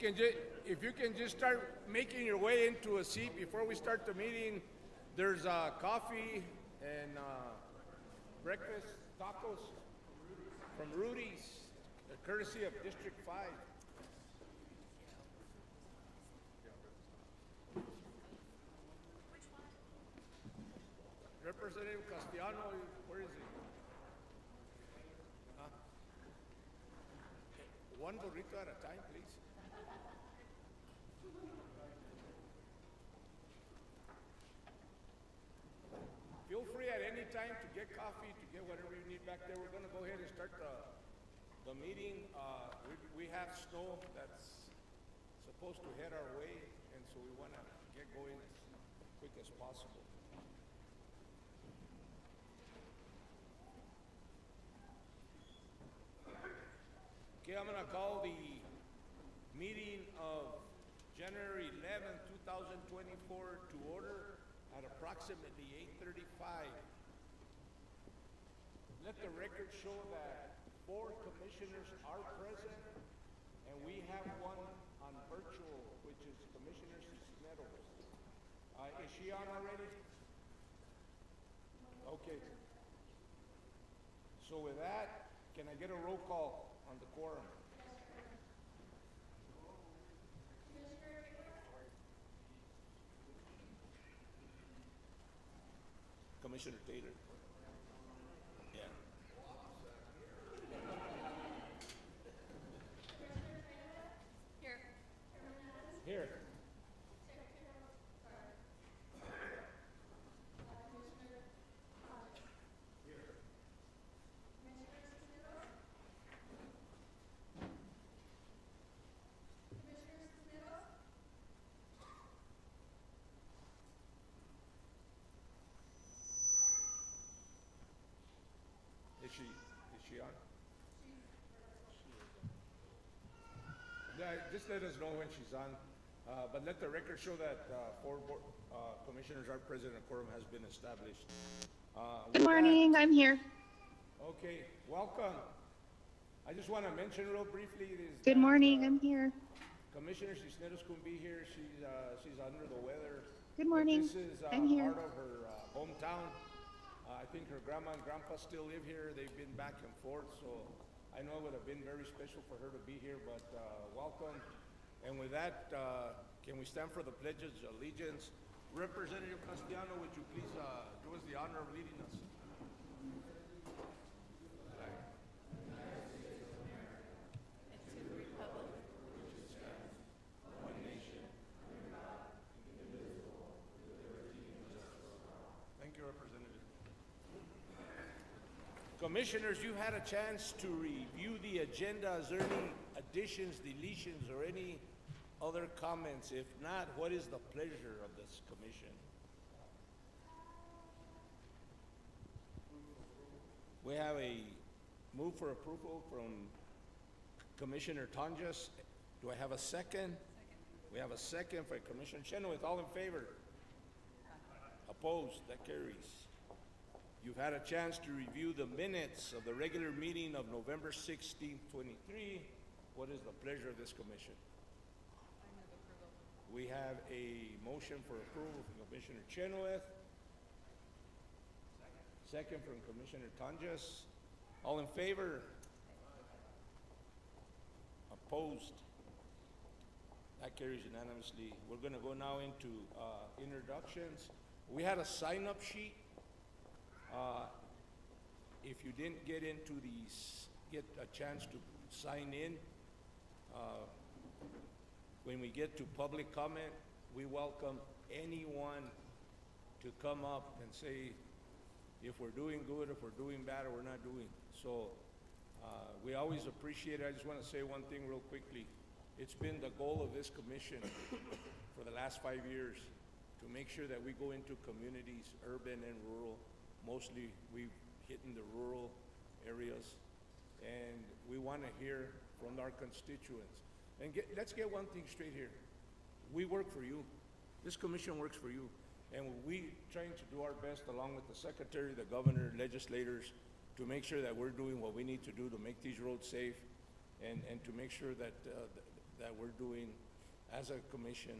if you can just start making your way into a seat before we start the meeting, there's coffee and breakfast tacos from Rudy's, courtesy of District 5. Representative Castellano, where is he? Huh? One burrito at a time, please. Feel free at any time to get coffee, to get whatever you need back there. We're going to go ahead and start the meeting. We have snow that's supposed to head our way, and so we want to get going as quick as possible. Okay, I'm going to call the meeting of January 11, 2024 to order at approximately 8:35. Let the record show that 4 commissioners are present, and we have one on virtual, which is Commissioner Cisneros. Is she on already? Okay. So with that, can I get a roll call on the quorum? Commissioner Taylor. Yeah. Here. Here. Is she on? Yeah, just let us know when she's on. But let the record show that 4 commissioners are present and quorum has been established. Good morning, I'm here. Okay, welcome. I just want to mention real briefly Good morning, I'm here. Commissioner Cisneros couldn't be here. She's under the weather. Good morning, This is I'm here. part of her hometown. I think her grandma and grandpa still live here. They've been back and forth, so I know it would have been very special for her to be here, but welcome. And with that, can we stand for the Pledge of Allegiance? Representative Castellano, would you please do us the honor of leading us? Thank you, Representative. Commissioners, you had a chance to review the agenda. Is there any additions, deletions, or any other comments? If not, what is the pleasure of this commission? We have a move for approval from Commissioner Tonjas. Do I have a second? We have a second for Commissioner Chenoweth. All in favor? Opposed? That carries. You've had a chance to review the minutes of the regular meeting of November 16, 23. What is the pleasure of this commission? We have a motion for approval from Commissioner Chenoweth. Second from Commissioner Tonjas. All in favor? Opposed? That carries unanimously. We're going to go now into introductions. We had a sign-up sheet. If you didn't get into these, get a chance to sign in. When we get to public comment, we welcome anyone to come up and say if we're doing good, if we're doing bad, or we're not doing. So we always appreciate it. I just want to say one thing real quickly. It's been the goal of this commission for the last 5 years to make sure that we go into communities, urban and rural. Mostly we've hit in the rural areas, and we want to hear from our constituents. And let's get one thing straight here. We work for you. This commission works for you. And we trying to do our best along with the secretary, the governor, legislators, to make sure that we're doing what we need to do to make these roads safe and to make sure that that we're doing as a commission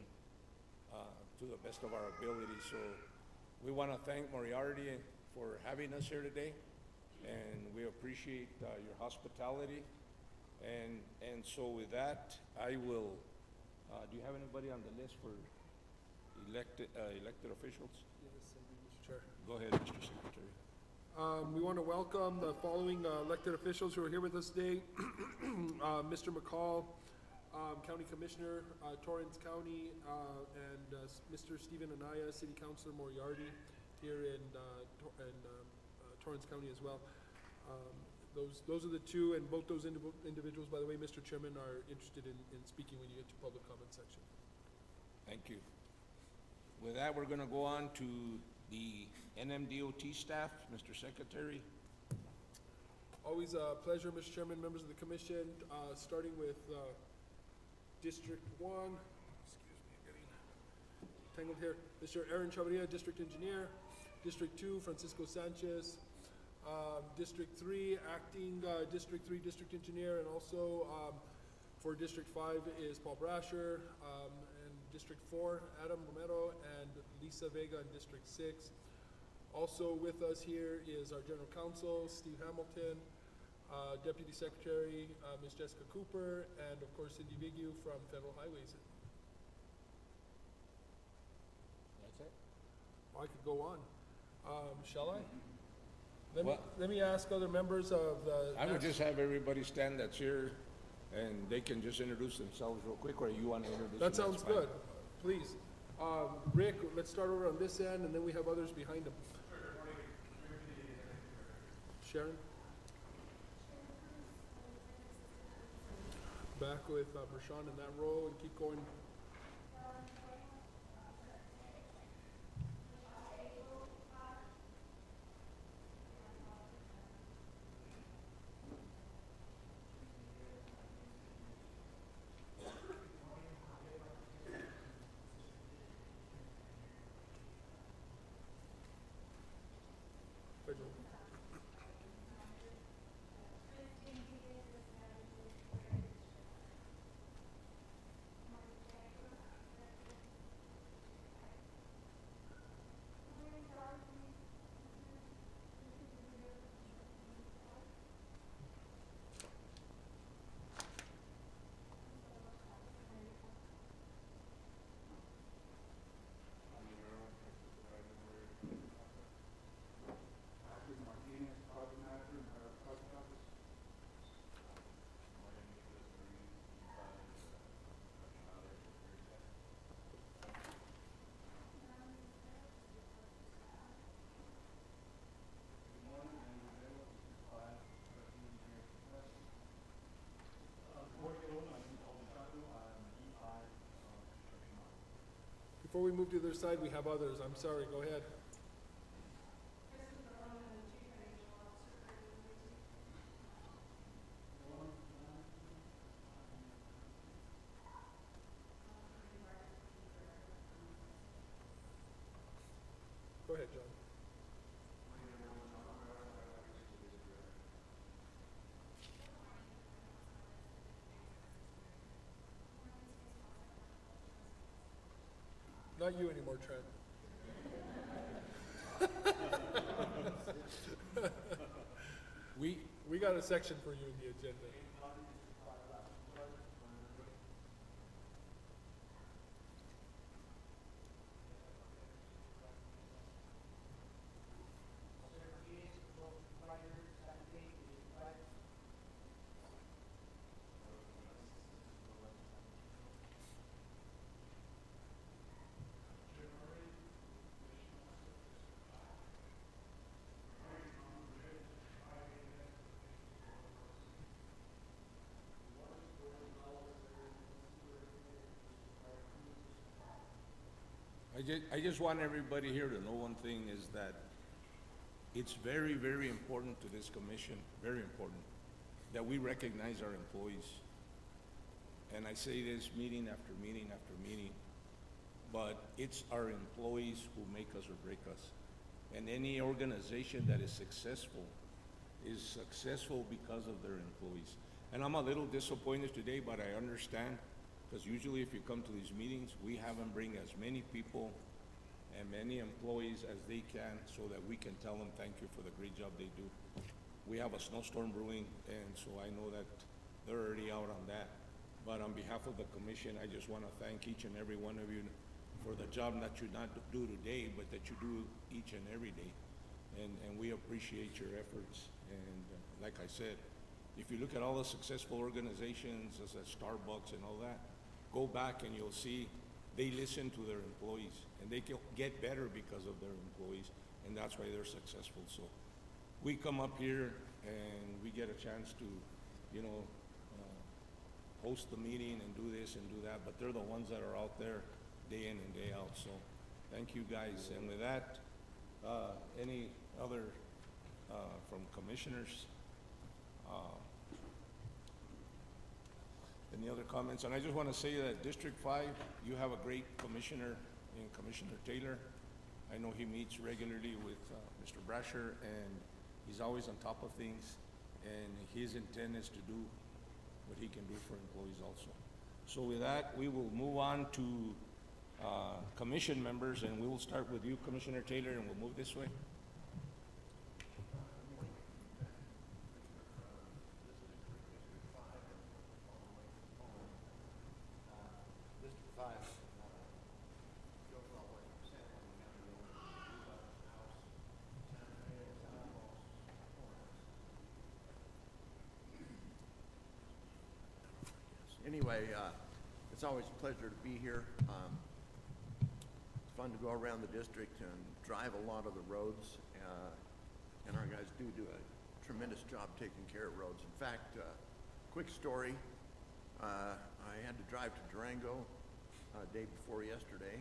to the best of our ability. So we want to thank Moriarty for having us here today, and we appreciate your hospitality. And so with that, I will, do you have anybody on the list for elected officials? Yes, I do, Mr. Chair. Go ahead, Mr. Secretary. We want to welcome the following elected officials who are here with us today. Mr. McCall, County Commissioner, Torrance County, and Mr. Stephen Anaya, City Councilor Moriarty, here in Torrance County as well. Those are the two, and both those individuals, by the way, Mr. Chairman, are interested in speaking when you get to public comment section. Thank you. With that, we're going to go on to the NMDOT staff. Mr. Secretary. Always a pleasure, Mr. Chairman, members of the commission, starting with District 1. Excuse me, getting tangled here. Mr. Aaron Chavarria, District Engineer. District 2, Francisco Sanchez. District 3, Acting District 3 District Engineer, and also for District 5 is Paul Brasher, and District 4, Adam Romero, and Lisa Vega in District 6. Also with us here is our General Counsel, Steve Hamilton, Deputy Secretary, Ms. Jessica Cooper, and of course Cindy Vigu from Federal Highways. That's it. I could go on. Shall I? Well- Let me ask other members of the. I would just have everybody stand that's here, and they can just introduce themselves real quick, or you want to introduce them? That that's sounds fine. good. Please. Rick, let's start over on this end, and then we have others behind him. Sharon? Back with Prashant in that row, and keep going. Good job. Before we move to the other side, we have others. I'm sorry, go ahead. Go ahead, John. Not you anymore, Trent. We got a section for you in the agenda. I just want everybody here to know one thing is that it's very, very important to this commission, very important, that we recognize our employees. And I say this meeting after meeting after meeting, but it's our employees who make us or break us. And any organization that is successful because of their employees. And I'm a little disappointed today, but I understand Because usually if you come to these meetings, we have them bring as many people and many employees as they can so that we can tell them thank you for the great job they do. We have a snowstorm brewing, and so I know that they're already out on that. But on behalf of the commission, I just want to thank each and every one of you for the job that you not do today, but that you do each and every day. And we appreciate your efforts. And like I said, if you look at all the successful organizations, such as Starbucks and all that, go back and you'll see they listen to their employees, and they get better because of their employees, and that's why they're successful. So we come up here and we get a chance to, you know, host the meeting and do this and do that, but they're the ones that are out there day in and day out. So thank you guys. And with that, any other from commissioners? Any other comments? And I just want to say that District 5, you have a great commissioner in Commissioner Taylor. I know he meets regularly with Mr. Brasher, and he's always on top of things, and his intent is to do what he can do for employees also. So with that, we will move on to commission members, and we will start with you, Commissioner Taylor, and we'll move this way. Anyway, it's always a pleasure to be here. It's fun to go around the district and drive a lot of the roads, and our guys do a tremendous job taking care of roads. In fact, quick story, I had to drive to Durango day before yesterday,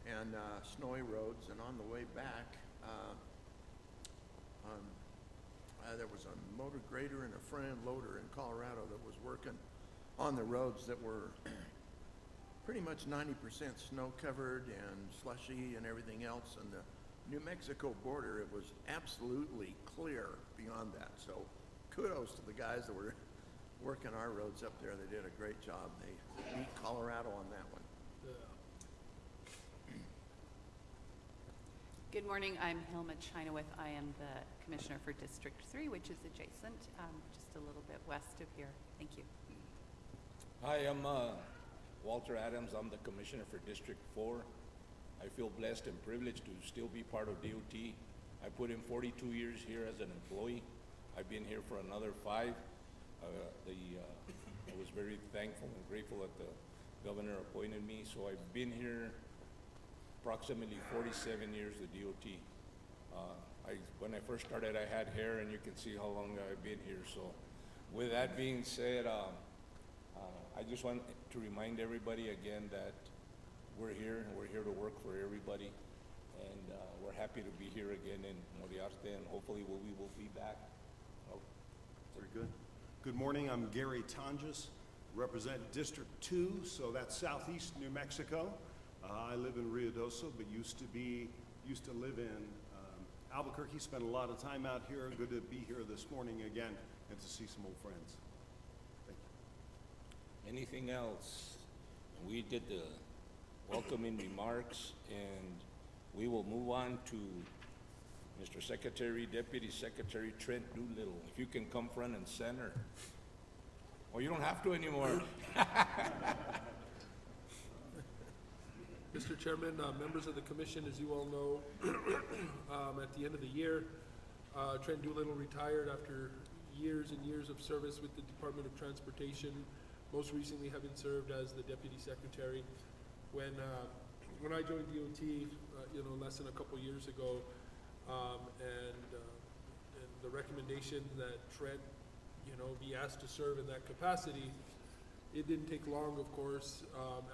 and snowy roads, and on the way back, there was a motor grader and a front end loader in Colorado that was working on the roads that were pretty much 90% snow covered and slushy and everything else. And the New Mexico border, it was absolutely clear beyond that. So kudos to the guys that were working our roads up there. They did a great job. They beat Colorado on that one. Good morning, I'm Hilma Chinawith. I am the Commissioner for District 3, which is adjacent, just a little bit west of here. Thank you. Hi, I'm Walter Adams. I'm the Commissioner for District 4. I feel blessed and privileged to still be part of DOT. I put in 42 years here as an employee. I've been here for another 5. I was very thankful and grateful that the governor appointed me. So I've been here approximately 47 years with DOT. When I first started, I had hair, and you can see how long I've been here. So with that being said, I just want to remind everybody again that we're here, and we're here to work for everybody. And we're happy to be here again in Moriarty, and hopefully we will be back. Very good. Good morning, I'm Gary Tonjes, represent District 2, so that's southeast New Mexico. I live in Ruidoso, but used to live in Albuquerque, spent a lot of time out here. Good to be here this morning again and to see some old friends. Thank you. Anything else? We did the welcoming remarks, and we will move on to Mr. Secretary, Deputy Secretary Trent Doolittle. If you can come front and center. Well, you don't have to anymore. Mr. Chairman, members of the commission, as you all know, at the end of the year, Trent Doolittle retired after years and years of service with the Department of Transportation, most recently having served as the Deputy Secretary. When I joined DOT, less than a couple years ago, and the recommendation that Trent, be asked to serve in that capacity, it didn't take long, of course,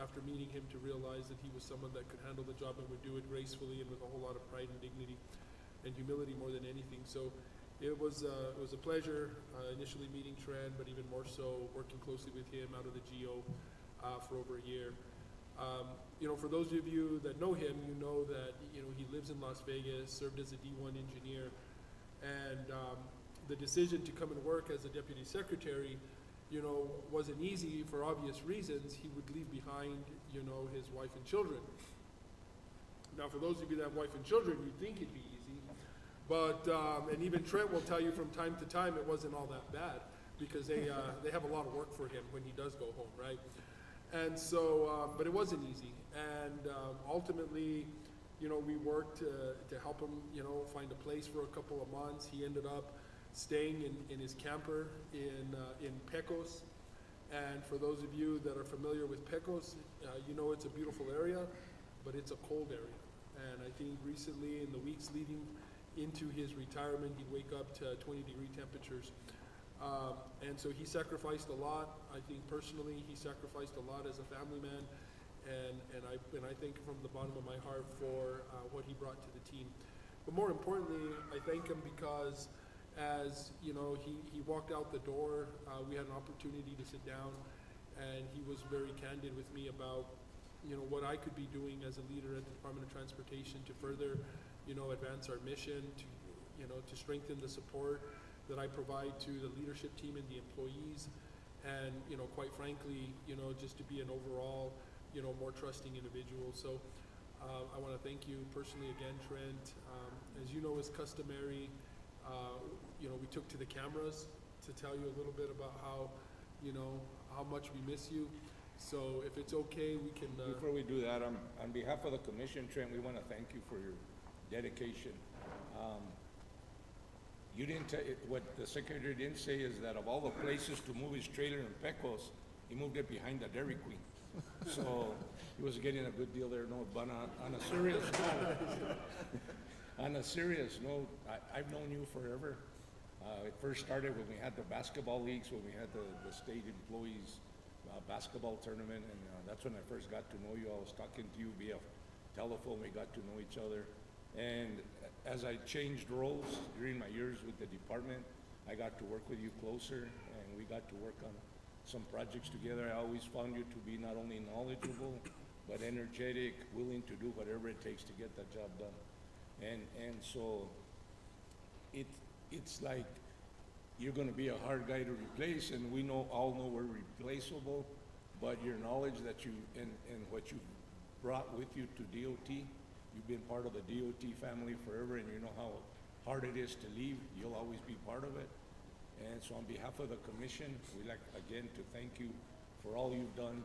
after meeting him to realize that he was someone that could handle the job and would do it gracefully and with a whole lot of pride and dignity and humility more than anything. So it was a pleasure initially meeting Trent, but even more so working closely with him out of the GO for over a year. For those of you that know him, you know that he lives in Las Vegas, served as a D1 engineer, and the decision to come and work as a deputy secretary wasn't easy for obvious reasons. He would leave behind, his wife and children. Now, for those of you that have wife and children, you'd think it'd be easy. But, and even Trent will tell you from time to time it wasn't all that bad because they have a lot of work for him when he does go home, right? And so, but it wasn't easy. And ultimately, we worked to help him, find a place for a couple of months. He ended up staying in his camper in Pecos. And for those of you that are familiar with Pecos, it's a beautiful area, but it's a cold area. And I think recently, in the weeks leading into his retirement, he'd wake up to 20-degree temperatures. And so he sacrificed a lot. I think personally, he sacrificed a lot as a family man. And I thank him from the bottom of my heart for what he brought to the team. But more importantly, I thank him because as he walked out the door, we had an opportunity to sit down, and he was very candid with me about what I could be doing as a leader at the Department of Transportation to further advance our mission, to strengthen the support that I provide to the leadership team and the employees, and quite frankly, just to be an overall more trusting individual. So I want to thank you personally again, Trent. As you know, is customary, we took to the cameras to tell you a little bit about how much we miss you. So if it's okay, we can. Before we do that, on behalf of the commission, Trent, we want to thank you for your dedication. You didn't what the secretary didn't say is that of all the places to move his trailer in Pecos, he moved it behind the Dairy Queen. So he was getting a good deal there. No, but on a serious note, I've known you forever. It first started when we had the basketball leagues, when we had the state employees basketball tournament, and that's when I first got to know you. I was talking to you via telephone. We got to know each other. And as I changed roles during my years with the department, I got to work with you closer, and we got to work on some projects together. I always found you to be not only knowledgeable, but energetic, willing to do whatever it takes to get that job done. And so it's like you're gonna be a hard guy to replace, and we all know we're replaceable, but your knowledge that you, and what you brought with you to DOT, you've been part of the DOT family forever, and you know how hard it is to leave. You'll always be part of it. And so on behalf of the commission, we'd like again to thank you for all you've done.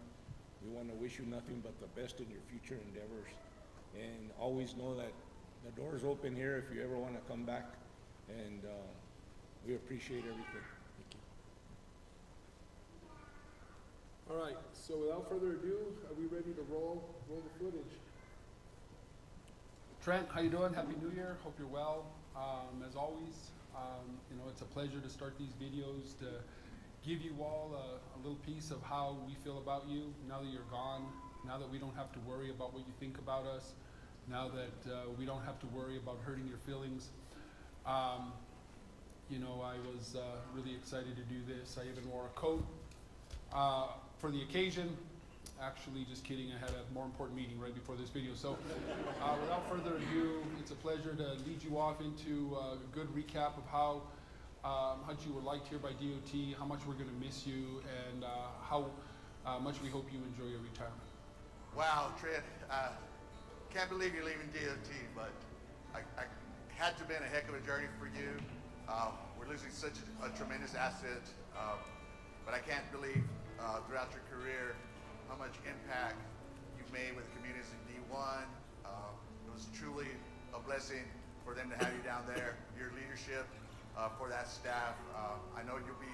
We want to wish you nothing but the best in your future endeavors. And always know that the door's open here if you ever want to come back. And we appreciate everything. Thank you. All right, so without further ado, are we ready to roll the footage? Trent, how you doing? Happy New Year. Hope you're well. As always, it's a pleasure to start these videos to give you all a little piece of how we feel about you now that you're gone, now that we don't have to worry about what you think about us, now that we don't have to worry about hurting your feelings. I was really excited to do this. I even wore a coat for the occasion. Actually, just kidding, I had a more important meeting right before this video. So without further ado, it's a pleasure to lead you off into a good recap of how much you were liked here by DOT, how much we're going to miss you, and how much we hope you enjoy your retirement. Wow, Trent, can't believe you're leaving DOT, but I had to have been a heck of a journey for you. We're losing such a tremendous asset, but I can't believe throughout your career how much impact you've made with the communities in D1. It was truly a blessing for them to have you down there. Your leadership for that staff, I know you'll be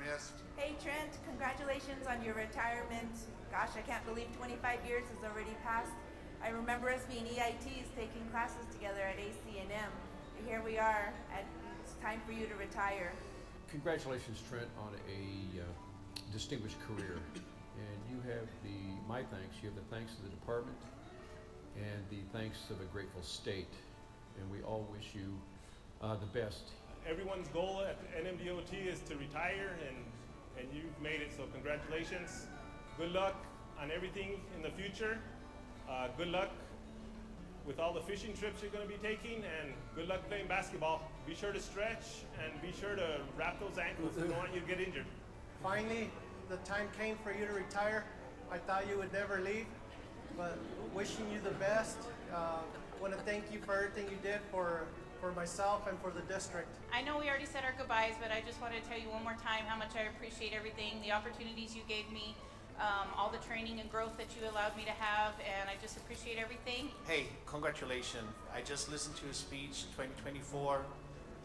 missed. Hey Trent, congratulations on your retirement. Gosh, I can't believe 25 years has already passed. I remember us being EITs taking classes together at ACNM. Here we are, and it's time for you to retire. Congratulations, Trent, on a distinguished career. And you have my thanks, you have the thanks of the department and the thanks of a grateful state. And we all wish you the best. Everyone's goal at NMDOT is to retire, and you've made it, so congratulations. Good luck on everything in the future. Good luck with all the fishing trips you're going to be taking, and good luck playing basketball. Be sure to stretch, and be sure to wrap those ankles. We don't want you to get injured. Finally, the time came for you to retire. I thought you would never leave, but wishing you the best. Want to thank you for everything you did for myself and for the district. I know we already said our goodbyes, but I just want to tell you one more time how much I appreciate everything, the opportunities you gave me, all the training and growth that you allowed me to have, and I just appreciate everything. Hey, congratulations. I just listened to your speech, 2024,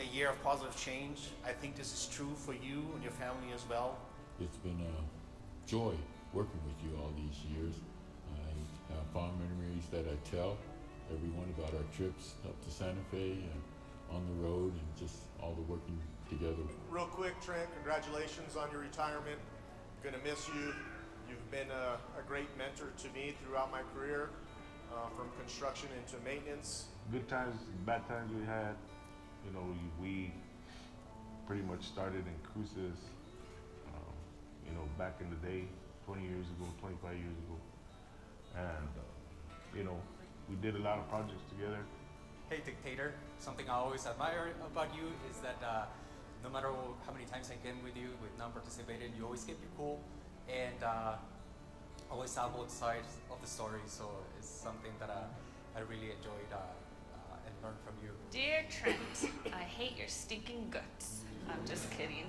a year of positive change. I think this is true for you and your family as well. It's been a joy working with you all these years. I have fond memories that I tell everyone about our trips up to Santa Fe and on the road and just all the working together. Real quick, Trent, congratulations on your retirement. Gonna miss you. You've been a great mentor to me throughout my career, from construction into maintenance. Good times, bad times we had. You know, we pretty much started in cruises, you know, back in the day, 20 years ago, 25 years ago. And, you know, we did a lot of projects together. Hey, Dictator, something I always admire about you is that no matter how many times I get with you with non-participated, you always keep it cool and always tell both sides of the story. So it's something that I really enjoyed and learned from you. Dear Trent, I hate your stinking guts. I'm just kidding.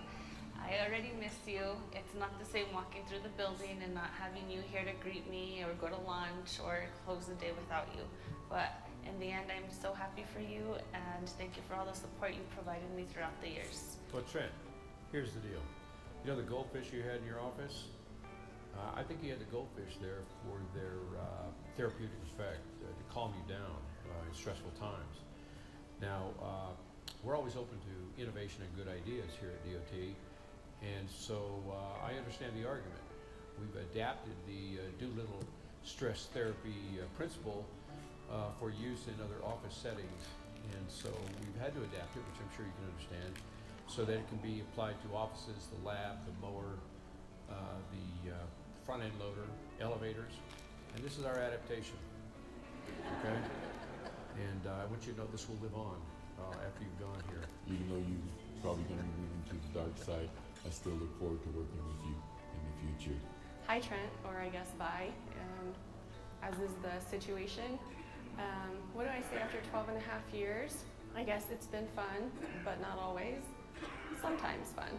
I already miss you. It's not the same walking through the building and not having you here to greet me or go to lunch or close the day without you. But in the end, I'm so happy for you and thank you for all the support you provided me throughout the years. Well, Trent, here's the deal. You know the goldfish you had in your office? I think you had the goldfish there for their therapeutic effect, to calm you down in stressful times. Now, we're always open to innovation and good ideas here at DOT. And so I understand the argument. We've adapted the Doolittle stress therapy principle for use in other office settings. And so we've had to adapt it, which I'm sure you can understand, so that it can be applied to offices, the lab, the mower, the front end loader, elevators. And this is our adaptation, okay? And I want you to know this will live on after you've gone here. Even though you're probably going to move into the dark side, I still look forward to working with you in the future. Hi Trent, or I guess bye, as is the situation. What do I say after 12 and a half years? I guess it's been fun, but not always. Sometimes fun.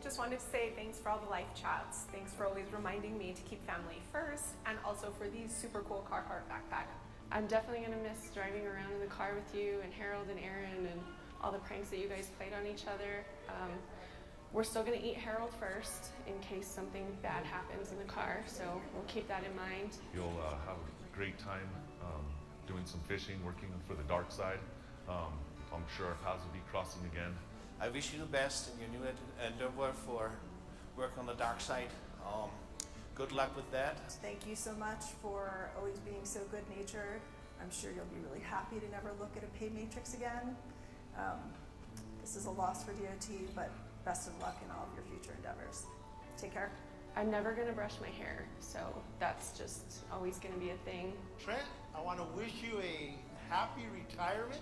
Just wanted to say thanks for all the life chats. Thanks for always reminding me to keep family first, and also for these super cool Carhartt backpack. I'm definitely gonna miss driving around in the car with you and Harold and Aaron and all the pranks that you guys played on each other. We're still gonna eat Harold first in case something bad happens in the car, so we'll keep that in mind. You'll have a great time doing some fishing, working for the dark side. I'm sure our paths will be crossing again. I wish you the best in your new endeavor for work on the dark side. Good luck with that. Thank you so much for always being so good-natured. I'm sure you'll be really happy to never look at a pay matrix again. This is a loss for DOT, but best of luck in all of your future endeavors. Take care. I'm never gonna brush my hair, so that's just always gonna be a thing. Trent, I want to wish you a happy retirement.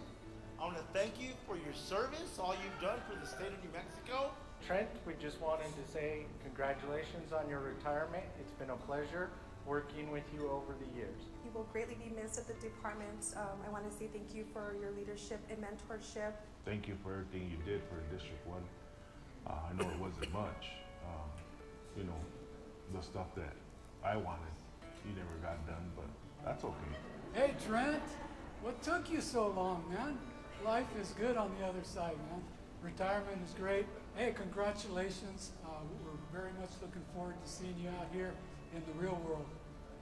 I want to thank you for your service, all you've done for the state of New Mexico. Trent, we just wanted to say congratulations on your retirement. It's been a pleasure working with you over the years. You will greatly be missed at the department. I want to say thank you for your leadership and mentorship. Thank you for everything you did for District 1. I know it wasn't much. You know, the stuff that I wanted, you never got done, but that's okay. Hey Trent, what took you so long, man? Life is good on the other side, man. Retirement is great. Hey, congratulations. We're very much looking forward to seeing you out here in the real world.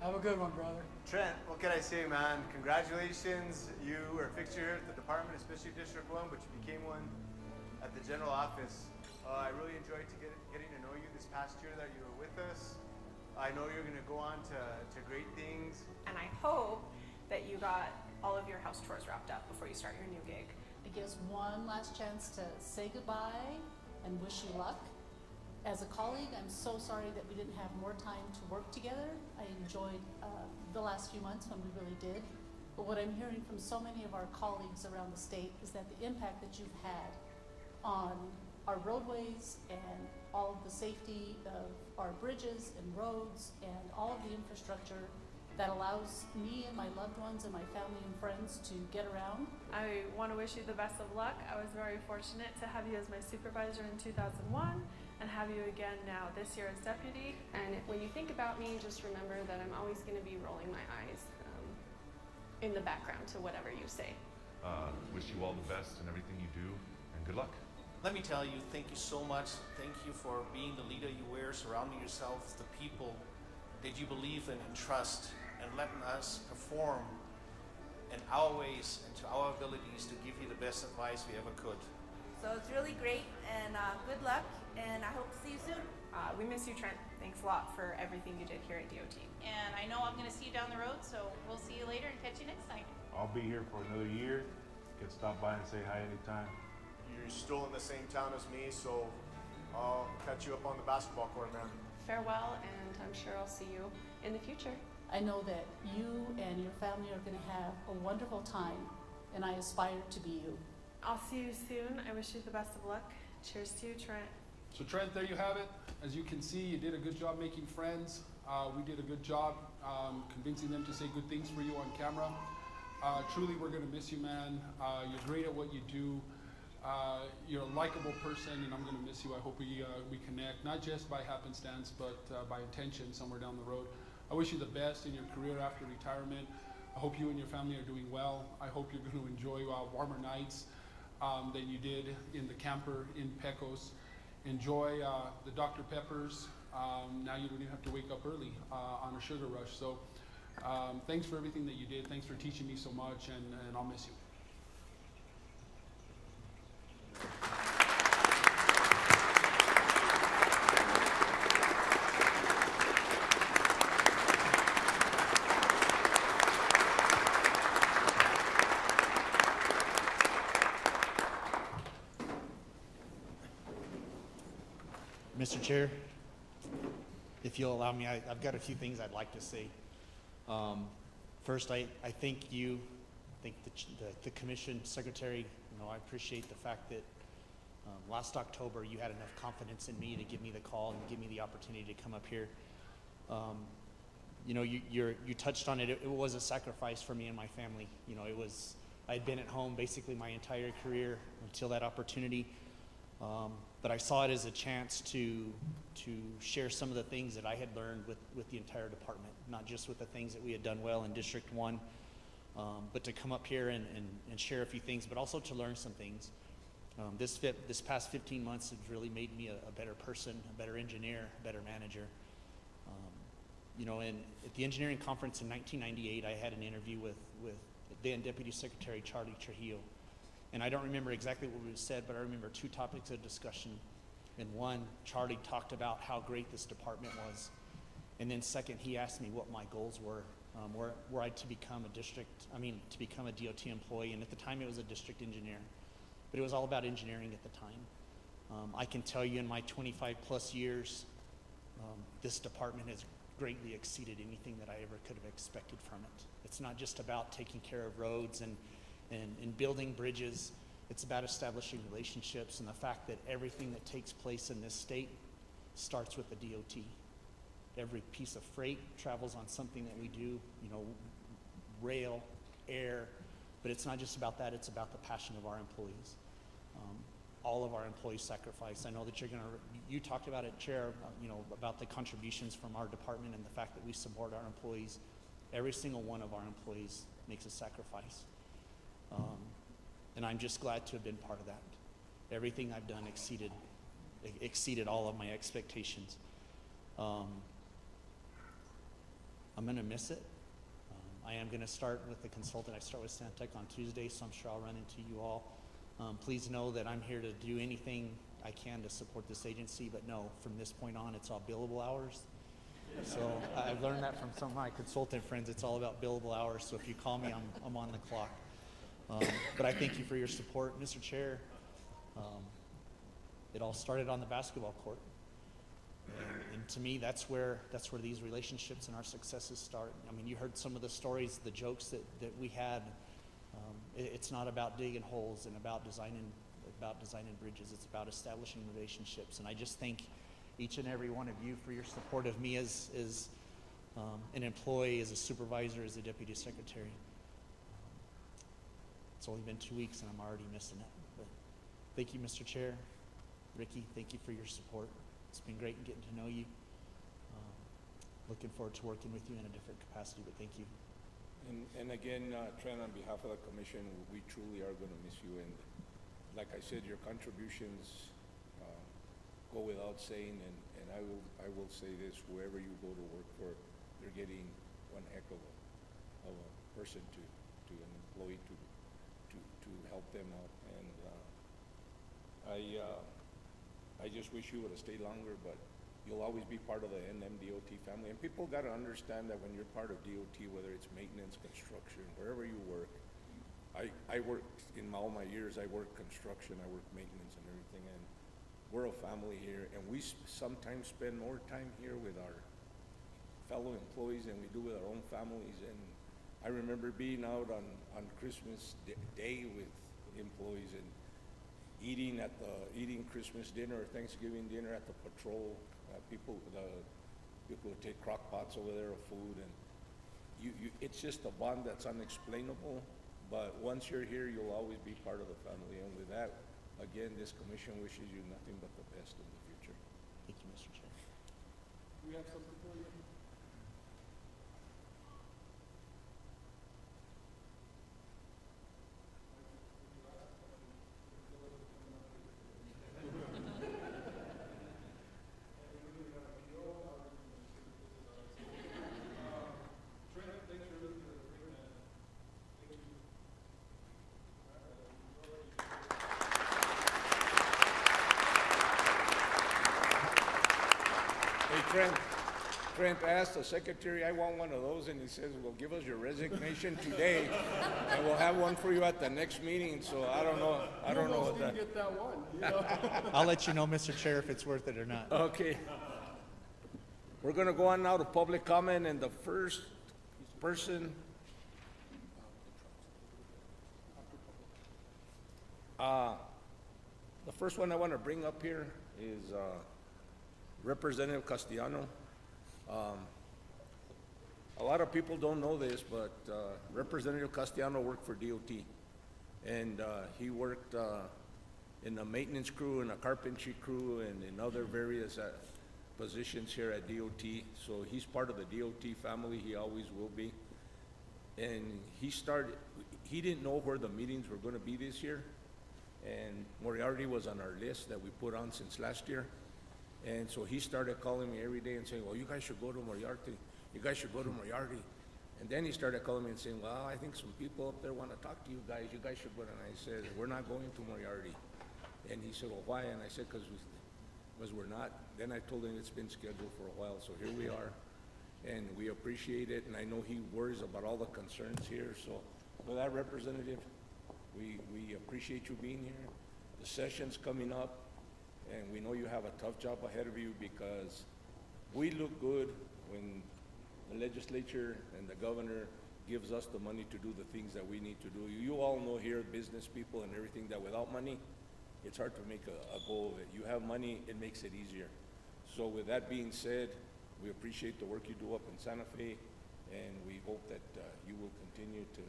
Have a good one, brother. Trent, what can I say, man? Congratulations. You were a fixture here at the department, especially District 1, but you became one at the general office. I really enjoyed getting to know you this past year that you were with us. I know you're going to go on to great things. And I hope that you got all of your house chores wrapped up before you start your new gig. It gives one last chance to say goodbye and wish you luck. As a colleague, I'm so sorry that we didn't have more time to work together. I enjoyed the last few months when we really did. But what I'm hearing from so many of our colleagues around the state is that the impact that you've had on our roadways and all of the safety of our bridges and roads and all of the infrastructure that allows me and my loved ones and my family and friends to get around. I want to wish you the best of luck. I was very fortunate to have you as my supervisor in 2001 and have you again now this year as deputy. And when you think about me, just remember that I'm always going to be rolling my eyes in the background to whatever you say. Wish you all the best in everything you do, and good luck. Let me tell you, thank you so much. Thank you for being the leader you were, surrounding yourself with the people that you believe in and trust, and letting us perform in our ways and to our abilities to give you the best advice we ever could. So it's really great, and good luck, and I hope to see you soon. We miss you, Trent. Thanks a lot for everything you did here at DOT. And I know I'm going to see you down the road, so we'll see you later and catch you next time. I'll be here for another year. You can stop by and say hi anytime. You're still in the same town as me, so I'll catch you up on the basketball court, man. Farewell, and I'm sure I'll see you in the future. I know that you and your family are going to have a wonderful time, and I aspire to be you. I'll see you soon. I wish you the best of luck. Cheers to you, Trent. So Trent, there you have it. As you can see, you did a good job making friends. We did a good job convincing them to say good things for you on camera. Truly, we're going to miss you, man. You're great at what you do. You're a likable person, and I'm going to miss you. I hope we connect, not just by happenstance, but by intention somewhere down the road. I wish you the best in your career after retirement. I hope you and your family are doing well. I hope you're going to enjoy warmer nights than you did in the camper in Pecos. Enjoy the Dr. Peppers. Now you don't even have to wake up early on a sugar rush. So thanks for everything that you did. Thanks for teaching me so much, and I'll miss you. Mr. Chair, if you'll allow me, I've got a few things I'd like to say. First, I thank you, the Commission Secretary. I appreciate the fact that last October you had enough confidence in me to give me the call and give me the opportunity to come up here. You touched on it. It was a sacrifice for me and my family. I'd been at home basically my entire career until that opportunity. But I saw it as a chance to share some of the things that I had learned with the entire department, not just with the things that we had done well in District 1, but to come up here and share a few things, but also to learn some things. This past 15 months has really made me a better person, a better engineer, a better manager. And at the engineering conference in 1998, I had an interview with then Deputy Secretary Charlie Trujillo. And I don't remember exactly what was said, but I remember two topics of discussion. And one, Charlie talked about how great this department was. And then second, he asked me what my goals were. Were I to become to become a DOT employee. And at the time it was a district engineer. But it was all about engineering at the time. I can tell you in my 25 plus years, this department has greatly exceeded anything that I ever could have expected from it. It's not just about taking care of roads and building bridges. It's about establishing relationships and the fact that everything that takes place in this state starts with the DOT. Every piece of freight travels on something that we do, rail, air, but it's not just about that, it's about the passion of our employees. All of our employees sacrifice. I know that you talked about it, Chair, about the contributions from our department and the fact that we support our employees. Every single one of our employees makes a sacrifice. And I'm just glad to have been part of that. Everything I've done exceeded all of my expectations. I'm going to miss it. I am going to start with the consultant. I start with Santec on Tuesday, so I'm sure I'll run into you all. Please know that I'm here to do anything I can to support this agency, but no, from this point on, it's all billable hours. So I've learned that from some of my consultant friends. It's all about billable hours, so if you call me, I'm on the clock. But I thank you for your support, Mr. Chair. It all started on the basketball court. And to me, that's where these relationships and our successes start. I mean, you heard some of the stories, the jokes that we had. It's not about digging holes and about designing about designing bridges. It's about establishing relationships. And I just thank each and every one of you for your support of me as an employee, as a supervisor, as a deputy secretary. It's only been 2 weeks and I'm already missing it. But thank you, Mr. Chair. Ricky, thank you for your support. It's been great getting to know you. Looking forward to working with you in a different capacity, but thank you. And again, Trent, on behalf of the commission, we truly are going to miss you. And like I said, your contributions go without saying. And I will say this: whoever you go to work for, they're getting one heck of a person to an employee to help them out. And I just wish you would have stayed longer, but you'll always be part of the NMDOT family. And people got to understand that when you're part of DOT, whether it's maintenance, construction, wherever you work, I worked in all my years, I worked construction, I worked maintenance and everything, and we're a family here, and we sometimes spend more time here with our fellow employees than we do with our own families. And I remember being out on Christmas Day with employees and eating Christmas dinner or Thanksgiving dinner at the patrol. People would take crock pots over there of food, and it's just a bond that's unexplainable. But once you're here, you'll always be part of the family. And with that, again, this commission wishes you nothing but the best in the future. Thank you, Mr. Chair. We have something for you. Trent asked the secretary, I want one of those, and he says, well, give us your resignation today, and we'll have one for you at the next meeting. So I don't know what that. Get that one. You know? I'll let you know, Mr. Chair, if it's worth it or not. Okay. We're going to go on now to public comment, and the first person. The first one I want to bring up here is Representative Castellano. A lot of people don't know this, but Representative Castellano worked for DOT, and he worked in the maintenance crew and a carpentry crew and in other various positions here at DOT. So he's part of the DOT family. He always will be. And he didn't know where the meetings were going to be this year, and Moriarty was on our list that we put on since last year. And so he started calling me every day and saying, well, you guys should go to Moriarty. You guys should go to Moriarty. And then he started calling me and saying, well, I think some people up there want to talk to you guys. You guys should go. And I said, we're not going to Moriarty. And he said, well, why? And I said, because we're not. Then I told him it's been scheduled for a while. So here we are. And we appreciate it. And I know he worries about all the concerns here. So with that, Representative, we appreciate you being here. The session's coming up. And we know you have a tough job ahead of you, because we look good when the legislature and the governor gives us the money to do the things that we need to do. You all know here, business people and everything, that without money, it's hard to make a go of it. You have money, it makes it easier. So with that being said, we appreciate the work you do up in Santa Fe, and we hope that you will continue to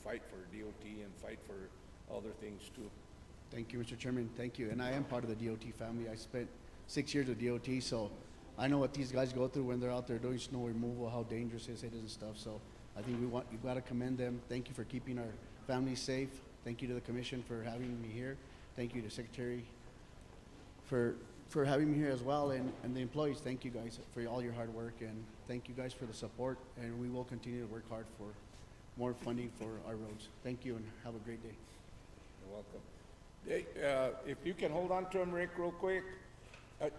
fight for DOT and fight for other things too. Thank you, Mr. Chairman. Thank you. And I am part of the DOT family. I spent 6 years with DOT, so I know what these guys go through when they're out there doing snow removal, how dangerous it is and stuff. So I think you've got to commend them. Thank you for keeping our families safe. Thank you to the commission for having me here. Thank you to Secretary for having me here as well, and the employees. Thank you guys for all your hard work, and thank you guys for the support. And we will continue to work hard for more funding for our roads. Thank you, and have a great day. You're welcome. Hey, if you can hold on to him, Rick, real quick.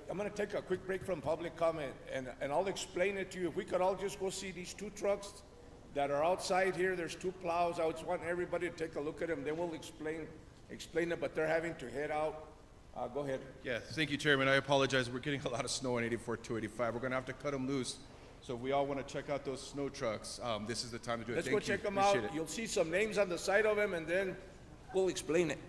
I'm going to take a quick break from public comment, and I'll explain it to you. If we could all just go see these two trucks that are outside here. There's two plows. I just want everybody to take a look at them. They will explain it, but they're having to head out. Go ahead. Yeah, thank you, Chairman. I apologize. We're getting a lot of snow on 84, 285. We're going to have to cut them loose. So if we all want to check out those snow trucks, this is the time to do it. Let's Thank go you. check them Appreciate out. it. You'll see some names on the side of them, and then we'll explain it.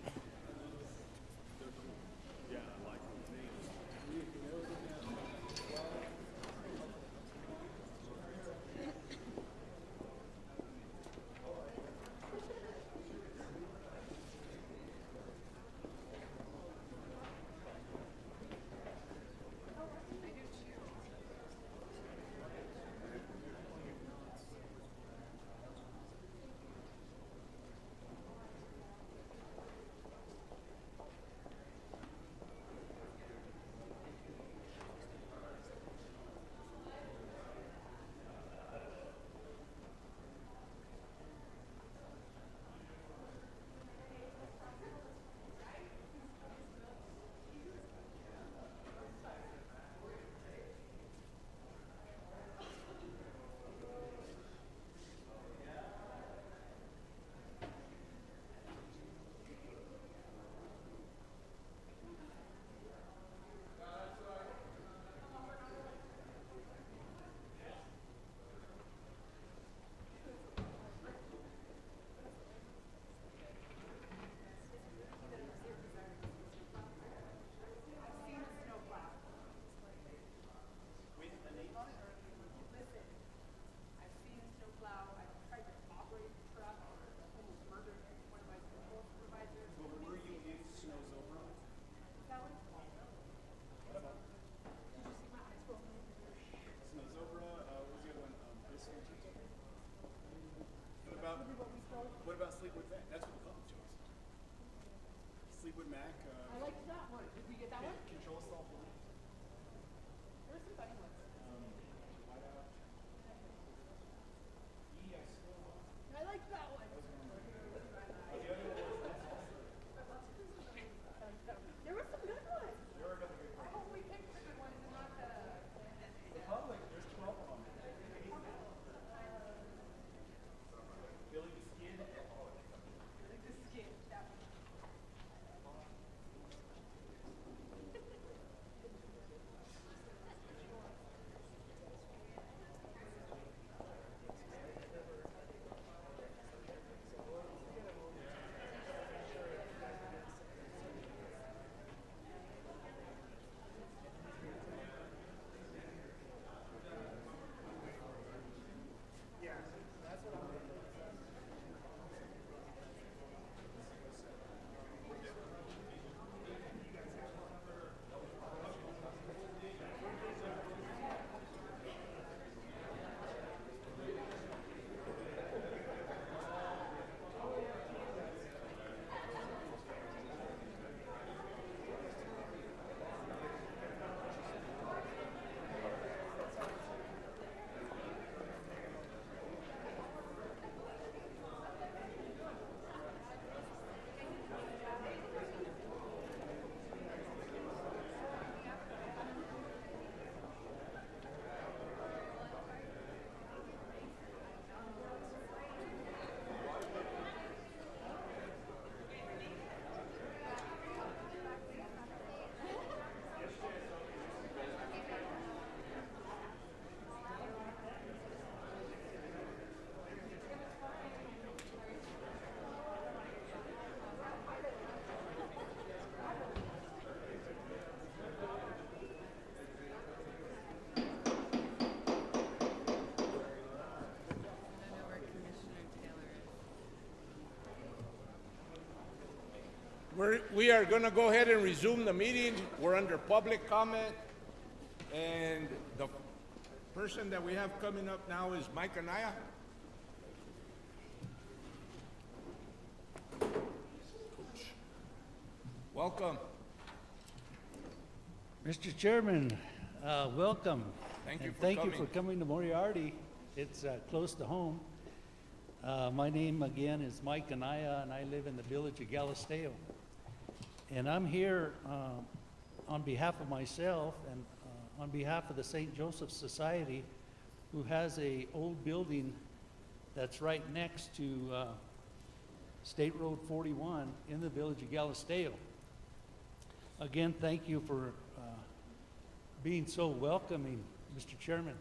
Mac. I like that one. Did we get that one? Control self one. There were some funny ones. Whiteout. I like that one. There were some good ones. There were a couple good I hope we picked the good ones and not the. The public, there's 12 of them. Billy the Skid. Like the skit. That one. We are going to go ahead and resume the meeting. We're under public comment. And the person that we have coming up now is Mike Anaya. Welcome. Mr. Chairman, welcome. Thank you And for thank you coming. for coming to Moriarty. It's close to home. My name again is Mike Anaya, and I live in the village of Galisteo. And I'm here on behalf of myself and on behalf of the St. Joseph Society, who has a old building that's right next to State Road 41 in the village of Galisteo. Again, thank you for being so welcoming, Mr. Chairman.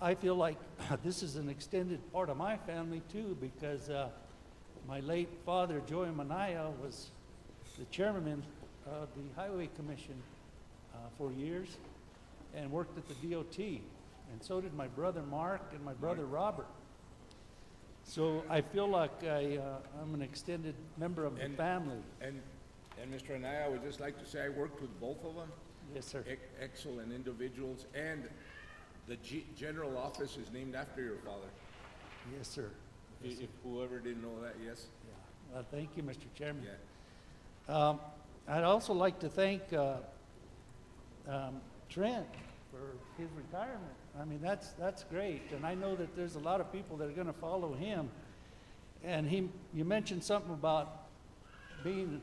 I feel like this is an extended part of my family too, because my late father, Joey Manaya, was the chairman of the Highway Commission for years and worked at the DOT. And so did my brother Mark and my brother Robert. So I feel like I'm an extended member of the family. And Mr. Anaya, I would just like to say I worked with both of them. Yes, sir. Excellent individuals. And the general office is named after your father. Yes, sir. If whoever didn't know that, yes. Yeah. Well, thank you, Mr. Chairman. Yeah. I'd also like to thank Trent for his retirement. I mean, that's great, and I know that there's a lot of people that are going to follow him. And you mentioned something about being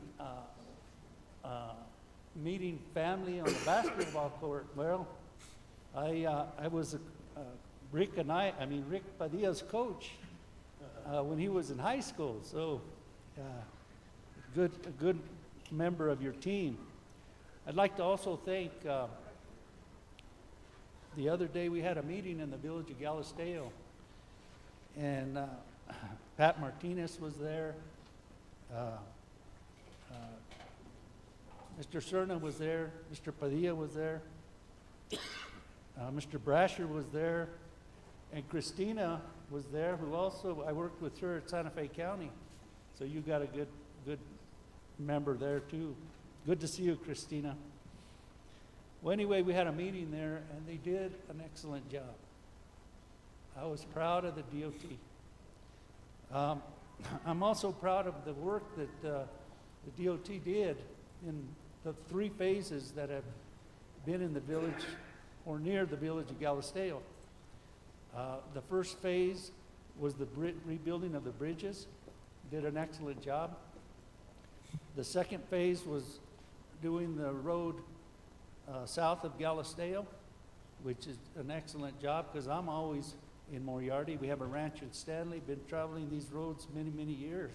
meeting family on the basketball court. Well, I was Rick Padilla's coach when he was in high school. So, a good member of your team. I'd like to also thank. The other day we had a meeting in the village of Galisteo, and Pat Martinez was there. Mr. Cerna was there. Mr. Padilla was there. Mr. Brasher was there, and Christina was there, who also, I worked with her at Santa Fe County. So you got a good member there too. Good to see you, Christina. Well, anyway, we had a meeting there, and they did an excellent job. I was proud of the DOT. I'm also proud of the work that the DOT did in the 3 phases that have been in the village or near the village of Galisteo. The first phase was the rebuilding of the bridges, did an excellent job. The second phase was doing the road south of Galisteo, which is an excellent job because I'm always in Moriarty. We have a ranch in Stanley, been traveling these roads many, many years.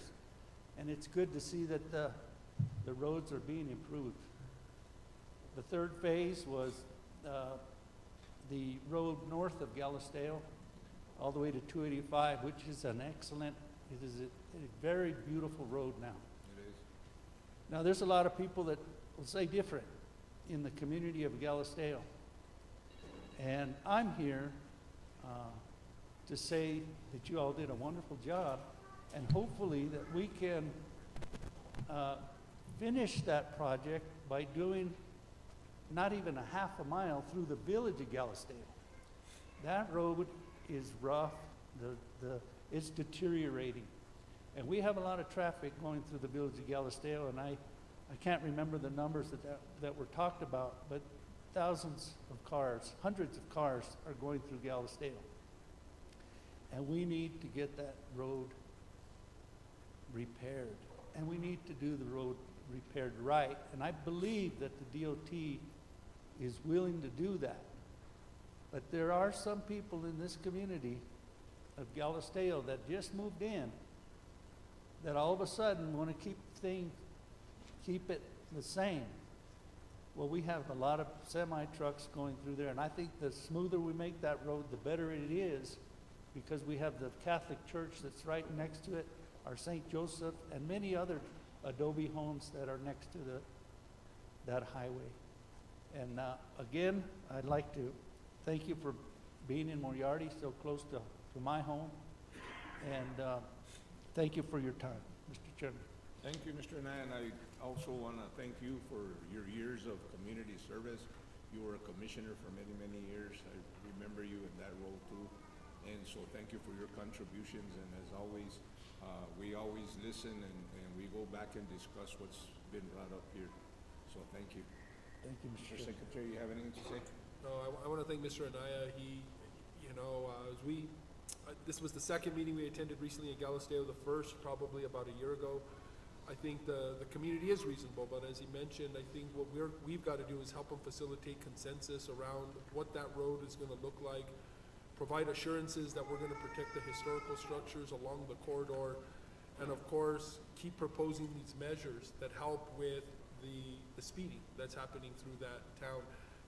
And it's good to see that the roads are being improved. The third phase was the road north of Galisteo, all the way to 285, which is an excellent, it is a very beautiful road now. It is. Now, there's a lot of people that will say different in the community of Galisteo. And I'm here to say that you all did a wonderful job, and hopefully that we can finish that project by doing not even a half a mile through the village of Galisteo. That road is rough, it's deteriorating. And we have a lot of traffic going through the village of Galisteo, and I can't remember the numbers that were talked about, but thousands of cars, hundreds of cars are going through Galisteo. And we need to get that road repaired. And we need to do the road repaired right. And I believe that the DOT is willing to do that. But there are some people in this community of Galisteo that just moved in that all of a sudden want to keep it the same. Well, we have a lot of semi-trucks going through there, and I think the smoother we make that road, the better it is, because we have the Catholic church that's right next to it, our St. Joseph, and many other adobe homes that are next to that highway. And again, I'd like to thank you for being in Moriarty, so close to my home, and thank you for your time, Mr. Chairman. Thank you, Mr. Anaya, and I also want to thank you for your years of community service. You were a commissioner for many, many years. I remember you in that role too. And so thank you for your contributions, and as always, we always listen and we go back and discuss what's been brought up here. So thank you. Thank you, Mr. Secretary, you have anything to say? No, I want to thank Mr. Anaya. This was the second meeting we attended recently in Galisteo, the first probably about a year ago. I think the community is reasonable, but as he mentioned, I think what we've got to do is help them facilitate consensus around what that road is going to look like, provide assurances that we're going to protect the historical structures along the corridor, and of course, keep proposing these measures that help with the speeding that's happening through that town.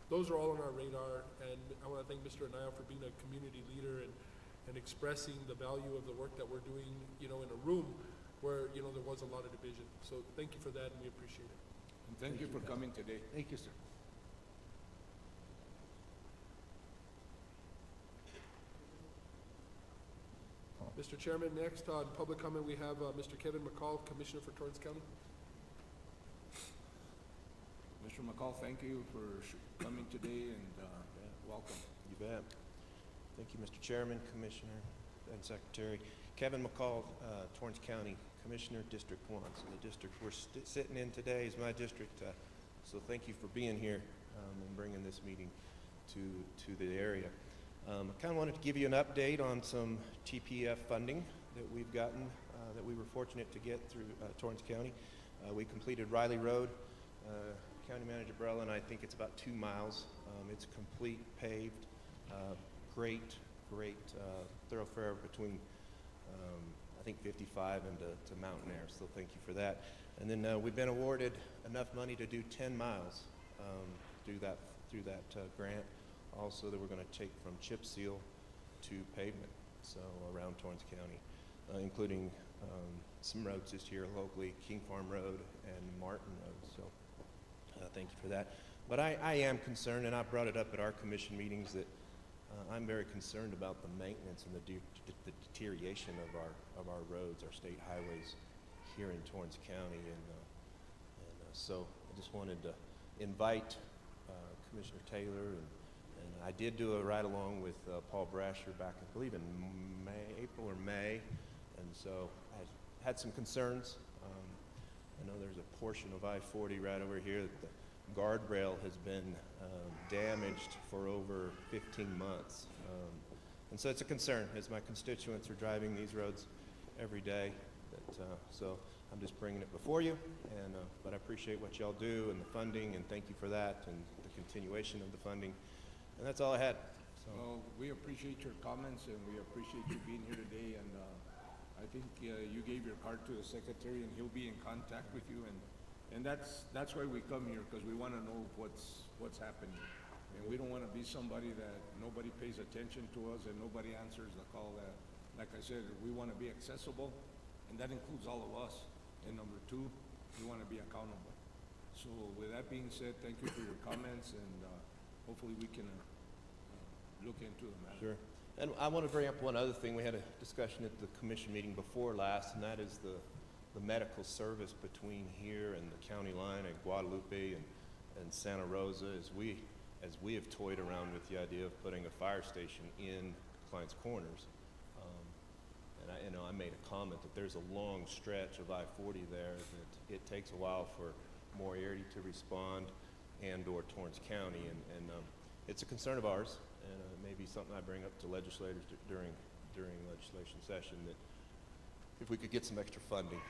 Those are all on our radar, and I want to thank Mr. Anaya for being a community leader and expressing the value of the work that we're doing, in a room where, there was a lot of division. So thank you for that, and we appreciate it. And thank you for coming today. Thank you, sir. Mr. Chairman, next on public comment, we have Mr. Kevin McCall, Commissioner for Torrance County. Mr. McCall, thank you for coming today, and welcome. You bet. Thank you, Mr. Chairman, Commissioner, and Secretary. Kevin McCall, Torrance County Commissioner, District 1. So the district we're sitting in today is my district. So thank you for being here and bringing this meeting to the area. I kind of wanted to give you an update on some TPF funding that we've gotten, that we were fortunate to get through Torrance County. We completed Riley Road. County Manager Brella, and I think it's about 2 miles. It's complete, paved, great thoroughfare between, I think 55 and to Mountain Air, so thank you for that. And then we've been awarded enough money to do 10 miles through that grant, also that we're going to take from chip seal to pavement, so around Torrance County, including some roads this year locally, King Farm Road and Martin Road. So thank you for that. But I am concerned, and I brought it up at our commission meetings, that I'm very concerned about the maintenance and the deterioration of our roads, our state highways here in Torrance County. And so I just wanted to invite Commissioner Taylor, and I did do a ride-along with Paul Brasher back, I believe, in April or May, and so I had some concerns. I know there's a portion of I-40 right over here that the guardrail has been damaged for over 15 months. And so it's a concern as my constituents are driving these roads every day. So I'm just bringing it before you, but I appreciate what y'all do and the funding, and thank you for that, and the continuation of the funding. And that's all I had. So. Well, we appreciate your comments, and we appreciate you being here today, and I think you gave your card to the secretary, and he'll be in contact with you, and that's why we come here, because we want to know what's happening. And we don't want to be somebody that nobody pays attention to us and nobody answers the call. Like I said, we want to be accessible, and that includes all of us. And number two, we want to be accountable. So with that being said, thank you for your comments, and hopefully we can look into the matter. Sure. And I want to bring up one other thing. We had a discussion at the commission meeting before last, and that is the medical service between here and the county line at Guadalupe and Santa Rosa. As we have toyed around with the idea of putting a fire station in Clients Corners. And I made a comment that there's a long stretch of I-40 there that it takes a while for Moriarty to respond and or Torrance County. And it's a concern of ours, and it may be something I bring up to legislators during legislation session, that if we could get some extra funding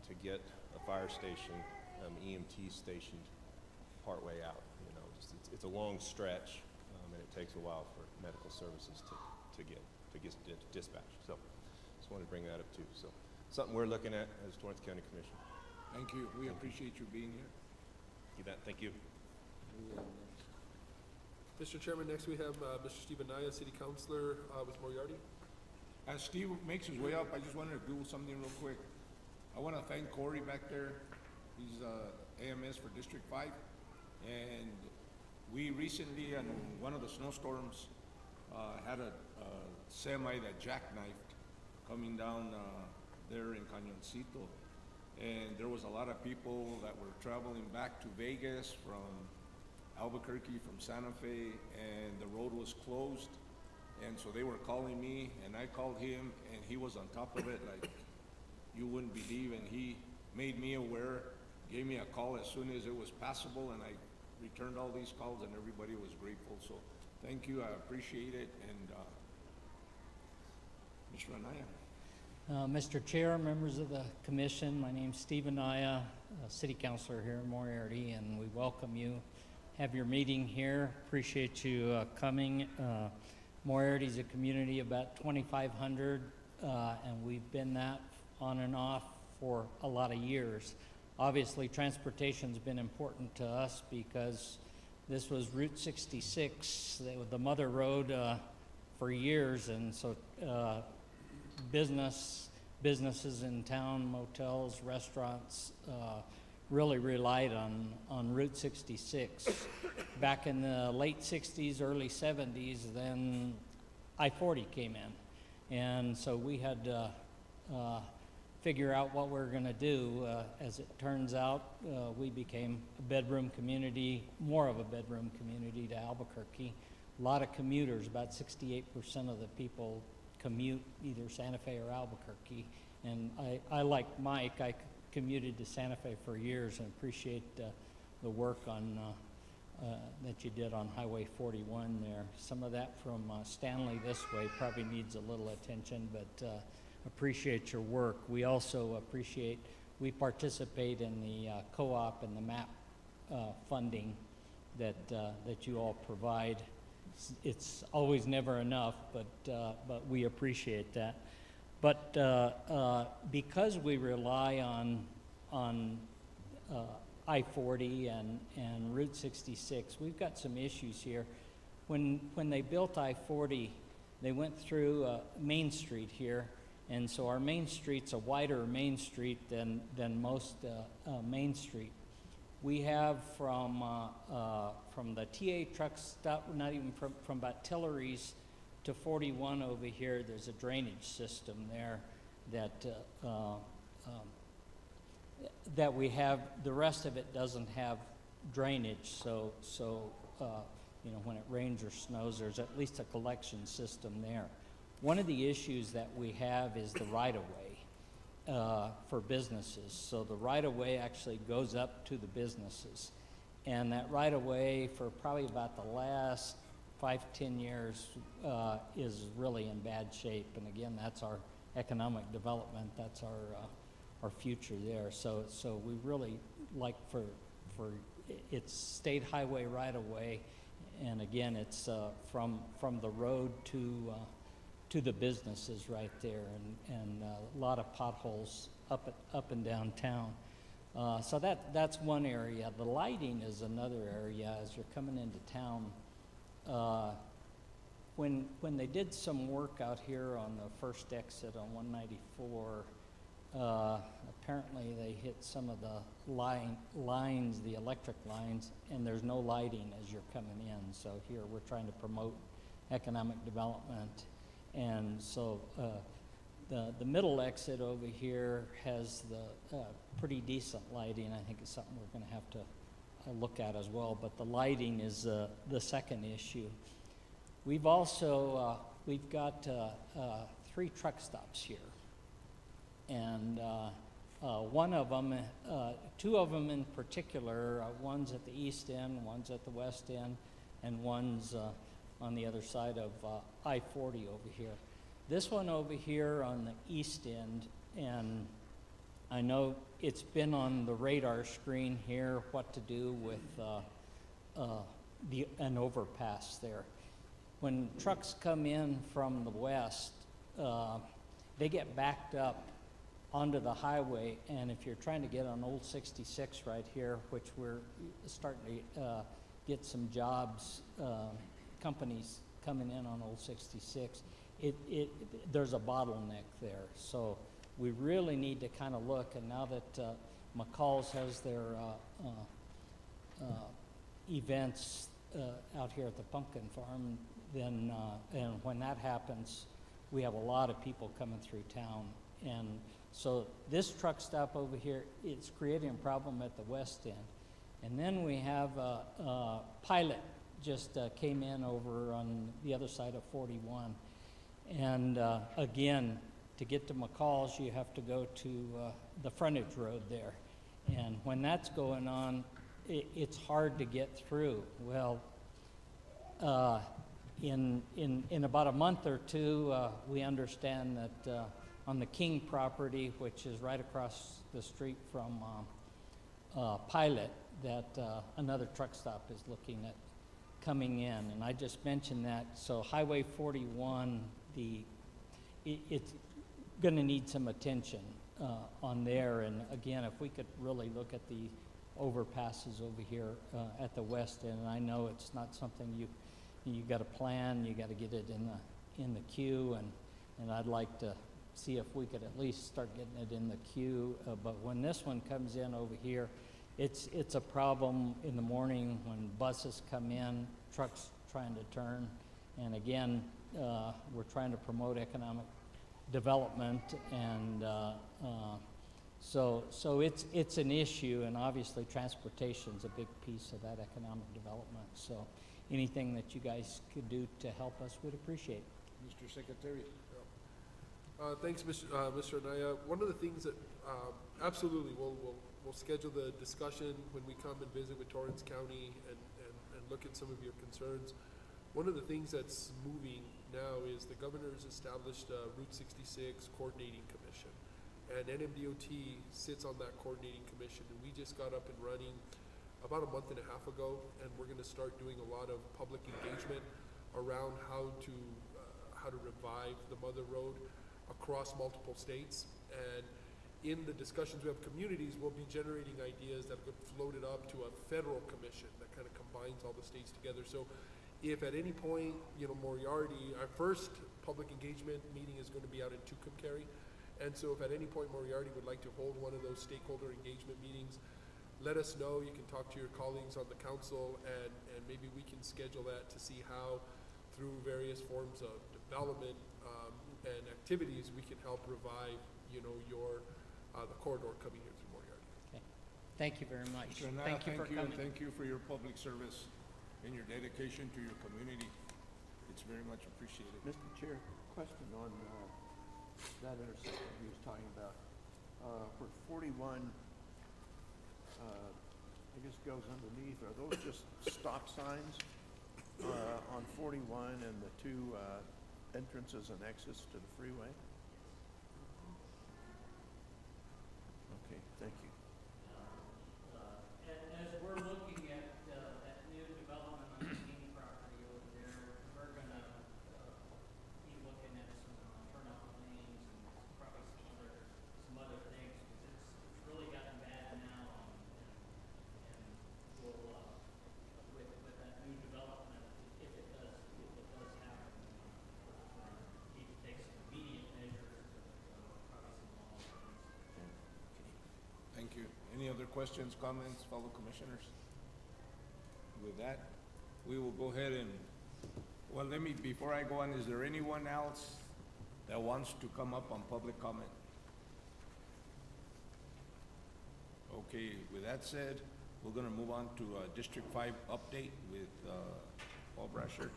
to get a fire station, EMT stationed partway out. It's a long stretch, and it takes a while for medical services to get dispatched. So just wanted to bring that up too. So something we're looking at as Torrance County Commission. Thank you. We appreciate you being here. You bet. Thank you. Mr. Chairman, next we have Mr. Steve Anaya, City Councilor with Moriarty. As Steve makes his way up, I just wanted to do something real quick. I want to thank Corey back there. He's AMS for District 5. And we recently, in one of the snowstorms, had a semi that jackknifed coming down there in Cañoncito. And there was a lot of people that were traveling back to Vegas from Albuquerque, from Santa Fe, and the road was closed. And so they were calling me, and I called him, and he was on top of it like you wouldn't believe. And he made me aware, gave me a call as soon as it was passable, and I returned all these calls, and everybody was grateful. So thank you, I appreciate it. And Mr. Anaya. Mr. Chair, members of the commission, my name's Steve Anaya, City Councilor here in Moriarty, and we welcome you. Have your meeting here. Appreciate you coming. Moriarty is a community of about 2,500, and we've been that on and off for a lot of years. Obviously, transportation's been important to us because this was Route 66, the mother road for years, and so businesses in town, motels, restaurants, really relied on Route 66. Back in the late 60s, early 70s, then I-40 came in. And so we had to figure out what we were going to do. As it turns out, we became a bedroom community, more of a bedroom community to Albuquerque. A lot of commuters, about 68% of the people commute either Santa Fe or Albuquerque. And I like Mike, I commuted to Santa Fe for years and appreciate the work on that you did on Highway 41 there. Some of that from Stanley this way probably needs a little attention, but appreciate your work. We also appreciate, we participate in the co-op and the MAP funding that you all provide. It's always never enough, but we appreciate that. But because we rely on I-40 and Route 66, we've got some issues here. When they built I-40, they went through Main Street here, and so our Main Street's a wider Main Street than most Main Street. We have from the TA truck stop, not even from about Tillery's to 41 over here, there's a drainage system there that we have. The rest of it doesn't have drainage, so you know, when it rains or snows, there's at least a collection system there. One of the issues that we have is the right-of-way, for businesses. So the right-of-way actually goes up to the businesses. And that right-of-way for probably about the last 5-10 years is really in bad shape. And again, that's our economic development. That's our future there. So we really like for it's state highway right-of-way. And again, it's from the road to the businesses right there, and a lot of potholes up and down town. So that's one area. The lighting is another area as you're coming into town. When they did some work out here on the first exit on 194, apparently they hit some of the lines, the electric lines, and there's no lighting as you're coming in. So here we're trying to promote economic development. And so the middle exit over here has the pretty decent lighting. I think it's something we're going to have to look at as well. But the lighting is the second issue. We've also we've got 3 truck stops here, and one of them, 2 of them in particular. One's at the east end, one's at the west end, and one's on the other side of I-40 over here. This one over here on the east end, and I know it's been on the radar screen here what to do with an overpass there. When trucks come in from the west, they get backed up onto the highway, and if you're trying to get on Old 66 right here, which we're starting to get some jobs, companies coming in on Old 66, there's a bottleneck there. So we really need to kind of look, and now that McCall's has their events out here at the pumpkin farm, then and when that happens, we have a lot of people coming through town. And so this truck stop over here, it's creating a problem at the west end. And then we have Pilot just came in over on the other side of 41. And again, to get to McCall's, you have to go to the frontage road there. And when that's going on, it's hard to get through. Well, in about a month or two, we understand that on the King property, which is right across the street from Pilot, that another truck stop is looking at coming in. And I just mentioned that. So Highway 41, it's going to need some attention on there. And again, if we could really look at the overpasses over here at the west end, and I know it's not something you got to plan, you got to get it in the queue, and I'd like to see if we could at least start getting it in the queue. But when this one comes in over here, it's a problem in the morning when buses come in, trucks trying to turn, and again, we're trying to promote economic development, and so it's an issue, and obviously transportation's a big piece of that economic development. So anything that you guys could do to help us, we'd appreciate. Mr. Secretary. Thanks, Mr. Anaya. One of the things that absolutely we'll schedule the discussion when we come and visit with Torrance County and look at some of your concerns. One of the things that's moving now is the governor's established a Route 66 coordinating commission, and NMDOT sits on that coordinating commission, and we just got up and running about a month and a half ago, and we're going to start doing a lot of public engagement around how to revive the Mother Road across multiple states. And in the discussions we have communities, we'll be generating ideas that get floated up to a federal commission that kind of combines all the states together. So if at any point, Moriarty, our first public engagement meeting is going to be out in Tucumcari. And so if at any point Moriarty would like to hold one of those stakeholder engagement meetings, let us know. You can talk to your colleagues on the council, and maybe we can schedule that to see how, through various forms of development and activities, we can help revive, the corridor coming here through Moriarty. Okay. Thank you very much. Mr. Anaya, Thank you for coming. Thank you for your public service and your dedication to your community. It's very much appreciated. Mr. Chair, question on that intersection he was talking about. where 41, I guess goes underneath, are those just stop signs on 41 and the two entrances and exits to the freeway? Okay, thank you. As we're looking at that new development on the King property over there, we're gonna be looking at some turnout lanes and probably some other things, because it's really gotten bad now, and we'll, with that new development, if it does happen, need to take some immediate measures, probably some long terms. Thank you. Any other questions, comments, fellow commissioners? With that, we will go ahead and, well, before I go on, is there anyone else that wants to come up on public comment? Okay, with that said, we're gonna move on to District 5 update with Paul Brasher.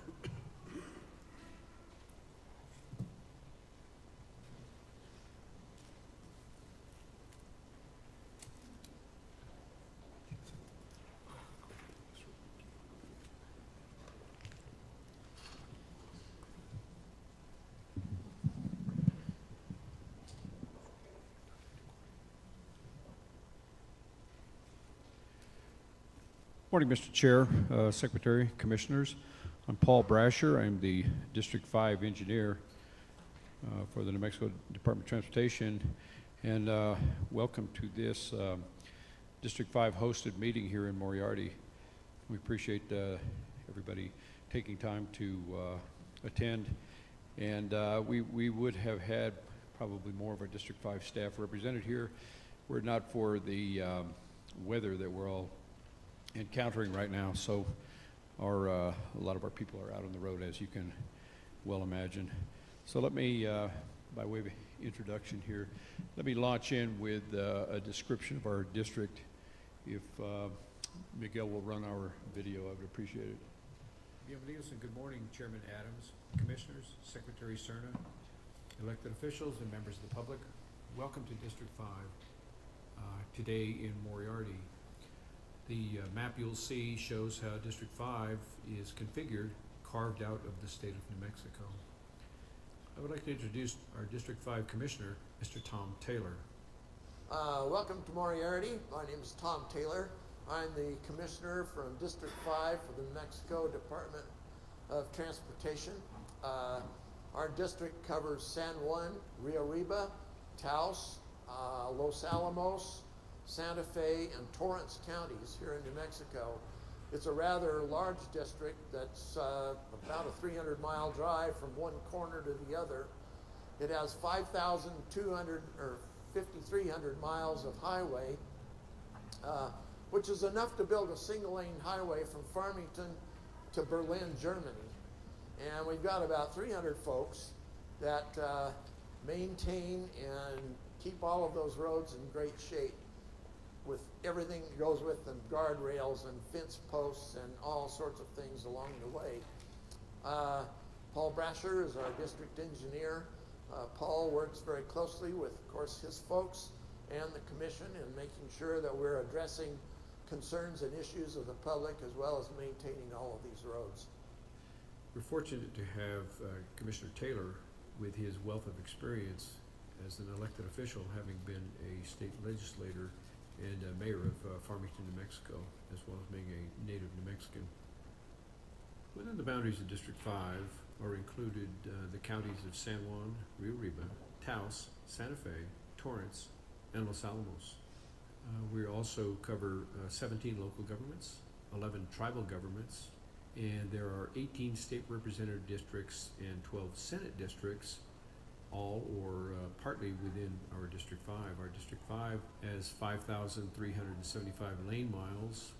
Morning, Mr. Chair, Secretary, Commissioners. I'm Paul Brasher. I'm the District 5 engineer for the New Mexico Department of Transportation. And welcome to this District 5 hosted meeting here in Moriarty. We appreciate everybody taking time to attend. And we would have had probably more of our District 5 staff represented here were it not for the weather that we're all encountering right now. So a lot of our people are out on the road, as you can well imagine. So let me, by way of introduction here, let me launch in with a description of our district. If Miguel will run our video, I would appreciate it. Bienvenidos and good morning, Chairman Adams, Commissioners, Secretary Cerna, elected officials, and members of the public. Welcome to District 5, today in Moriarty. The map you'll see shows how District 5 is configured, carved out of the state of New Mexico. I would like to introduce our District 5 Commissioner, Mr. Tom Taylor. Welcome to Moriarty. My name is Tom Taylor. I'm the Commissioner from District 5 for the New Mexico Department of Transportation. Our district covers San Juan, Rio Arriba, Taos, Los Alamos, Santa Fe, and Torrance counties here in New Mexico. It's a rather large district that's about a 300-mile drive from one corner to the other. It has 5,200 or 5,300 miles of highway, which is enough to build a single-lane highway from Farmington to Berlin, Germany. And we've got about 300 folks that maintain and keep all of those roads in great shape, with everything that goes with them, guardrails and fence posts and all sorts of things along the way. Paul Brasher is our district engineer. Paul works very closely with, of course, his folks and the commission in making sure that we're addressing concerns and issues of the public as well as maintaining all of these roads. We're fortunate to have Commissioner Taylor with his wealth of experience as an elected official, having been a state legislator and mayor of Farmington, New Mexico, as well as being a native New Mexican. Within the boundaries of District 5 are included the counties of San Juan, Rio Arriba, Taos, Santa Fe, Torrance, and Los Alamos. We also cover 17 local governments, 11 tribal governments, and there are 18 state representative districts and 12 Senate districts, all or partly within our District 5. Our District 5 has 5,375 lane miles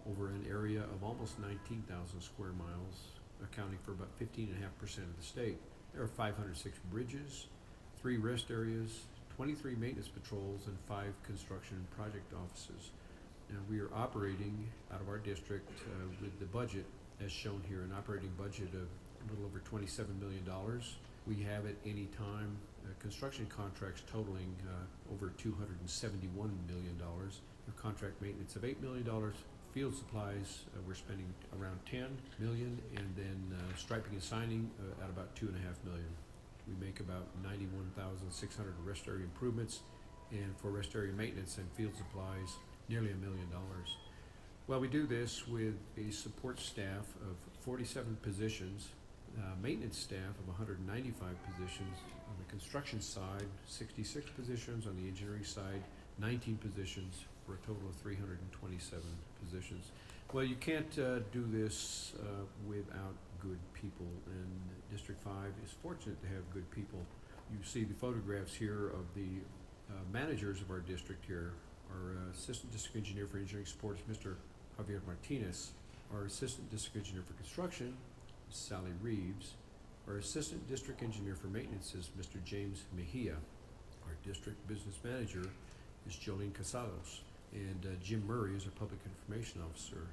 over an area of almost 19,000 square miles, accounting for about 15.5% of the state. There are 506 bridges, 3 rest areas, 23 maintenance patrols, and 5 construction and project offices. Now, we are operating out of our district with the budget, as shown here, an operating budget of a little over $27 million. We have at any time construction contracts totaling over $271 million. With contract maintenance of $8 million, field supplies, we're spending around $10 million, and then striping and signing at about $2.5 million. We make about 91,600 rest area improvements, and for rest area maintenance and field supplies, nearly $1 million. Well, we do this with a support staff of 47 positions, maintenance staff of 195 positions, on the construction side, 66 positions, on the engineering side, 19 positions, for a total of 327 positions. Well, you can't do this without good people, and District 5 is fortunate to have good people. You see the photographs here of the managers of our district here. Our Assistant District Engineer for Engineering Support is Mr. Javier Martinez. Our Assistant District Engineer for Construction is Sally Reeves. Our Assistant District Engineer for Maintenance is Mr. James Mejia. Our District Business Manager is Jolene Casados. And Jim Murray is our Public Information Officer.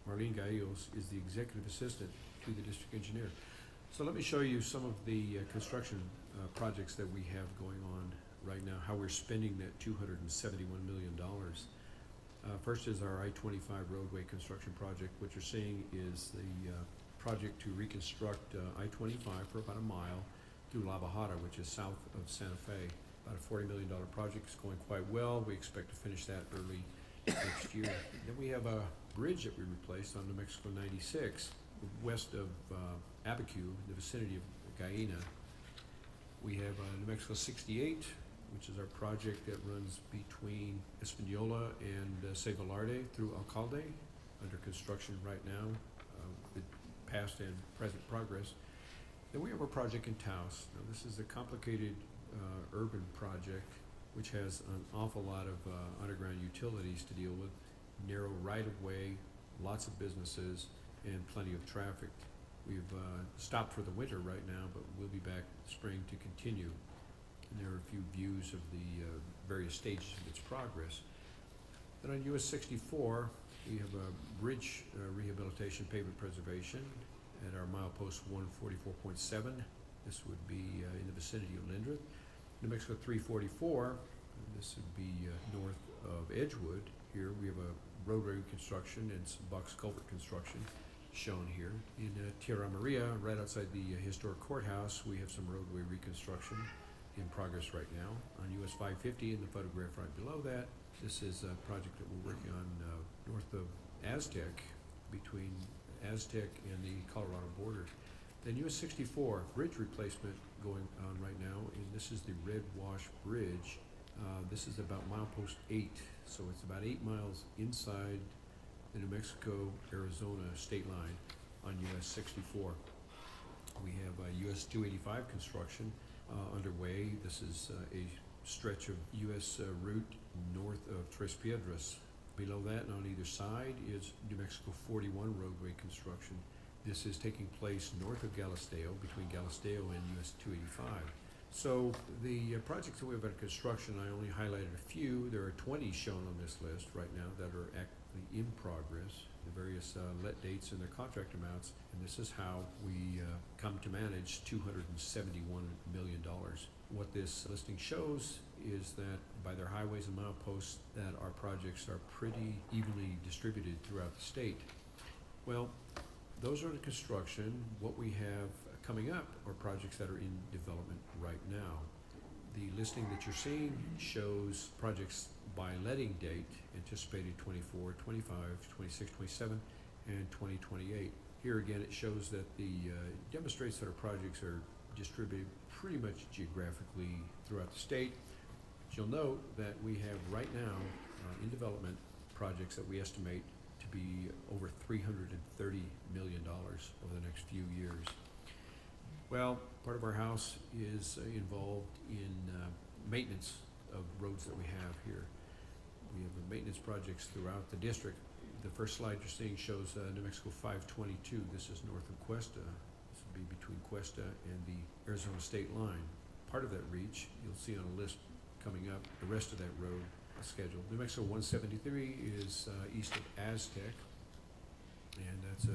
Marlene Gallegos is the Executive Assistant to the District Engineer. So let me show you some of the construction projects that we have going on right now, how we're spending that $271 million. First is our I-25 roadway construction project. What you're seeing is the project to reconstruct I-25 for about a mile through La Bajada, which is south of Santa Fe. About a $40 million project. Is going quite well. We expect to finish that early next year. Then we have a bridge that we replaced on New Mexico 96, west of Abiquiu, in the vicinity of Gallina. We have New Mexico 68, which is our project that runs between Espanola and Velarde through Alcalde, under construction right now, with past and present progress. Then we have our project in Taos. Now this is a complicated urban project which has an awful lot of underground utilities to deal with, narrow right-of-way, lots of businesses, and plenty of traffic. We've stopped for the winter right now, but we'll be back spring to continue. And there are a few views of the various stages of its progress. Then on US 64, we have a bridge rehabilitation pavement preservation at our milepost 144.7. This would be in the vicinity of Lindrith. New Mexico 344, and this would be north of Edgewood. Here we have a roadway construction and some box culvert construction shown here. In Tierra Maria, right outside the historic courthouse, we have some roadway reconstruction in progress right now. On US 550, in the photograph right below that, this is a project that we're working on north of Aztec, between Aztec and the Colorado border. Then US 64, bridge replacement going on right now, and this is the Red Wash Bridge. This is about milepost 8, so it's about 8 miles inside the New Mexico-Arizona state line on US 64. We have US 285 construction underway. This is a stretch of US route north of Tres Piedras. Below that and on either side is New Mexico 41 roadway construction. This is taking place north of Galisteo, between Galisteo and US 285. So the projects that we have under construction, I only highlighted a few. There are 20 shown on this list right now that are actually in progress, the various let dates and their contract amounts, and this is how we come to manage $271 million. What this listing shows is that by their highways and mileposts, that our projects are pretty evenly distributed throughout the state. Well, those are the construction. What we have coming up are projects that are in development right now. The listing that you're seeing shows projects by letting date, anticipated 24, 25, 26, 27, and 2028. Here again, it shows that demonstrates that our projects are distributed pretty much geographically throughout the state. But you'll note that we have right now in development projects that we estimate to be over $330 million over the next few years. Well, part of our house is involved in maintenance of roads that we have here. We have maintenance projects throughout the district. The first slide you're seeing shows New Mexico 522. This is north of Cuesta. This would be between Cuesta and the Arizona state line. Part of that reach, you'll see on a list coming up, the rest of that road schedule. New Mexico 173 is east of Aztec, and that's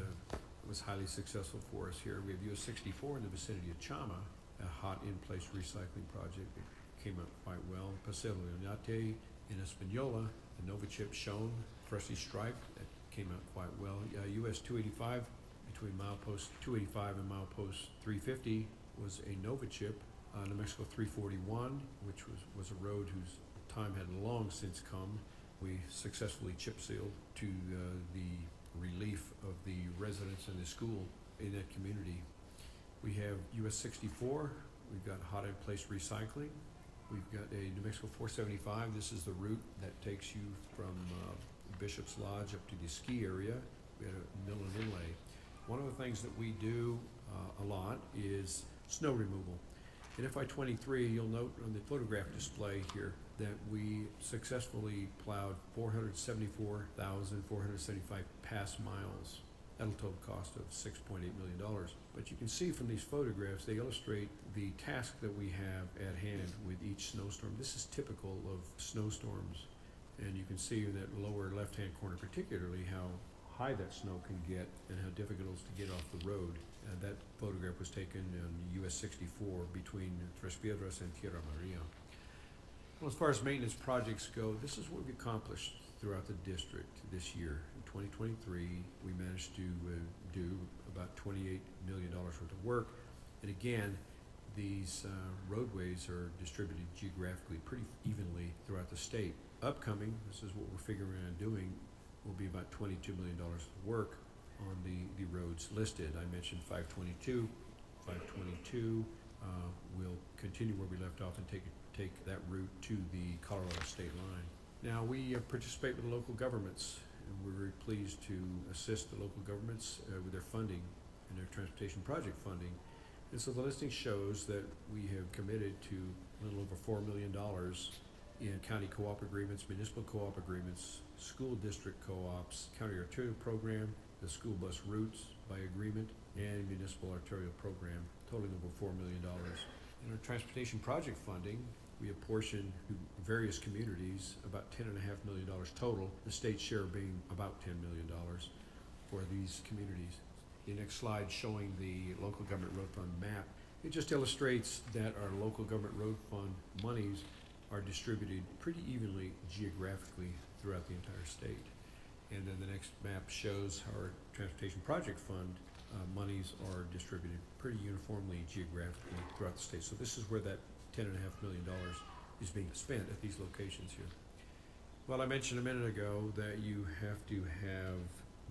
was highly successful for us here. We have US 64 in the vicinity of Chama, a hot in-place recycling project that came out quite well. Paseo Leonate in Espanola, the Nova chip shown, freshly striped, that came out quite well. US 285 between milepost 285 and milepost 350 was a Nova chip. New Mexico 341, which was a road whose time had long since come. We successfully chip sealed to the relief of the residents and the school in that community. We have US 64, we've got hot in place recycling. We've got a New Mexico 475, this is the route that takes you from Bishop's Lodge up to the ski area. We had a mill and inlay. One of the things that we do a lot is snow removal. In FY23, you'll note on the photograph display here that we successfully plowed 474,475 pass miles at a total cost of $6.8 million. But you can see from these photographs, they illustrate the task that we have at hand with each snowstorm. This is typical of snowstorms. And you can see in that lower left-hand corner particularly how high that snow can get and how difficult it is to get off the road. That photograph was taken on US 64 between Tres Piedras and Tierra Maria. Well, as far as maintenance projects go, this is what we've accomplished throughout the district this year. In 2023, we managed to do about $28 million worth of work. And again, these roadways are distributed geographically pretty evenly throughout the state. Upcoming, this is what we're figuring on doing, will be about $22 million of work on the roads listed. I mentioned 522. 522 will continue where we left off and take that route to the Colorado state line. Now, we participate with the local governments, and we're very pleased to assist the local governments with their funding and their transportation project funding. And so the listing shows that we have committed to a little over $4 million in county co-op agreements, municipal co-op agreements, school district co-ops, county arterial program, the school bus routes by agreement, and municipal arterial program, totaling over $4 million. In our transportation project funding, we apportion to various communities about $10.5 million total, the state share being about $10 million for these communities. The next slide showing the local government road fund map. It just illustrates that our local government road fund monies are distributed pretty evenly geographically throughout the entire state. And then the next map shows how our transportation project fund monies are distributed pretty uniformly geographically throughout the state. So this is where that $10.5 million is being spent at these locations here. Well, I mentioned a minute ago that you have to have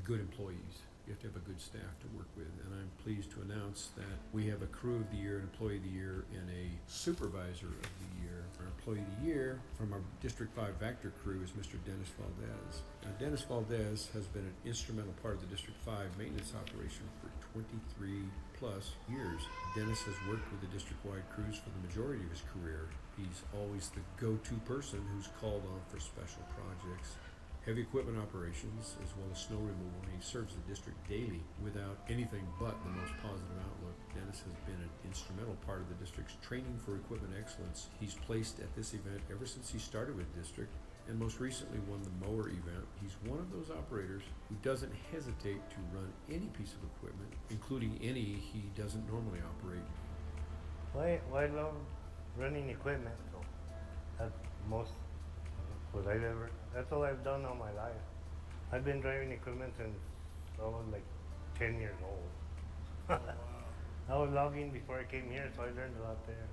good employees. You have to have a good staff to work with, and I'm pleased to announce that we have a Crew of the Year, an Employee of the Year, and a Supervisor of the Year. Our Employee of the Year from our District 5 Vector crew is Mr. Dennis Valdez. Now, Dennis Valdez has been an instrumental part of the District 5 maintenance operation for 23 plus years. Dennis has worked with the district-wide crews for the majority of his career. He's always the go-to person who's called on for special projects, heavy equipment operations, as well as snow removal. He serves the district daily without anything but the most positive outlook. Dennis has been an instrumental part of the district's training for equipment excellence. He's placed at this event ever since he started with district, and most recently won the mower event. He's one of those operators who doesn't hesitate to run any piece of equipment, including any he doesn't normally operate. Well, I love running equipment, so that's most what I've ever, that's all I've done all my life. I've been driving equipment since I was like 10 years old. I was logging before I came here, so I learned a lot there.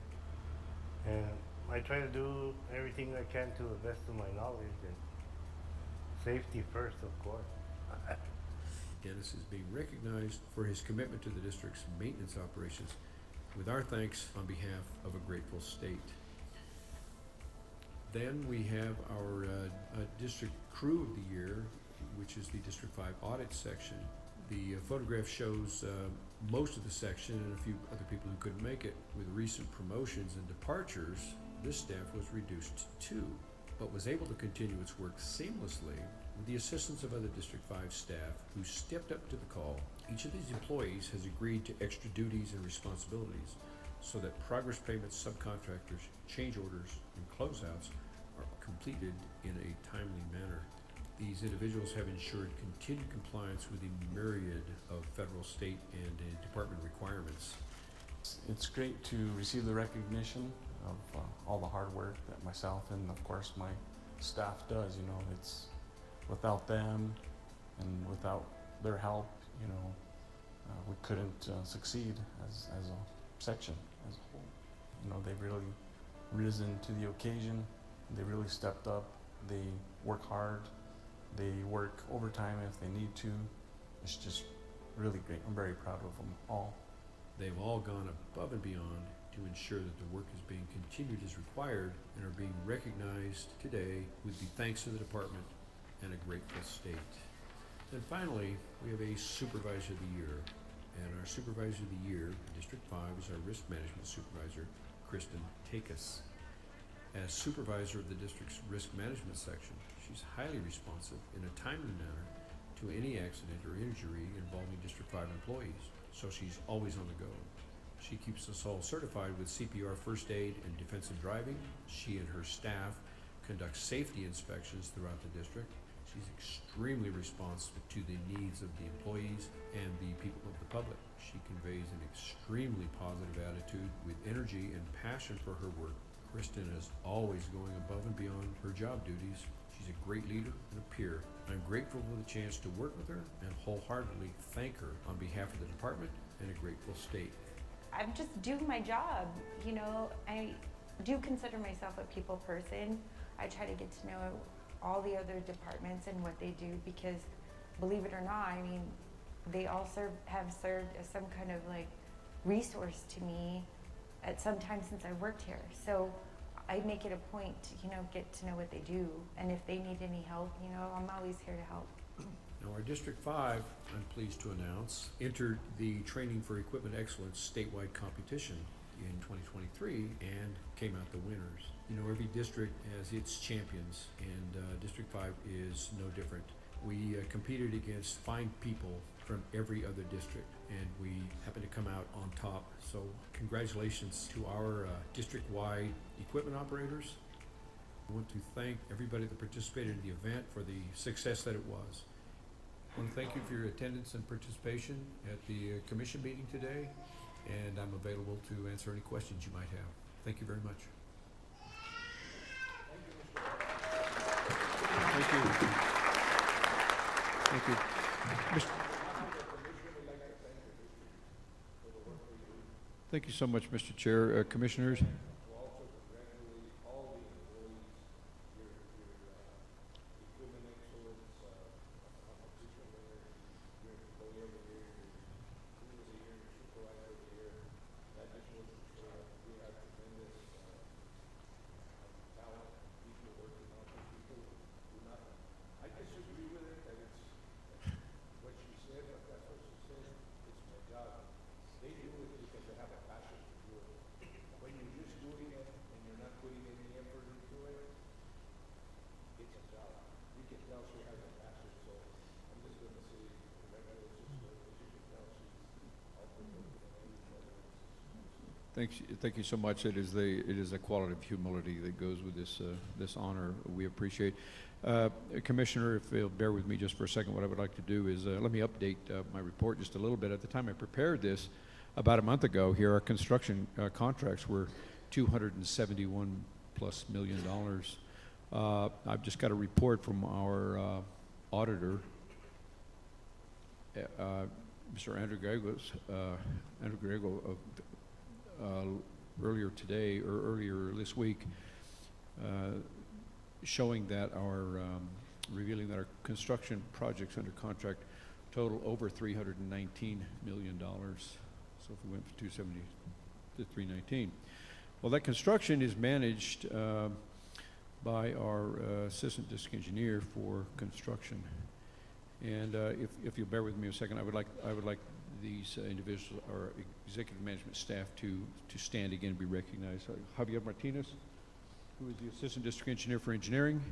And I try to do everything I can to the best of my knowledge, and safety first, of course. Dennis is being recognized for his commitment to the district's maintenance operations, with our thanks on behalf of a grateful state. Then we have our District Crew of the Year, which is the District 5 Audit section. The photograph shows most of the section and a few other people who couldn't make it. With recent promotions and departures, this staff was reduced to 2, but was able to continue its work seamlessly with the assistance of other District 5 staff who stepped up to the call. Each of these employees has agreed to extra duties and responsibilities so that progress payments, subcontractors, change orders, and closeouts are completed in a timely manner. These individuals have ensured continued compliance with a myriad of federal, state, and department requirements. It's great to receive the recognition of all the hard work that myself and of course my staff does. You know, it's without them and without their help, you know, we couldn't succeed as a section, as a whole. You know, they've really risen to the occasion. They really stepped up. They work hard. They work overtime if they need to. It's just really great. I'm very proud of them all. They've all gone above and beyond to ensure that the work is being continued as required and are being recognized today with the thanks to the department and a grateful state. And finally, we have a Supervisor of the Year. And our Supervisor of the Year, District 5, is our Risk Management Supervisor, Kristen Takus. As Supervisor of the District's Risk Management Section, she's highly responsive in a timely manner to any accident or injury involving District 5 employees, so she's always on the go. She keeps us all certified with CPR first aid and defensive driving. She and her staff conduct safety inspections throughout the district. She's extremely responsive to the needs of the employees and the people of the public. She conveys an extremely positive attitude with energy and passion for her work. Kristen is always going above and beyond her job duties. She's a great leader and a peer. I'm grateful for the chance to work with her and wholeheartedly thank her on behalf of the department and a grateful state. I'm just doing my job. You know, I do consider myself a people person. I try to get to know all the other departments and what they do because, believe it or not, I mean, they all have served as some kind of like resource to me at some time since I worked here. So I make it a point to, you know, get to know what they do. And if they need any help, you know, I'm always here to help. Now, our District 5, I'm pleased to announce, entered the Training for Equipment Excellence statewide competition in 2023 and came out the winners. You know, every district has its champions, and District 5 is no different. We competed against fine people from every other district, and we happened to come out on top. So congratulations to our district-wide equipment operators. I want to thank everybody that participated in the event for the success that it was. I want to thank you for your attendance and participation at the commission meeting today, and I'm available to answer any questions you might have. Thank you very much. Thank you. Thank you. Thank you so much, Mr. Chair. Commissioners? Thank you so much. It is the quality of humility that goes with this honor. We appreciate. Commissioner, if you'll bear with me just for a second, what I would like to do is let me update my report just a little bit. At the time I prepared this, about a month ago, here our construction contracts were $271+ million. I've just got a report from our auditor, Mr. Andrew Grego of earlier today or earlier this week, showing that revealing that our construction projects under contract total over $319 million. So if we went from 270 to 319. Well, that construction is managed by our assistant district engineer for construction. And if you'll bear with me a second, I would like these individuals, our executive management staff, to stand again and be recognized. Javier Martinez, who is the assistant district engineer for engineering.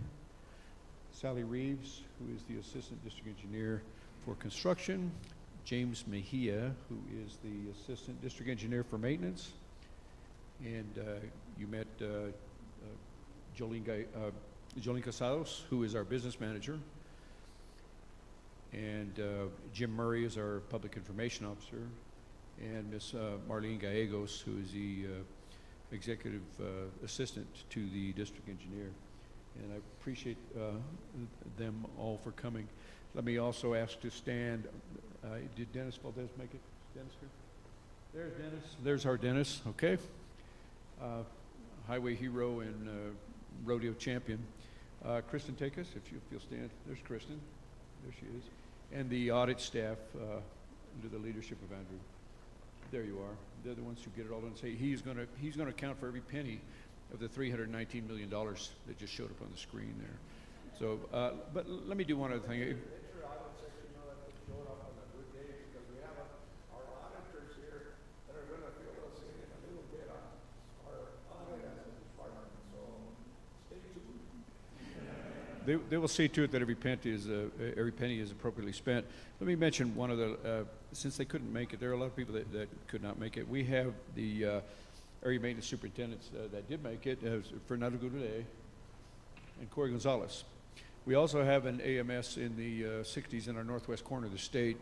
Sally Reeves, who is the assistant district engineer for construction. James Mejia, who is the assistant district engineer for maintenance. And you met Jolene Casados, who is our business manager. And Jim Murray is our public information officer. and Ms. Marlene Gallegos, who is the executive assistant to the district engineer. And I appreciate them all for coming. Let me also ask to stand, did Dennis Valdez make it? Dennis here? There's Dennis. There's our Dennis, okay. Highway hero and rodeo champion. Kristen Takis, if you'll stand. There's Kristen. There she is. And the audit staff under the leadership of Andrew. There you are. They're the ones who get it all done. Say he's gonna account for every penny of the $319 million that just showed up on the screen there. So, but let me do one other thing. They will see to it that every penny is appropriately spent. Let me mention one of the, since they couldn't make it, there are a lot of people that could not make it. We have the area maintenance superintendents that did make it, Fernando Goudet and Corey Gonzalez. We also have an AMS in the 60s in our northwest corner of the state,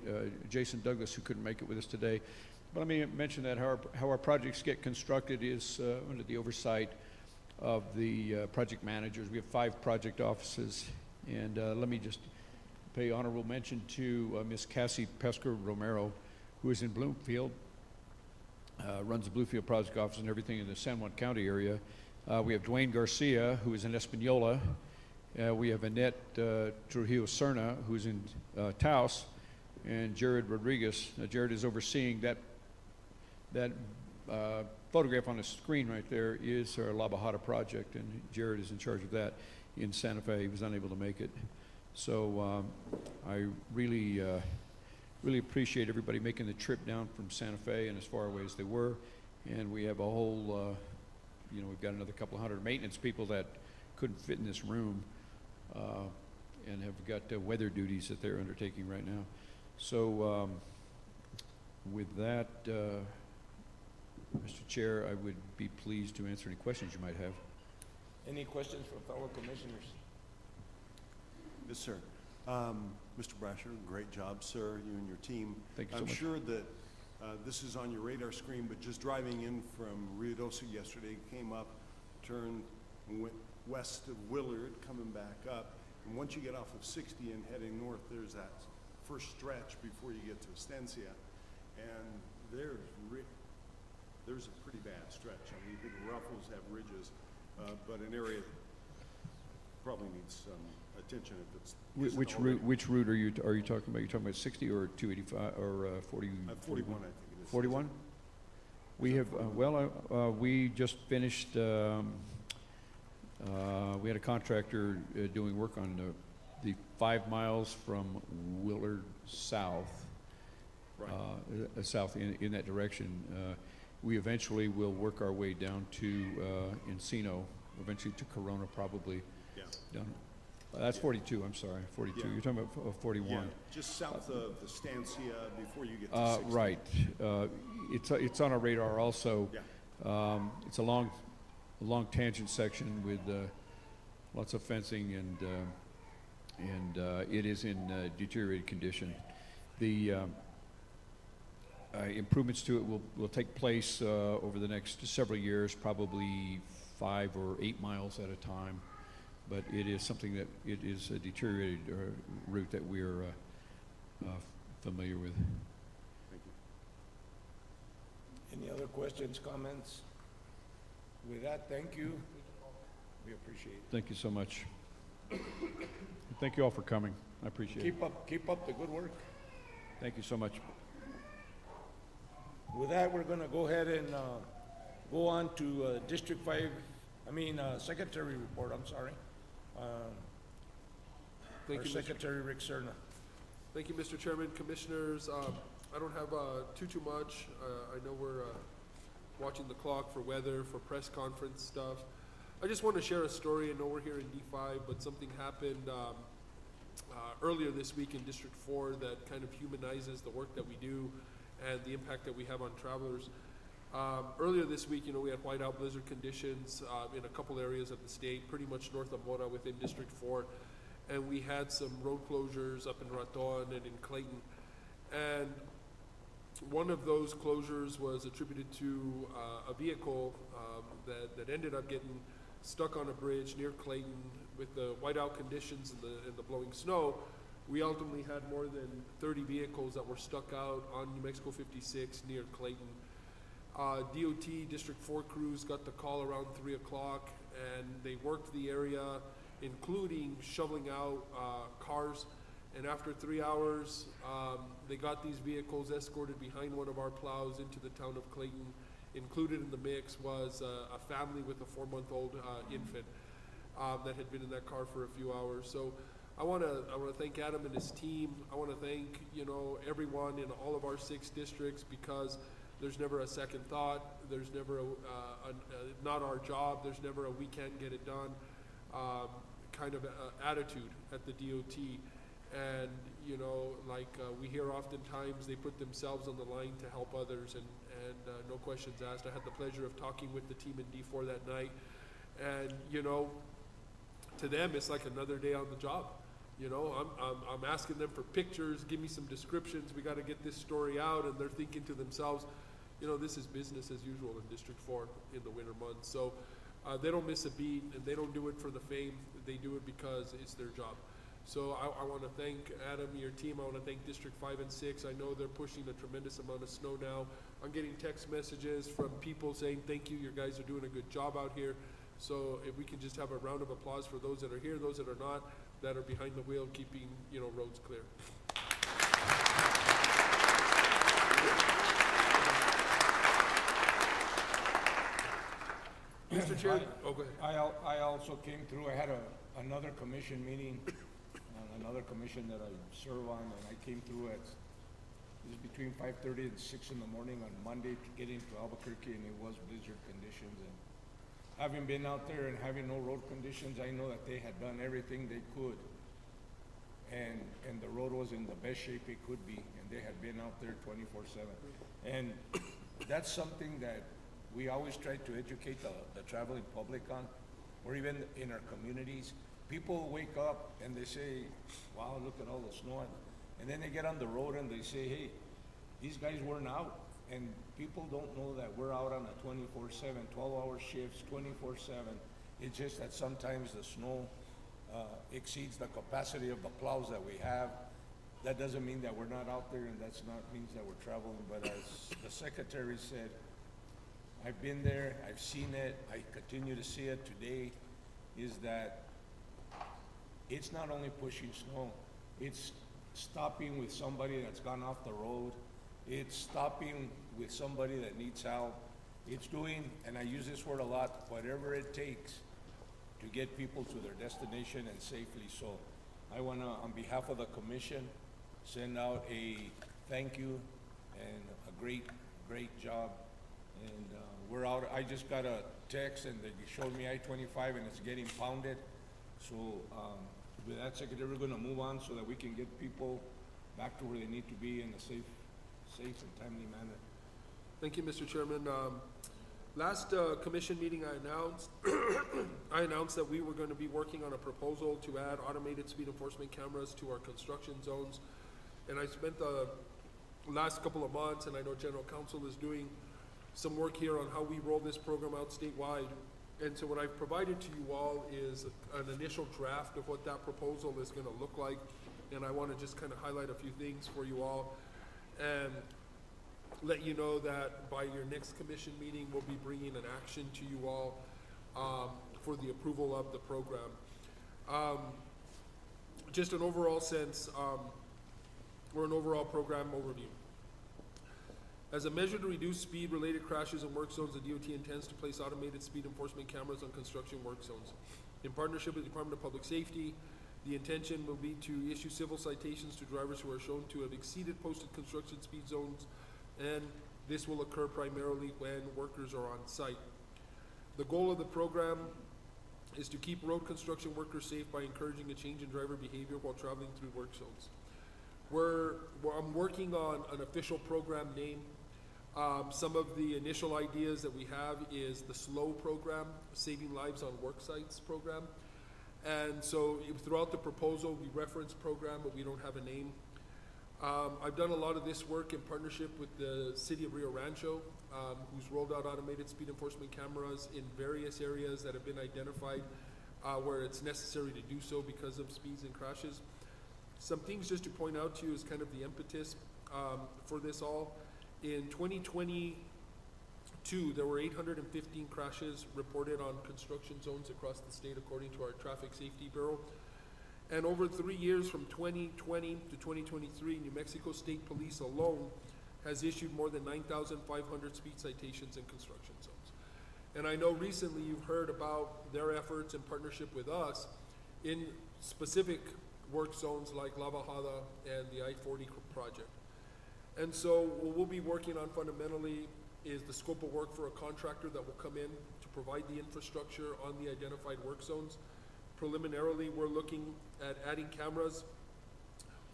Jason Douglas, who couldn't make it with us today. But let me mention that how our projects get constructed is under the oversight of the project managers. We have 5 project offices, and let me just pay honorable mention to Ms. Cassie Pesca Romero, who is in Bloomfield, runs the Bluefield project office and everything in the San Juan County area. We have Dwayne Garcia, who is in Espanola. We have Annette Trujillo Serna, who's in Taos, and Jared Rodriguez. Jared is overseeing that photograph on the screen right there is our La Bajada project, and Jared is in charge of that in Santa Fe. He was unable to make it. So I really appreciate everybody making the trip down from Santa Fe and as far away as they were. And we have a whole, we've got another couple hundred maintenance people that couldn't fit in this room and have got weather duties that they're undertaking right now. So with that, Mr. Chair, I would be pleased to answer any questions you might have. Any questions from fellow commissioners? Yes, sir. Mr. Brasher, great job, sir, you and your team. Thank you so much. I'm sure that this is on your radar screen, but just driving in from Ruidoso yesterday, came up, turned, and went west of Willard, coming back up. And once you get off of 60 and heading north, there's that first stretch before you get to Estancia. And there's a pretty bad stretch. I mean, the Ruffles have ridges, but an area that probably needs some attention if it's Which route are you talking about? You're talking about 60 or 285 or 40? 41, I think it is. 41. We have we just finished. We had a contractor doing work on the 5 miles from Willard south, right. South in that direction. We eventually will work our way down to Encino, eventually to Corona, probably. Yeah. Down. That's 42. I'm sorry, 42. Yeah. You're talking about 41. Yeah, just south of the Estancia before you get to 60. Right. It's on our radar also. Yeah. It's a long tangent section with lots of fencing and it is in deteriorated condition. The improvements to it will take place over the next several years, probably 5 or 8 miles at a time. But it is something that it is a deteriorated route that we are familiar with. Thank you. Any other questions, comments? With that, thank you. We appreciate it. Thank you so much. Thank you all for coming. I appreciate it. Keep up the good work. Thank you so much. With that, we're going to go ahead and go on to District 5, Secretary report, I'm sorry. Thank you, Secretary Rick Serna. Thank you, Mr. Chairman, Commissioners. I don't have too much. I know we're watching the clock for weather, for press conference stuff. I just want to share a story. I know we're here in D5, but something happened earlier this week in District 4 that kind of humanizes the work that we do and the impact that we have on travelers. Earlier this week, we had whiteout blizzard conditions in a couple areas of the state, pretty much north of Mora within District 4. And we had some road closures up in Raton and in Clayton. And One of those closures was attributed to a vehicle that ended up getting stuck on a bridge near Clayton with the whiteout conditions and the blowing snow. We ultimately had more than 30 vehicles that were stuck out on New Mexico 56 near Clayton. DOT District 4 crews got the call around 3 o'clock, and they worked the area, including shoveling out cars. And after 3 hours, they got these vehicles escorted behind one of our plows into the town of Clayton. Included in the mix was a family with a 4-month-old infant that had been in that car for a few hours. So I want to thank Adam and his team. I want to thank, you know, everyone in all of our 6 districts, because there's never a second thought. There's never not our job. There's never a we can't get it done kind of attitude at the DOT. And, you know, like we hear oftentimes they put themselves on the line to help others, and no questions asked. I had the pleasure of talking with the team in D4 that night, and, you know, to them it's like another day on the job. You know, I'm asking them for pictures, give me some descriptions, we got to get this story out, and they're thinking to themselves, you know, this is business as usual in District 4 in the winter months. So they don't miss a beat, and they don't do it for the fame, they do it because it's their job. So I want to thank Adam, your team. I want to thank District 5 and 6. I know they're pushing a tremendous amount of snow now. I'm getting text messages from people saying, thank you, you guys are doing a good job out here. So if we can just have a round of applause for those that are here, those that are not, that are behind the wheel, keeping, you know, roads clear. Mr. Chair, oh, go ahead. I also came through, I had another commission meeting, another commission that I serve on, and I came through it was between 5:30 and 6 in the morning on Monday to get into Albuquerque, and it was blizzard conditions. And having been out there and having no road conditions, I know that they had done everything they could, and the road was in the best shape it could be, and they had been out there 24/7. And that's something that we always try to educate the traveling public on, or even in our communities. People wake up and they say, wow, look at all the snow. And then they get on the road and they say, hey, these guys weren't out. And people don't know that we're out on a 24/7, 12-hour shifts, 24/7. It's just that sometimes the snow exceeds the capacity of the plows that we have. That doesn't mean that we're not out there, and that's not means that we're traveling. But as the secretary said, I've been there, I've seen it, I continue to see it today, is that it's not only pushing snow, it's stopping with somebody that's gone off the road, it's stopping with somebody that needs help, it's doing, and I use this word a lot, whatever it takes to get people to their destination and safely. So I want to, on behalf of the commission, send out a thank you and a great job. And we're out. I just got a text and they showed me I-25 and it's getting pounded. So with that, Secretary, we're going to move on so that we can get people back to where they need to be in a safe and timely manner. Thank you, Mr. Chairman. Last commission meeting I announced that we were going to be working on a proposal to add automated speed enforcement cameras to our construction zones. And I spent the last couple of months, and I know General Counsel is doing some work here on how we roll this program out statewide. And so what I've provided to you all is an initial draft of what that proposal is going to look like. And I want to just kind of highlight a few things for you all and let you know that by your next commission meeting, we'll be bringing an action to you all for the approval of the program. Just an overall sense, or an overall program overview. As a measure to reduce speed-related crashes in work zones, the DOT intends to place automated speed enforcement cameras on construction work zones. In partnership with the Department of Public Safety, the intention will be to issue civil citations to drivers who are shown to have exceeded posted construction speed zones, and this will occur primarily when workers are on site. The goal of the program is to keep road construction workers safe by encouraging a change in driver behavior while traveling through work zones. I'm working on an official program name. Some of the initial ideas that we have is the SLOW program, Saving Lives on Work Sites program. And so throughout the proposal, we reference program, but we don't have a name. I've done a lot of this work in partnership with the city of Rio Rancho, who's rolled out automated speed enforcement cameras in various areas that have been identified where it's necessary to do so because of speeds and crashes. Some things just to point out to you is kind of the impetus for this all. In 2022, there were 815 crashes reported on construction zones across the state according to our Traffic Safety Bureau. And over 3 years, from 2020 to 2023, New Mexico State Police alone has issued more than 9,500 speed citations in construction zones. And I know recently you've heard about their efforts in partnership with us in specific work zones like La Bajada and the I-40 project. And so what we'll be working on fundamentally is the scope of work for a contractor that will come in to provide the infrastructure on the identified work zones. Preliminarily, we're looking at adding cameras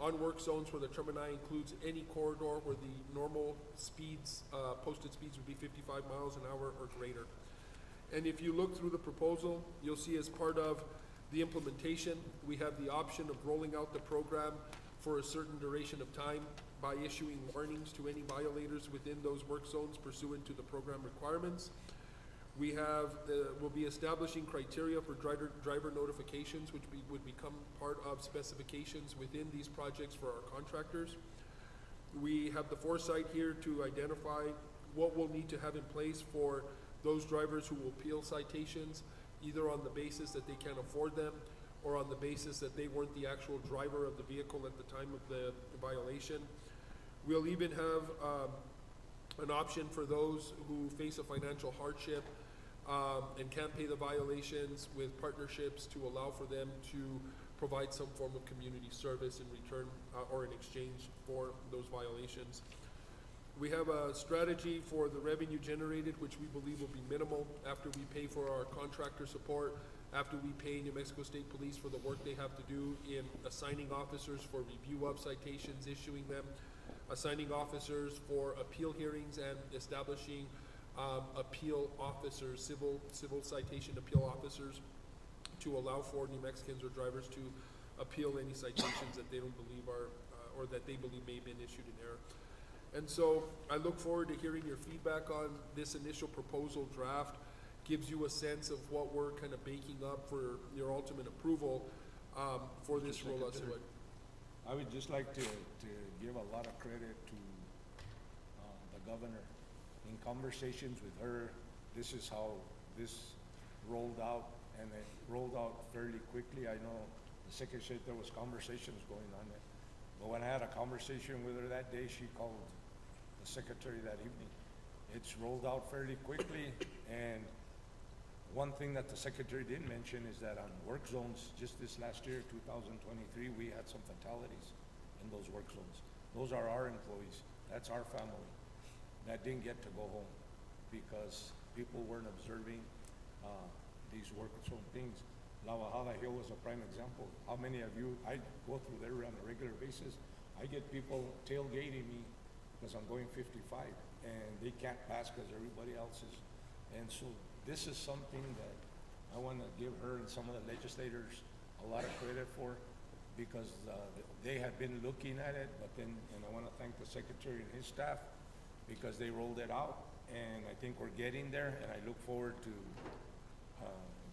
on work zones where the termini includes any corridor where the normal speeds, posted speeds would be 55 miles an hour or greater. And if you look through the proposal, you'll see as part of the implementation, we have the option of rolling out the program for a certain duration of time by issuing warnings to any violators within those work zones pursuant to the program requirements. We have, we'll be establishing criteria for driver notifications, which would become part of specifications within these projects for our contractors. We have the foresight here to identify what we'll need to have in place for those drivers who will appeal citations, either on the basis that they can't afford them or on the basis that they weren't the actual driver of the vehicle at the time of the violation. We'll even have an option for those who face a financial hardship and can't pay the violations, with partnerships to allow for them to provide some form of community service in return or in exchange for those violations. We have a strategy for the revenue generated, which we believe will be minimal after we pay for our contractor support, after we pay New Mexico State Police for the work they have to do in assigning officers for review of citations, issuing them, assigning officers for appeal hearings, and establishing appeal officers, civil citation appeal officers, to allow for New Mexicans or drivers to appeal any citations that they don't believe are, or that they believe may have been issued in error. And so I look forward to hearing your feedback on this initial proposal draft. Gives you a sense of what we're kind of baking up for your ultimate approval for this rollout. So I would just like to give a lot of credit to the governor. In conversations with her, this is how this rolled out, and it rolled out fairly quickly. I know the secretary said there was conversations going on there, but when I had a conversation with her that day, she called the secretary that evening. It's rolled out fairly quickly, and one thing that the secretary didn't mention is that on work zones, just this last year, 2023, we had some fatalities in those work zones. Those are our employees. That's our family that didn't get to go home because people weren't observing these work zone things. La Bajada Hill was a prime example. How many of you, I go through there on a regular basis, I get people tailgating me because I'm going 55 and they can't pass because everybody else is. And so this is something that I want to give her and some of the legislators a lot of credit for, because they have been looking at it, but then, and I want to thank the secretary and his staff because they rolled it out, and I think we're getting there, and I look forward to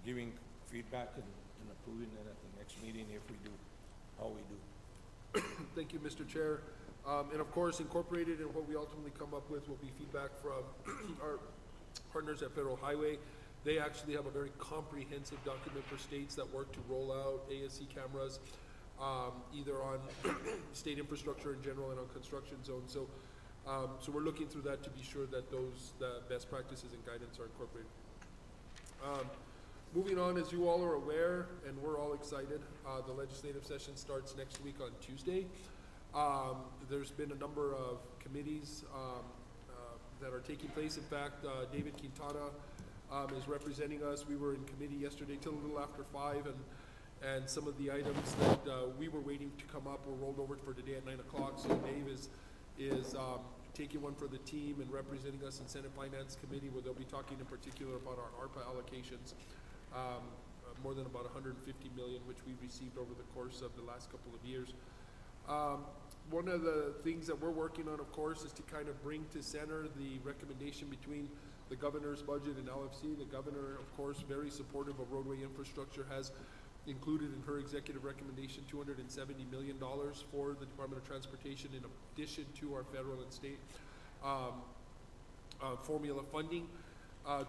giving feedback and approving it at the next meeting if we do, how we do. Thank you, Mr. Chair. And of course, incorporated in what we ultimately come up with will be feedback from our partners at Federal Highway. They actually have a very comprehensive document for states that work to roll out ASC cameras, either on state infrastructure in general and on construction zones. So, so we're looking through that to be sure that the best practices and guidance are incorporated. Moving on, as you all are aware, and we're all excited, the legislative session starts next week on Tuesday. There's been a number of committees that are taking place. In fact, David Quintana is representing us. We were in committee yesterday till a little after 5, and some of the items that we were waiting to come up were rolled over for today at 9 o'clock. So Dave is taking one for the team and representing us in Senate Finance Committee, where they'll be talking in particular about our ARPA allocations, more than about $150 million, which we received over the course of the last couple of years. One of the things that we're working on, of course, is to kind of bring to center the recommendation between the governor's budget and LFC. The governor, of course, very supportive of roadway infrastructure, has included in her executive recommendation $270 million for the Department of Transportation in addition to our federal and state formula funding.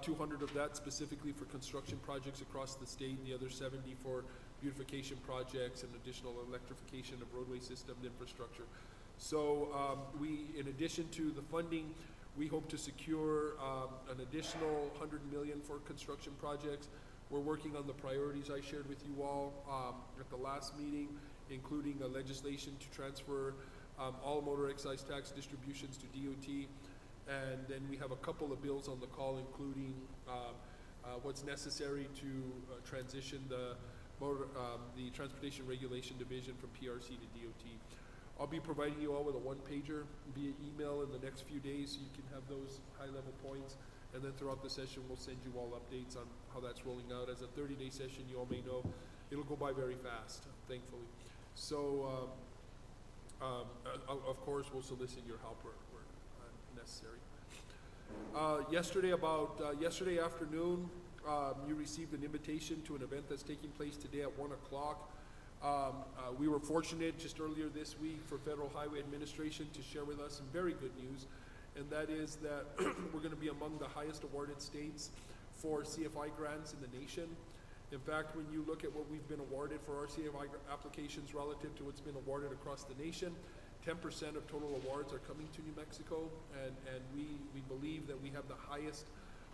200 of that specifically for construction projects across the state, the other 70 for beautification projects and additional electrification of roadway system infrastructure. So we, in addition to the funding, we hope to secure an additional $100 million for construction projects. We're working on the priorities I shared with you all at the last meeting, including a legislation to transfer all motor excise tax distributions to DOT. And then we have a couple of bills on the call, including what's necessary to transition the Transportation Regulation Division from PRC to DOT. I'll be providing you all with a one-pager via email in the next few days, so you can have those high-level points. And then throughout the session, we'll send you all updates on how that's rolling out. As a 30-day session, you all may know, it'll go by very fast, thankfully. So, of course, we'll solicit your help where necessary. Yesterday afternoon, you received an invitation to an event that's taking place today at 1 o'clock. We were fortunate just earlier this week for Federal Highway Administration to share with us some very good news, and that is that we're going to be among the highest awarded states for CFI grants in the nation. In fact, when you look at what we've been awarded for our CFI applications relative to what's been awarded across the nation, 10% of total awards are coming to New Mexico, and we believe that we have the highest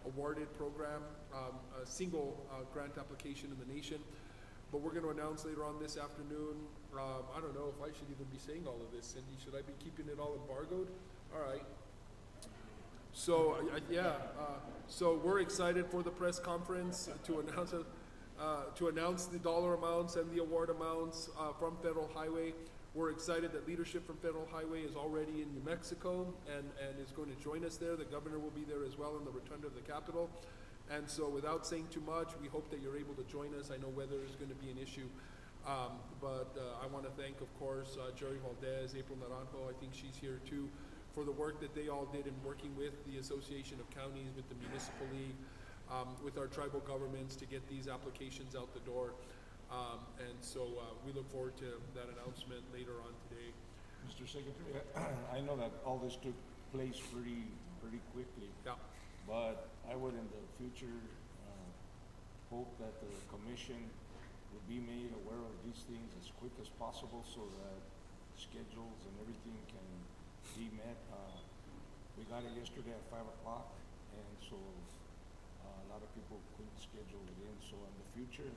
awarded program, a single grant application in the nation. But we're going to announce later on this afternoon, I don't know if I should even be saying all of this, Cindy. Should I be keeping it all embargoed? All right. So, so we're excited for the press conference to announce the dollar amounts and the award amounts from Federal Highway. We're excited that leadership from Federal Highway is already in New Mexico and is going to join us there. The governor will be there as well in the rotunda of the Capitol. And so without saying too much, we hope that you're able to join us. I know weather is going to be an issue. But I want to thank, of course, Jerry Valdez, April Naranjo, I think she's here too, for the work that they all did in working with the Association of Counties, with the Municipal League, with our tribal governments to get these applications out the door. And so we look forward to that announcement later on today. Mr. Secretary, I know that all this took place pretty quickly. Yeah. But I would in the future hope that the commission would be made aware of these things as quick as possible so that schedules and everything can be met. We got it yesterday at 5 o'clock, and so a lot of people couldn't schedule it in. So in the future,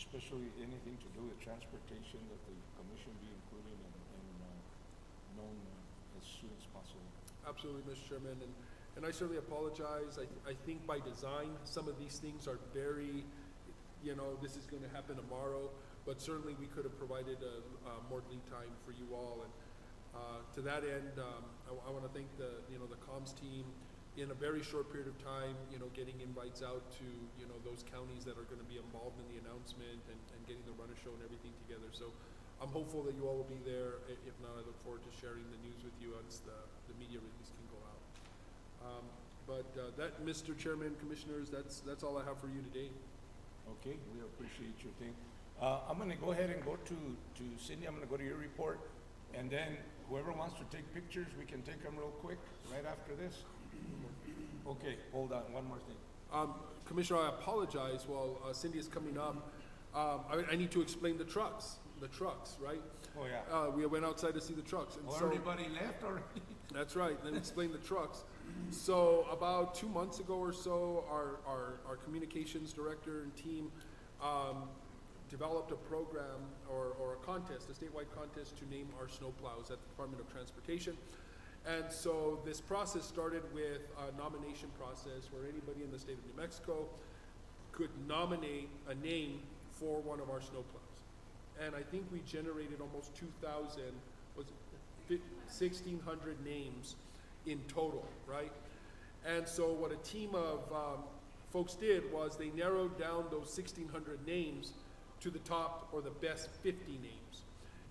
especially anything to do with transportation, that the commission be included and known as soon as possible. Absolutely, Mr. Chairman, and I certainly apologize. I think by design, some of these things are very, this is going to happen tomorrow, but certainly we could have provided more lead time for you all. And to that end, I want to thank the comms team in a very short period of time, getting invites out to, those counties that are going to be involved in the announcement and getting the runner show and everything together. So I'm hopeful that you all will be there. If not, I look forward to sharing the news with you once the media release can go out. That, Mr. Chairman, Commissioners, that's all I have for you today. Okay, we appreciate your thing. I'm going to go ahead and go to Cindy. I'm going to go to your report, and then whoever wants to take pictures, we can take them real quick right after this. Okay, hold on, one more thing. Commissioner, I apologize while Cindy is coming up. I need to explain the trucks, right? Oh, yeah. We went outside to see the trucks. And so everybody left already? That's right, then explain the trucks. So about 2 months ago or so, our communications director and team developed a program or a contest, a statewide contest to name our snowplows at the Department of Transportation. And so this process started with a nomination process where anybody in the state of New Mexico could nominate a name for one of our snowplows. And I think we generated almost 1,600 names in total, right? And so what a team of folks did was they narrowed down those 1,600 names to the top or the best 50 names.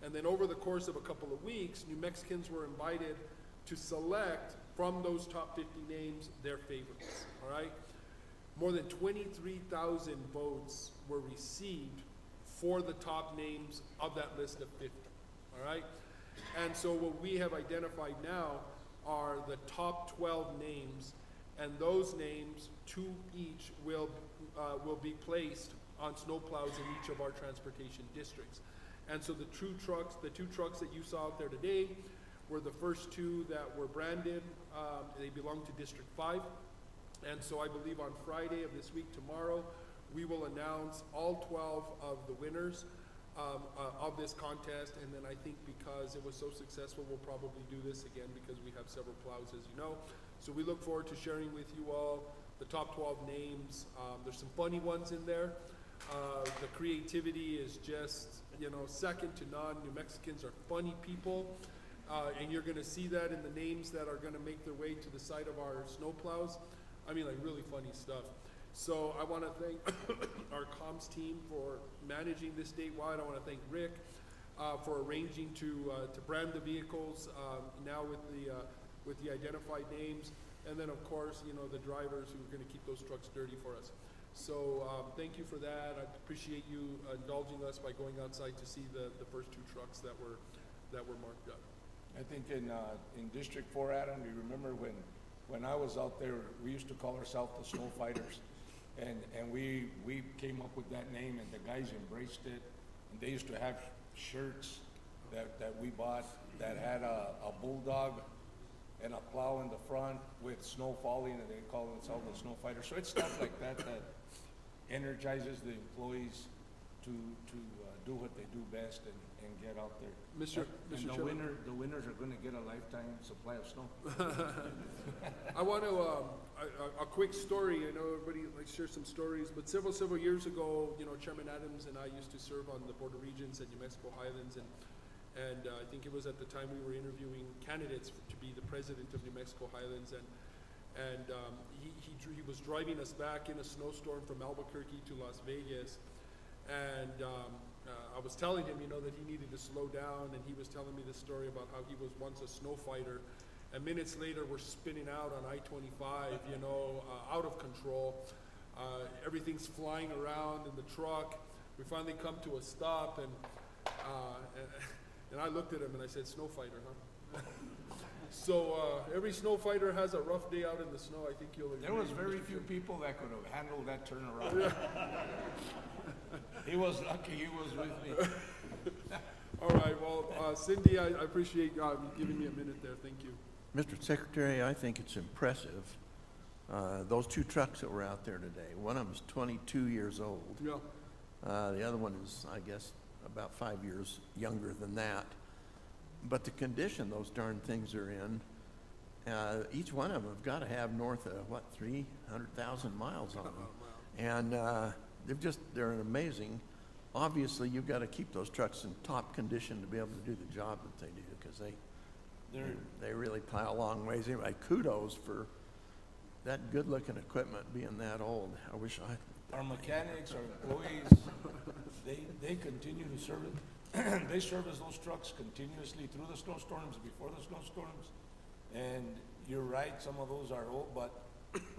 And then over the course of a couple of weeks, New Mexicans were invited to select from those top 50 names their favorites, all right? More than 23,000 votes were received for the top names of that list of 50, all right? And so what we have identified now are the top 12 names, and those names, 2 each, will be placed on snowplows in each of our transportation districts. And so the two trucks that you saw out there today were the first 2 that were branded. They belong to District 5. And so I believe on Friday of this week, tomorrow, we will announce all 12 of the winners of this contest. And then I think because it was so successful, we'll probably do this again because we have several plows, as you know. So we look forward to sharing with you all the top 12 names. There's some funny ones in there. The creativity is just, you know, second to none. New Mexicans are funny people. And you're going to see that in the names that are going to make their way to the side of our snowplows. I mean, like really funny stuff. So I want to thank our comms team for managing this statewide. I want to thank Rick for arranging to brand the vehicles now with the identified names. And then, of course, you know, the drivers who are going to keep those trucks dirty for us. So thank you for that. I appreciate you indulging us by going outside to see the first 2 trucks that were marked up. I think in District 4, Adam, you remember when I was out there, we used to call ourselves the Snow Fighters. And we came up with that name, and the guys embraced it. And they used to have shirts that we bought that had a bulldog and a plow in the front with snow falling, and they call themselves the Snow Fighters. So it's stuff like that that energizes the employees to do what they do best and get out there. Mr. Chairman. The winners are going to get a lifetime supply of snow. I want to, a quick story. I know everybody likes to share some stories, but several years ago, you know, Chairman Adams and I used to serve on the Board of Regents at New Mexico Highlands, and I think it was at the time we were interviewing candidates to be the president of New Mexico Highlands, and he was driving us back in a snowstorm from Albuquerque to Las Vegas, and I was telling him, you know, that he needed to slow down, and he was telling me the story about how he was once a snow fighter, and minutes later we're spinning out on I-25, you know, out of control. Everything's flying around in the truck. We finally come to a stop, and I looked at him and I said, "Snow fighter, huh?" So every snow fighter has a rough day out in the snow. I think you'll agree. There was very few people that could have handled that turnaround. He was lucky he was with me. All right, well, Cindy, I appreciate you giving me a minute there. Thank you. Mr. Secretary, I think it's impressive, those 2 trucks that were out there today. One of them is 22 years old. Yeah. The other one is, I guess, about 5 years younger than that. But the condition those darn things are in, each one of them have got to have north of, 300,000 miles on them. And they're an amazing. Obviously, you've got to keep those trucks in top condition to be able to do the job that they do, because they really plow a long ways. Anyway, kudos for that good-looking equipment being that old. I wish Our mechanics, our employees, they continue to service. They service those trucks continuously through the snowstorms, before the snowstorms. And you're right, some of those are old, but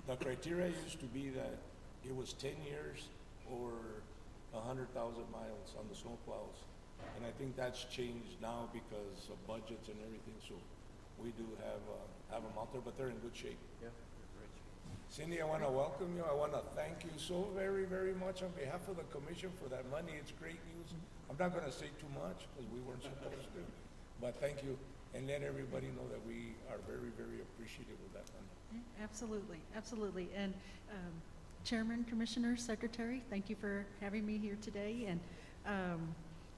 the criteria used to be that it was 10 years or 100,000 miles on the snowplows. And I think that's changed now because of budgets and everything, so we do have them out there, but they're in good shape. Yeah. Cindy, I want to welcome you. I want to thank you so very, very much on behalf of the commission for that money. It's great news. I'm not going to say too much because we weren't supposed to, but thank you, and let everybody know that we are very, very appreciative of that money. Absolutely, absolutely. And Chairman, Commissioner, Secretary, thank you for having me here today, and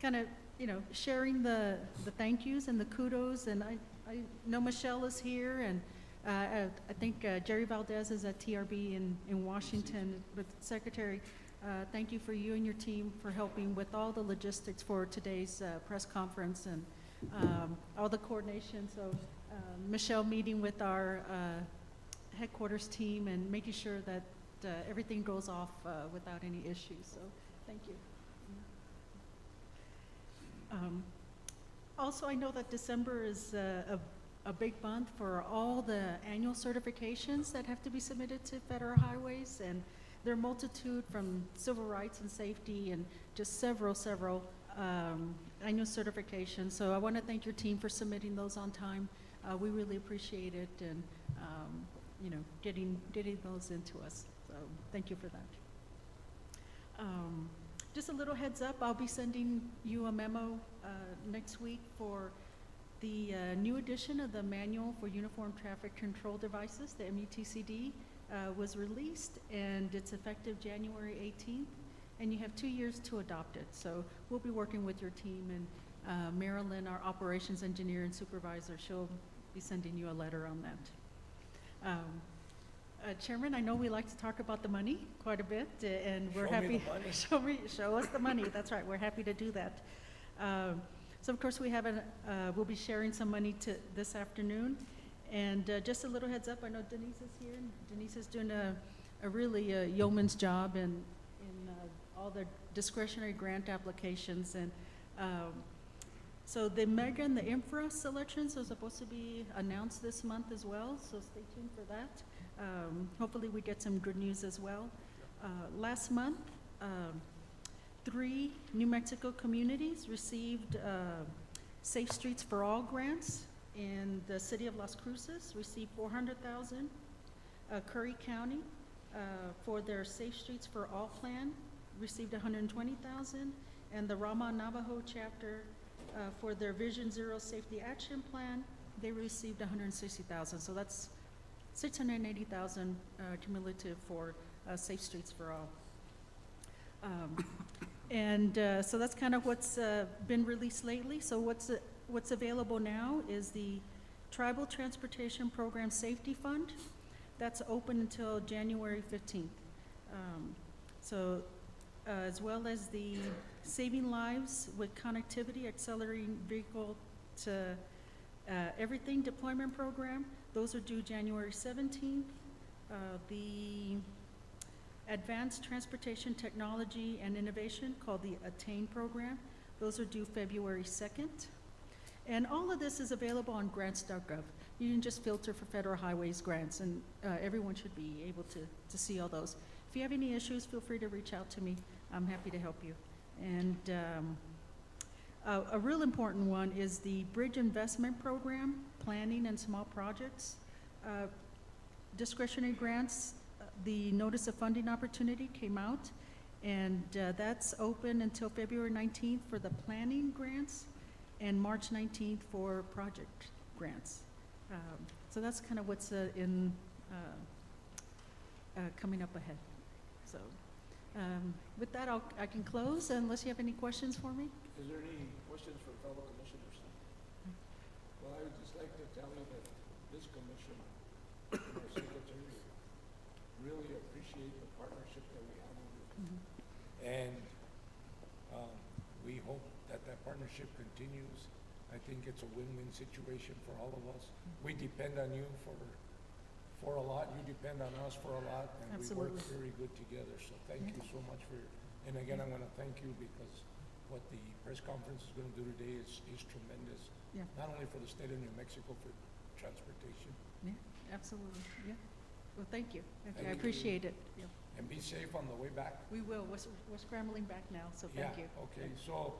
kind of, you know, sharing the thank yous and the kudos. And I know Michelle is here, and I think Jerry Valdez is at TRB in Washington. But Secretary, thank you for you and your team for helping with all the logistics for today's press conference and all the coordination. So Michelle meeting with our headquarters team and making sure that everything goes off without any issues. So thank you. Also, I know that December is a big month for all the annual certifications that have to be submitted to federal highways, and there are a multitude from civil rights and safety and just several annual certifications. So I want to thank your team for submitting those on time. We really appreciate it, and you know, getting those into us. So thank you for that. Just a little heads up, I'll be sending you a memo next week for the new edition of the Manual for Uniform Traffic Control Devices, the MUTCD, was released, and it's effective January 18th, and you have 2 years to adopt it. So we'll be working with your team, and Marilyn, our operations engineer and supervisor, she'll be sending you a letter on that. Chairman, I know we like to talk about the money quite a bit, and we're happy. Show us the money. That's right. We're happy to do that. So of course we have we'll be sharing some money this afternoon, and just a little heads up. I know Denise is here. Denise is doing a really yeoman's job in all the discretionary grant applications, and so the mega and the infra selections are supposed to be announced this month as well. So stay tuned for that. Hopefully we get some good news as well. Last month, 3 New Mexico communities received Safe Streets for All grants. In the city of Las Cruces, received $400,000. Curry County, for their Safe Streets for All plan, received $120,000. And the Rama Navajo chapter, for their Vision Zero Safety Action Plan, they received $160,000. So that's $680,000 cumulative for Safe Streets for All. So that's kind of what's been released lately. So what's available now is the Tribal Transportation Program Safety Fund. That's open until January 15th. As well as the Saving Lives with Connectivity Accelerating Vehicle to Everything Deployment Program. Those are due January 17th. The Advanced Transportation Technology and Innovation, called the ATTAIN program. Those are due February 2nd. And all of this is available on grants.gov. You can just filter for federal highways grants, and everyone should be able to see all those. If you have any issues, feel free to reach out to me. I'm happy to help you. And a real important one is the Bridge Investment Program, Planning and Small Projects. Discretionary grants, the Notice of Funding Opportunity came out, and that's open until February 19th for the planning grants and March 19th for project grants. So that's kind of what's coming up ahead. So with that, I can close unless you have any questions for me. Is there any questions for fellow commissioners? Well, I would just like to tell you that this commission and our secretary really appreciate the partnership that we have with you. And we hope that partnership continues. I think it's a win-win situation for all of us. We depend on you for a lot. You depend on us for a lot, and Absolutely. we work very good together. So thank you so much for your, and again, I'm going to thank you because what the press conference is going to do today is tremendous. Yeah. Not only for the state of New Mexico, for transportation. Yeah, absolutely. Yeah. Well, thank you. Okay, I Thank you. appreciate it. Yeah. And be safe on the way back. We will. We're scrambling back now, so thank you. Okay, so,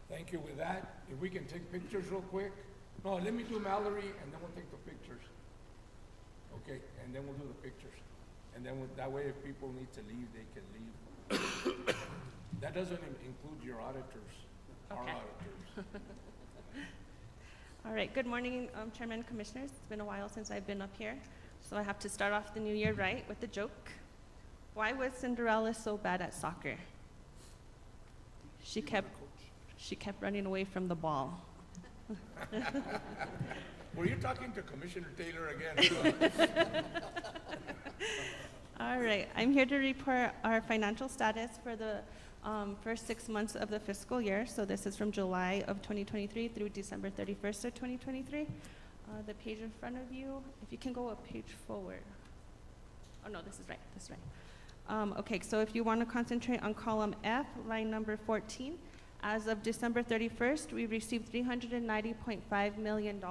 thank you with that. If we can take pictures real quick. No, let me do Mallory, and then we'll take the pictures. Okay, and then we'll do the pictures. And then that way, if people need to leave, they can leave. That doesn't include your auditors, our Okay. auditors. All right, good morning, Chairman, Commissioners. It's been a while since I've been up here, so I have to start off the new year right with the joke. Why was Cinderella so bad at soccer? She kept running away from the ball. Were you talking to Commissioner Taylor again? All right, I'm here to report our financial status for the first 6 months of the fiscal year. So this is from July of 2023 through December 31st of 2023. The page in front of you, if you can go a page forward. Oh no, this is right, this is right. Okay, so if you want to concentrate on column F, line number 14, As of December 31st, we received $390.5 million.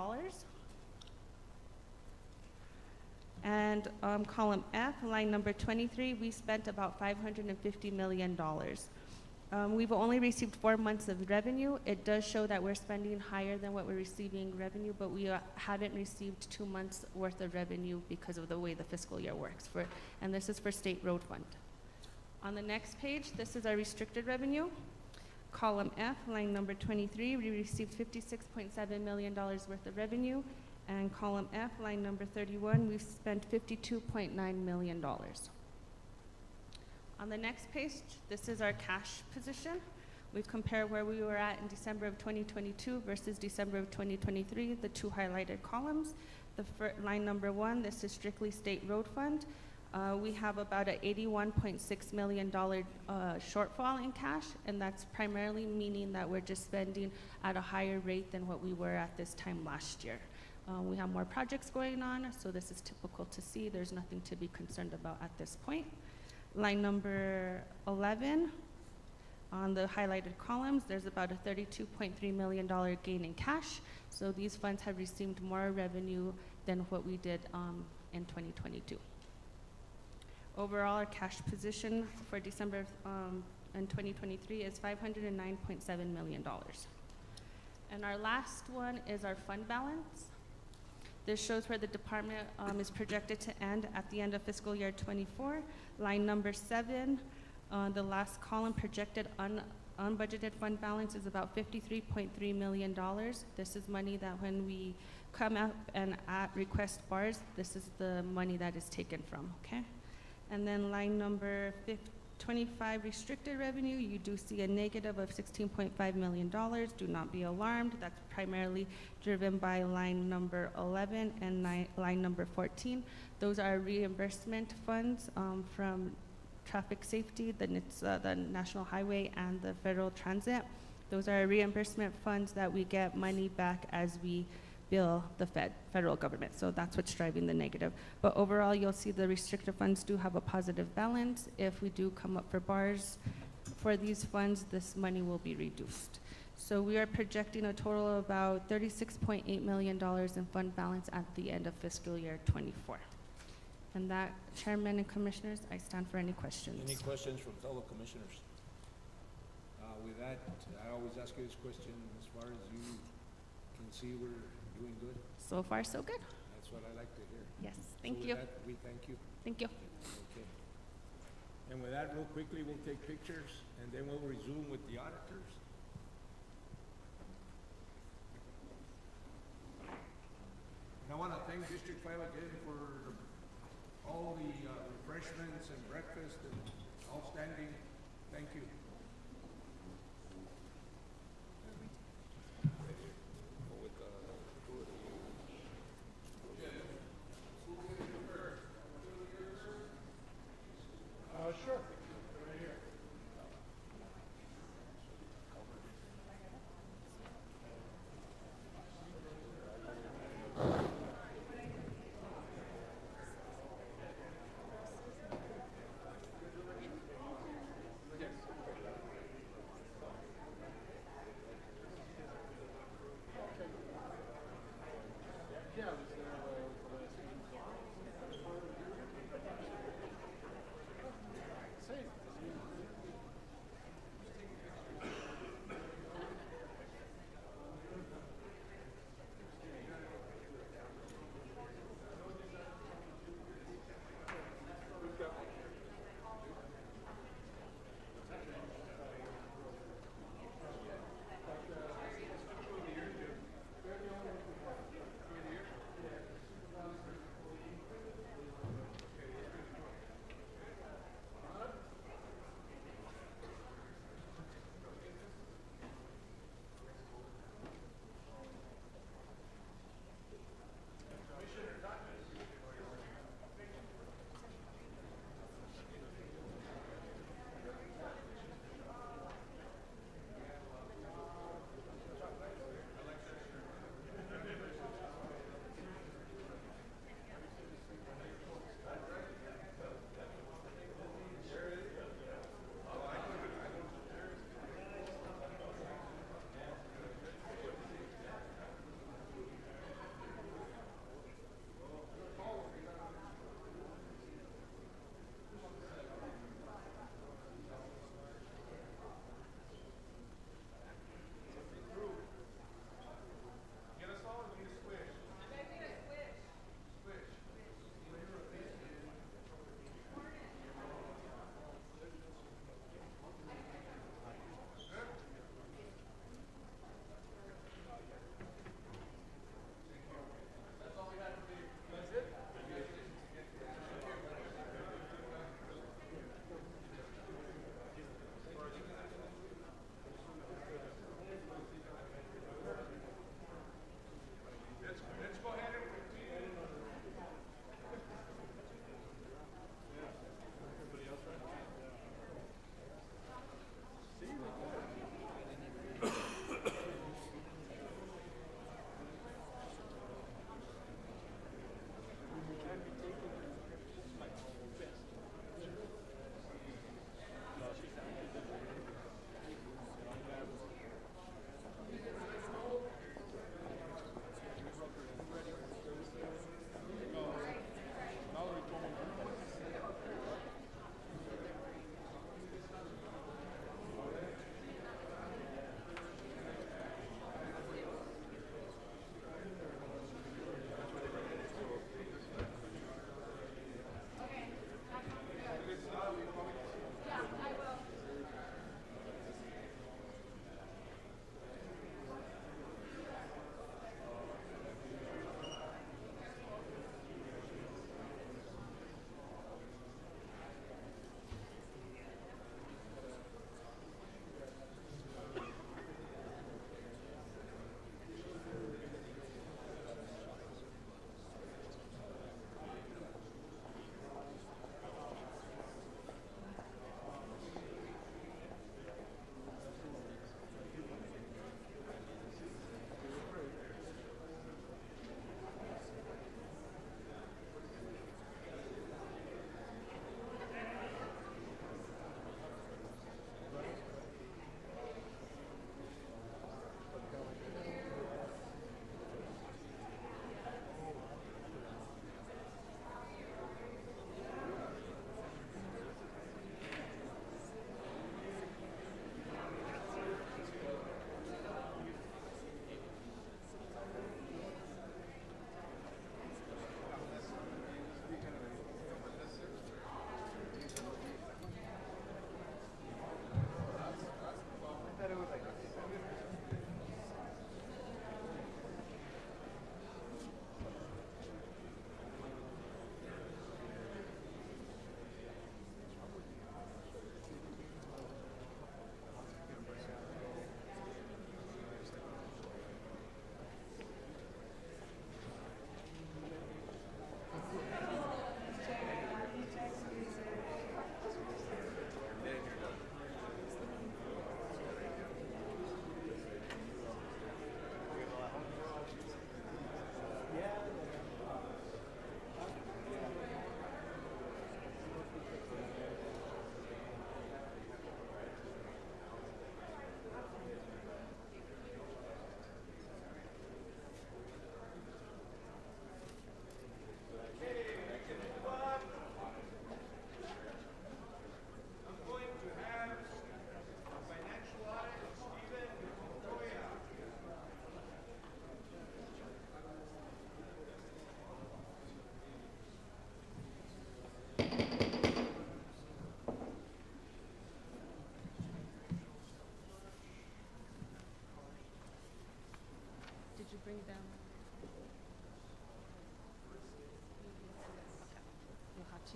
And column F, line number 23, we spent about $550 million. We've only received 4 months of revenue. It does show that we're spending higher than what we're receiving revenue, but we haven't received 2 months worth of revenue because of the way the fiscal year works. And this is for state road fund. On the next page, this is our restricted revenue. Column F, line number 23, we received $56.7 million worth of revenue. And column F, line number 31, we've spent $52.9 million. On the next page, this is our cash position. We've compared where we were at in December of 2022 versus December of 2023, the 2 highlighted columns. Line number 1, this is strictly state road fund. We have about an $81.6 million shortfall in cash, and that's primarily meaning that we're just spending at a higher rate than what we were at this time last year. We have more projects going on, so this is typical to see. There's nothing to be concerned about at this point. Line number 11, on the highlighted columns, there's about a $32.3 million gain in cash. So these funds have received more revenue than what we did in 2022. Overall, our cash position for December in 2023 is $509.7 million. And our last one is our fund balance. This shows where the department is projected to end at the end of fiscal year 24. Line number 7, the last column, projected unbudgeted fund balance is about $53.3 million. This is money that when we come up and request bars, this is the money that is taken from, okay? And then line number 25, restricted revenue, you do see a negative of $16.5 million. Do not be alarmed. That's primarily driven by line number 11 and line number 14. Those are reimbursement funds from traffic safety, the National Highway, and the Federal Transit. Those are reimbursement funds that we get money back as we bill the federal government. So that's what's driving the negative. But overall, you'll see the restricted funds do have a positive balance. If we do come up for bars for these funds, this money will be reduced. So we are projecting a total of about $36.8 million in fund balance at the end of fiscal year 24. And that, Chairman and Commissioners, I stand for any questions. Any questions from fellow commissioners? With that, I always ask you this question, as far as you can see, we're doing good? So far, so good. That's what I like to hear. Yes, thank So you. with that, we thank you. Thank you. Okay. And with that, real quickly, we'll take pictures, and then we'll resume with the auditors. And I want to thank District 5 again for all the refreshments and breakfast and outstanding. Thank you. Sure.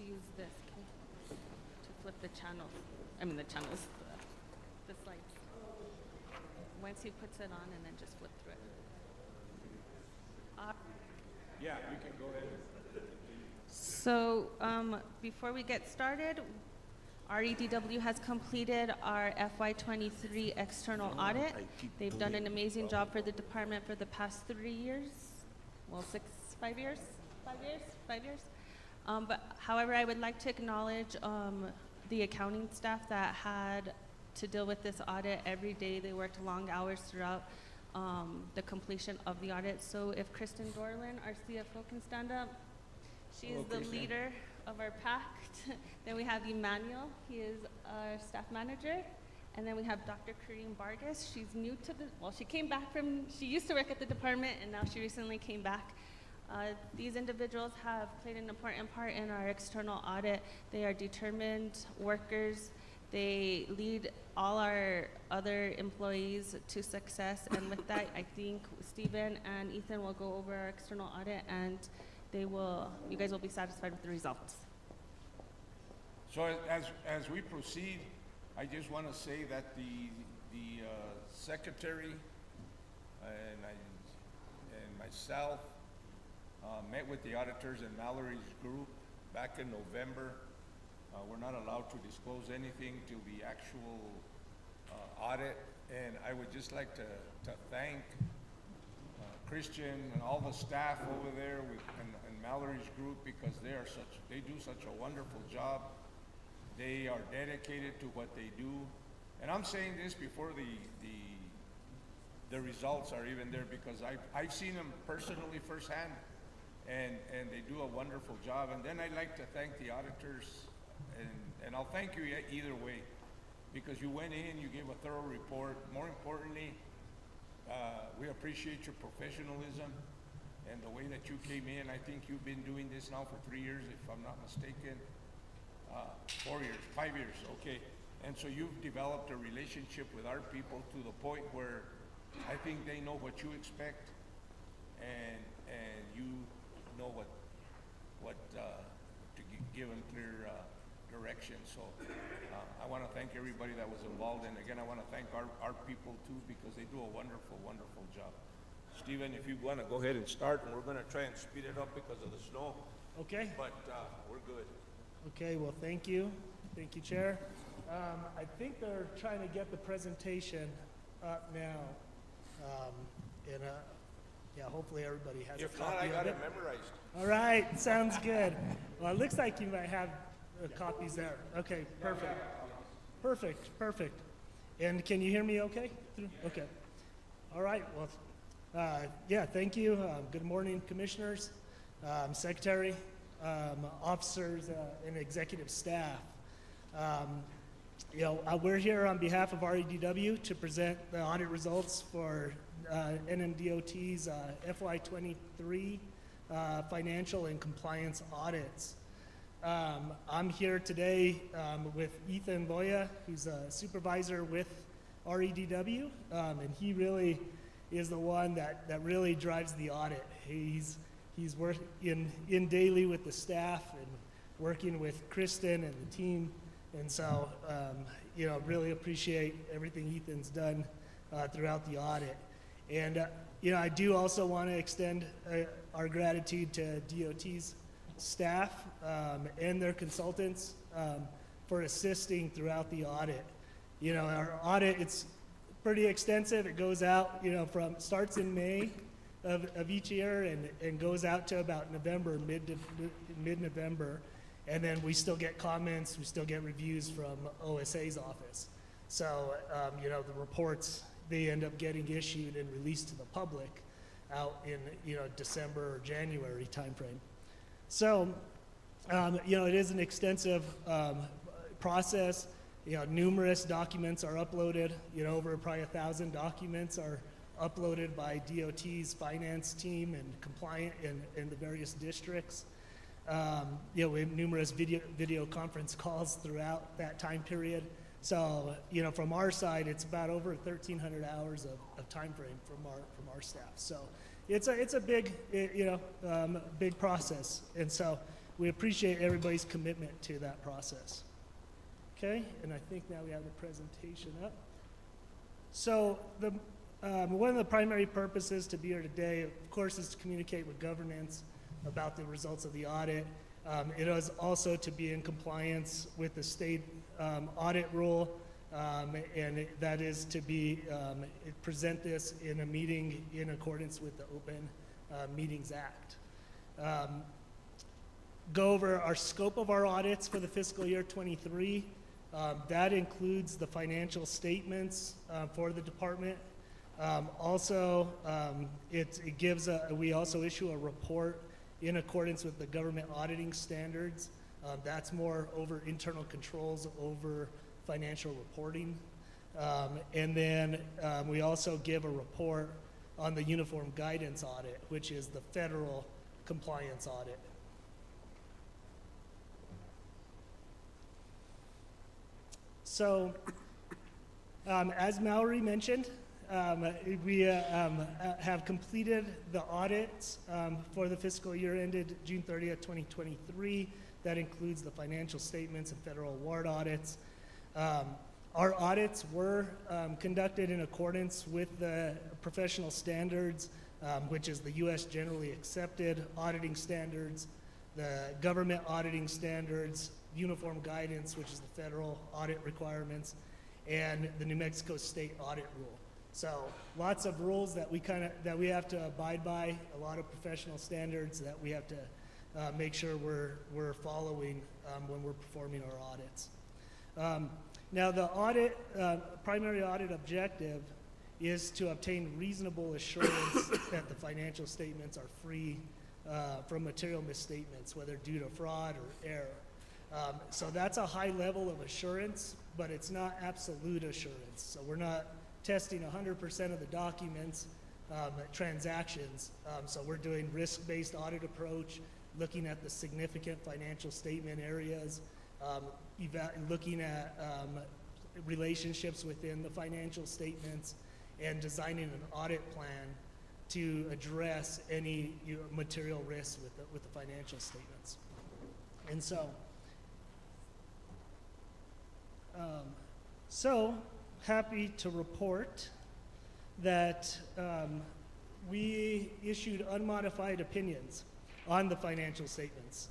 use this, okay, to flip the channels. I mean the channels, the slides. Once he puts it on, and then just flip through it. Yeah, you can go ahead. So before we get started, REDW has completed our FY23 external audit. They've done an amazing job for the department for the past 3 years. Well, 5 years? 5 years? 5 years? But however, I would like to acknowledge the accounting staff that had to deal with this audit every day. They worked long hours throughout the completion of the audit. So if Kristen Dorland, our CFO, can stand up. She is the leader of our pact. Then we have Emmanuel. He is our staff manager. And then we have Dr. Kareem Vargas. She's new to she came back she used to work at the department, and now she recently came back. These individuals have played an important part in our external audit. They are determined workers. They lead all our other employees to success. And with that, I think Stephen and Ethan will go over our external audit, and you guys will be satisfied with the results. So as we proceed, I just want to say that the secretary and myself met with the auditors and Mallory's group back in November. We're not allowed to disclose anything till the actual audit, and I would just like to thank Christian and all the staff over there and Mallory's group, because they do such a wonderful job. They are dedicated to what they do, and I'm saying this before the results are even there, because I've seen them personally firsthand, and they do a wonderful job. And then I'd like to thank the auditors, and I'll thank you either way, because you went in, you gave a thorough report. More importantly, we appreciate your professionalism and the way that you came in. I think you've been doing this now for 3 years, if I'm not mistaken. 4 years, 5 years, okay. And so you've developed a relationship with our people to the point where I think they know what you expect, and you know what to give them clear direction. So I want to thank everybody that was involved, and again, I want to thank our people too, because they do a wonderful, wonderful job. Stephen, if you want to go ahead and start, and we're going to try and speed it up because of the snow. Okay. But we're good. Okay, well, thank you. Thank you, Chair. I think they're trying to get the presentation up now. Yeah, hopefully everybody has a copy of it. If not, I got it memorized. All right, sounds good. Well, it looks like you might have copies there. Okay, perfect. Perfect. And can you hear me okay? Okay. All right, well, yeah, thank you. Good morning, commissioners, secretary, officers, and executive staff. We're here on behalf of REDW to present the audit results for NMDOT's FY23 financial and compliance audits. I'm here today with Ethan Boya, who's a supervisor with REDW, and he really is the one that really drives the audit. He's working in daily with the staff and working with Kristen and the team, and so really appreciate everything Ethan's done throughout the audit. And I do also want to extend our gratitude to DOT's staff and their consultants for assisting throughout the audit. Our audit, it's pretty extensive. It goes out, starts in May of each year and goes out to about November, mid-November. And then we still get comments, we still get reviews from OSA's office. So, the reports, they end up getting issued and released to the public out in, December or January timeframe. So, it is an extensive process. Numerous documents are uploaded. Over probably 1,000 documents are uploaded by DOT's finance team and compliant in the various districts. We have numerous video conference calls throughout that time period. So, from our side, it's about over 1,300 hours of time frame from our staff. So, it's a big, big process. And so, we appreciate everybody's commitment to that process. Okay, and I think now we have the presentation up. So one of the primary purposes to be here today, of course, is to communicate with governance about the results of the audit. It is also to be in compliance with the state audit rule, and that is to be present this in a meeting in accordance with the Open Meetings Act. Go over our scope of our audits for the fiscal year 23. That includes the financial statements for the department. We also issue a report in accordance with the government auditing standards. That's more over internal controls over financial reporting. And then we also give a report on the uniform guidance audit, which is the federal compliance audit. So, as Mallory mentioned, we have completed the audits for the fiscal year ended June 30th, 2023. That includes the financial statements and federal award audits. Our audits were conducted in accordance with the professional standards, which is the U.S. generally accepted auditing standards, the government auditing standards, uniform guidance, which is the federal audit requirements, and the New Mexico state audit rule. So lots of rules that we have to abide by, a lot of professional standards that we have to make sure we're following when we're performing our audits. Now the primary audit objective is to obtain reasonable assurance that the financial statements are free from material misstatements, whether due to fraud or error. So that's a high level of assurance, but it's not absolute assurance. So we're not testing 100% of the documents, transactions. So we're doing risk-based audit approach, looking at the significant financial statement areas, looking at relationships within the financial statements, and designing an audit plan to address any material risks with the financial statements. And so happy to report that we issued unmodified opinions on the financial statements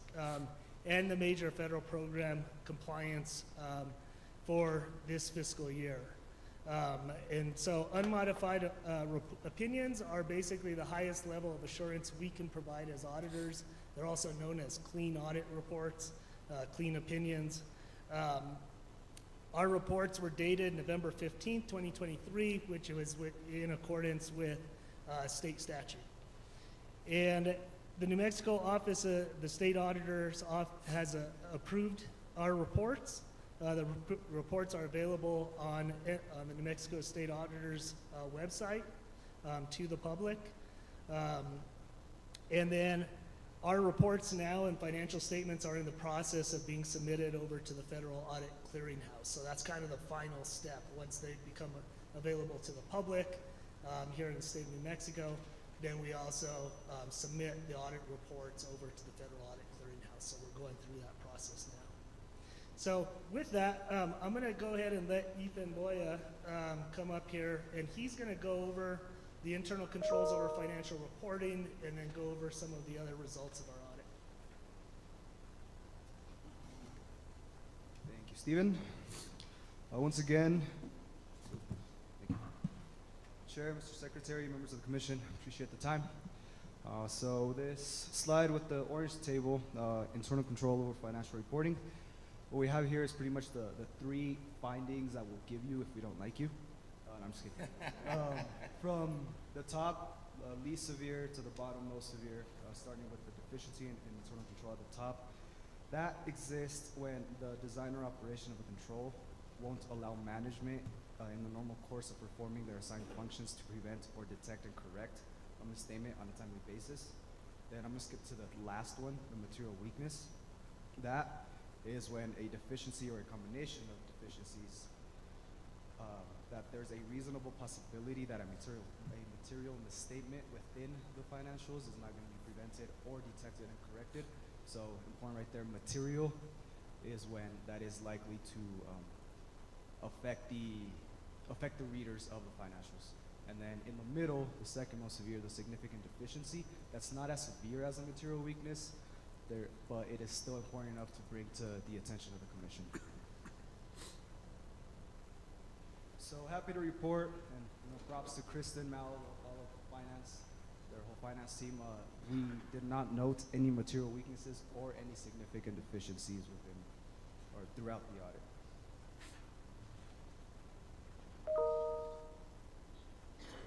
and the major federal program compliance for this fiscal year. And so unmodified opinions are basically the highest level of assurance we can provide as auditors. They're also known as clean audit reports, clean opinions. Our reports were dated November 15th, 2023, which was in accordance with state statute. And the New Mexico Office of the State Auditor's has approved our reports. The reports are available on the New Mexico State Auditor's website to the public. And then our reports now and financial statements are in the process of being submitted over to the Federal Audit Clearinghouse. So that's kind of the final step. Once they become available to the public here in the state of New Mexico, then we also submit the audit reports over to the Federal Audit Clearinghouse. So we're going through that process now. So with that, I'm going to go ahead and let Ethan Boya come up here, and he's going to go over the internal controls over financial reporting and then go over some of the other results of our audit. Thank you, Stephen. Once again, thank you. Chair, Mr. Secretary, members of the Commission, appreciate the time. So this slide with the orange table, internal control over financial reporting. What we have here is pretty much the three findings that we'll give you if we don't like you. No, I'm just kidding. From the top, least severe, to the bottom, most severe, starting with the deficiency in internal control at the top. That exists when the design or operation of a control won't allow management in the normal course of performing their assigned functions to prevent or detect and correct a misstatement on a timely basis. Then I'm going to skip to the last one, the material weakness. That is when a deficiency or a combination of deficiencies, that there's a reasonable possibility that a material misstatement within the financials is not going to be prevented or detected and corrected. So important right there, material is when that is likely to affect the readers of the financials. And then in the middle, the second most severe, the significant deficiency. That's not as severe as a material weakness, but it is still important enough to bring to the attention of the commission. So happy to report, and props to Kristen, Mal, all of finance, their whole finance team. We did not note any material weaknesses or any significant deficiencies within or throughout the audit.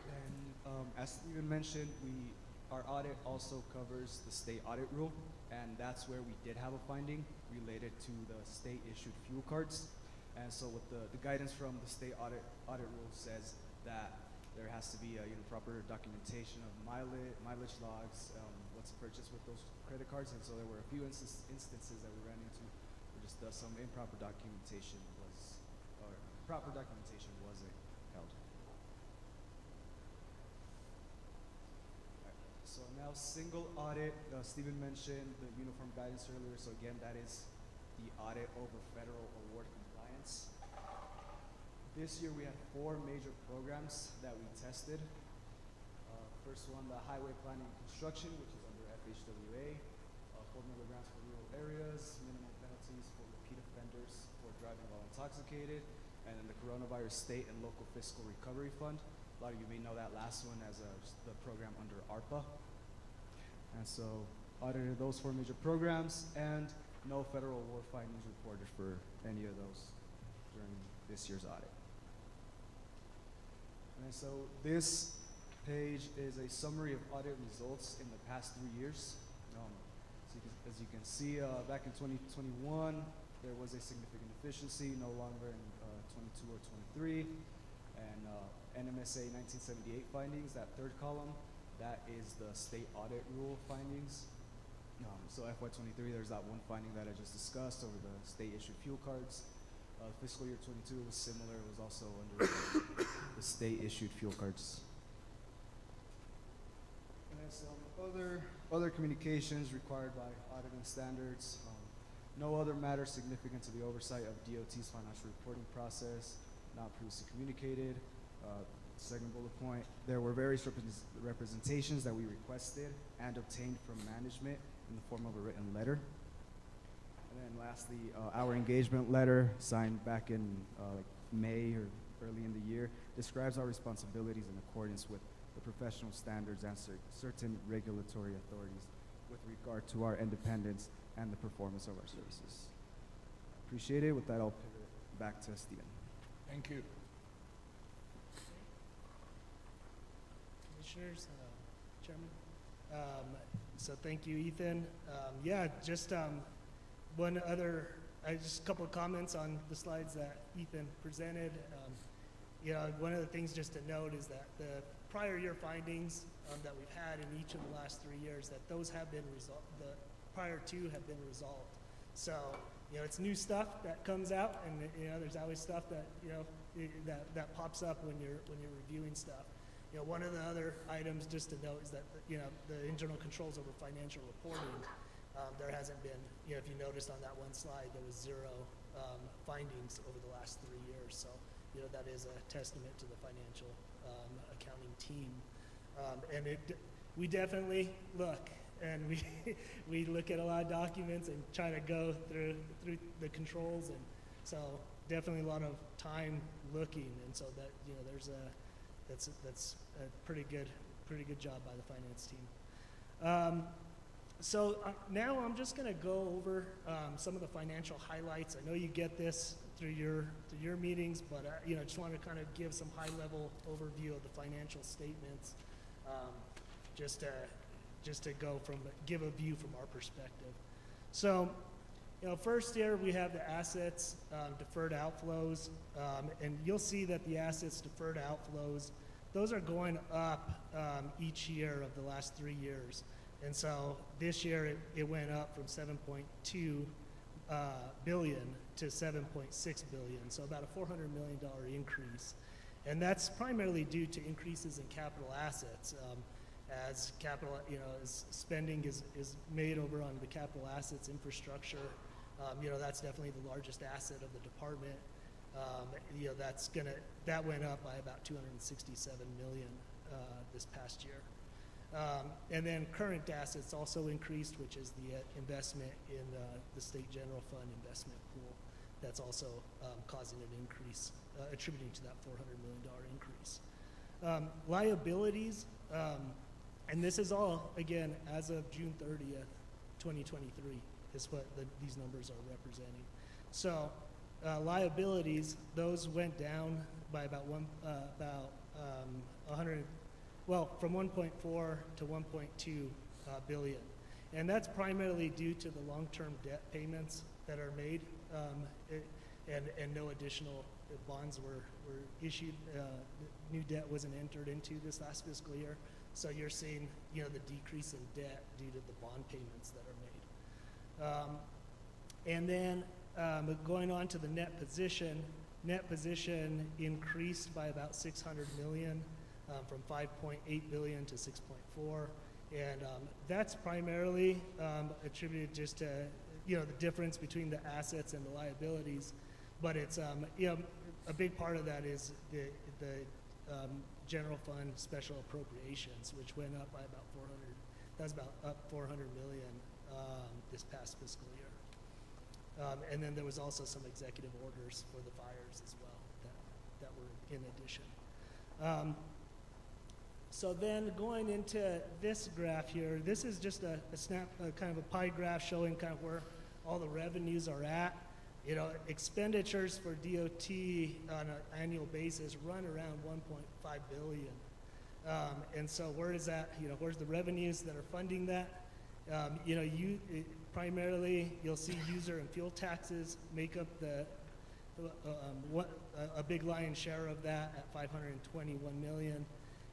And as Stephen mentioned, our audit also covers the state audit rule, and that's where we did have a finding related to the state issued fuel cards. And so what the guidance from the state audit rule says that there has to be a proper documentation of mileage logs, what's purchased with those credit cards. And so there were a few instances that we ran into where just some improper documentation wasn't held. So now single audit, Stephen mentioned the uniform guidance earlier. So again, that is the audit over federal award compliance. This year we had 4 major programs that we tested. First one, the highway planning and construction, which is under FHWA, 4 milligrams for rural areas, minimum penalties for repeat offenders for driving while intoxicated, and then the coronavirus state and local fiscal recovery fund. A lot of you may know that last one as the program under ARPA. And so audited those 4 major programs, and no federal award findings reported for any of those during this year's audit. And so this page is a summary of audit results in the past 3 years. As you can see, back in 2021, there was a significant deficiency, no longer in 22 or 23. And NMSA 1978 findings, that third column, that is the state audit rule findings. So FY23, there's that one finding that I just discussed over the state issued fuel cards. Fiscal year 22 was similar. It was also under the state issued fuel cards. And then some other communications required by auditing standards. No other matter significant to the oversight of DOT's financial reporting process, not previously communicated. Second bullet point, there were various representations that we requested and obtained from management in the form of a written letter. And then lastly, our engagement letter signed back in May or early in the year describes our responsibilities in accordance with the professional standards and certain regulatory authorities with regard to our independence and the performance of our services. Appreciate it. With that, I'll pivot back to Stephen. Thank you. Commissioners, Chairman. So thank you, Ethan. Just one other, just a couple of comments on the slides that Ethan presented. One of the things just to note is that the prior year findings that we've had in each of the last 3 years, that those have been resolved, the prior 2 have been resolved. So, it's new stuff that comes out, and there's always stuff that, that pops up when you're reviewing stuff. One of the other items just to note is that, the internal controls over financial reporting, there hasn't been, if you noticed on that one slide, there was 0 findings over the last 3 years. So, that is a testament to the financial accounting team. And we definitely look, and we look at a lot of documents and try to go through the controls, and so definitely a lot of time looking, and so that that's a pretty good job by the finance team. So now I'm just going to go over some of the financial highlights. I know you get this through your meetings, but I just want to kind of give some high-level overview of the financial statements, just to give a view from our perspective. So, first here we have the assets deferred outflows, and you'll see that the assets deferred outflows, those are going up each year of the last 3 years. And so this year it went up from 7.2 billion to 7.6 billion, so about a $400 million increase. And that's primarily due to increases in capital assets. as capital, as spending is made over on the capital assets infrastructure. That's definitely the largest asset of the department. That went up by about 267 million this past year. And then current assets also increased, which is the investment in the state general fund investment pool. That's also causing an increase, attributing to that $400 million increase. Liabilities, and this is all, again, as of June 30th, 2023, is what these numbers are representing. So liabilities, those went down by about from 1.4 to 1.2 billion. And that's primarily due to the long-term debt payments that are made, and no additional bonds were issued. New debt wasn't entered into this last fiscal year. So you're seeing, the decrease in debt due to the bond payments that are made. And then going on to the net position increased by about 600 million from 5.8 billion to 6.4. And that's primarily attributed just to, the difference between the assets and the liabilities. But it's, a big part of that is the general fund special appropriations, which went up by about 400. That's about up 400 million this past fiscal year. And then there was also some executive orders for the fires as well that were in addition. So then going into this graph here, this is just a kind of a pie graph showing kind of where all the revenues are at. Expenditures for DOT on an annual basis run around 1.5 billion. And so where is that, where's the revenues that are funding that? Primarily, you'll see user and fuel taxes make up a big lion's share of that at 521 million.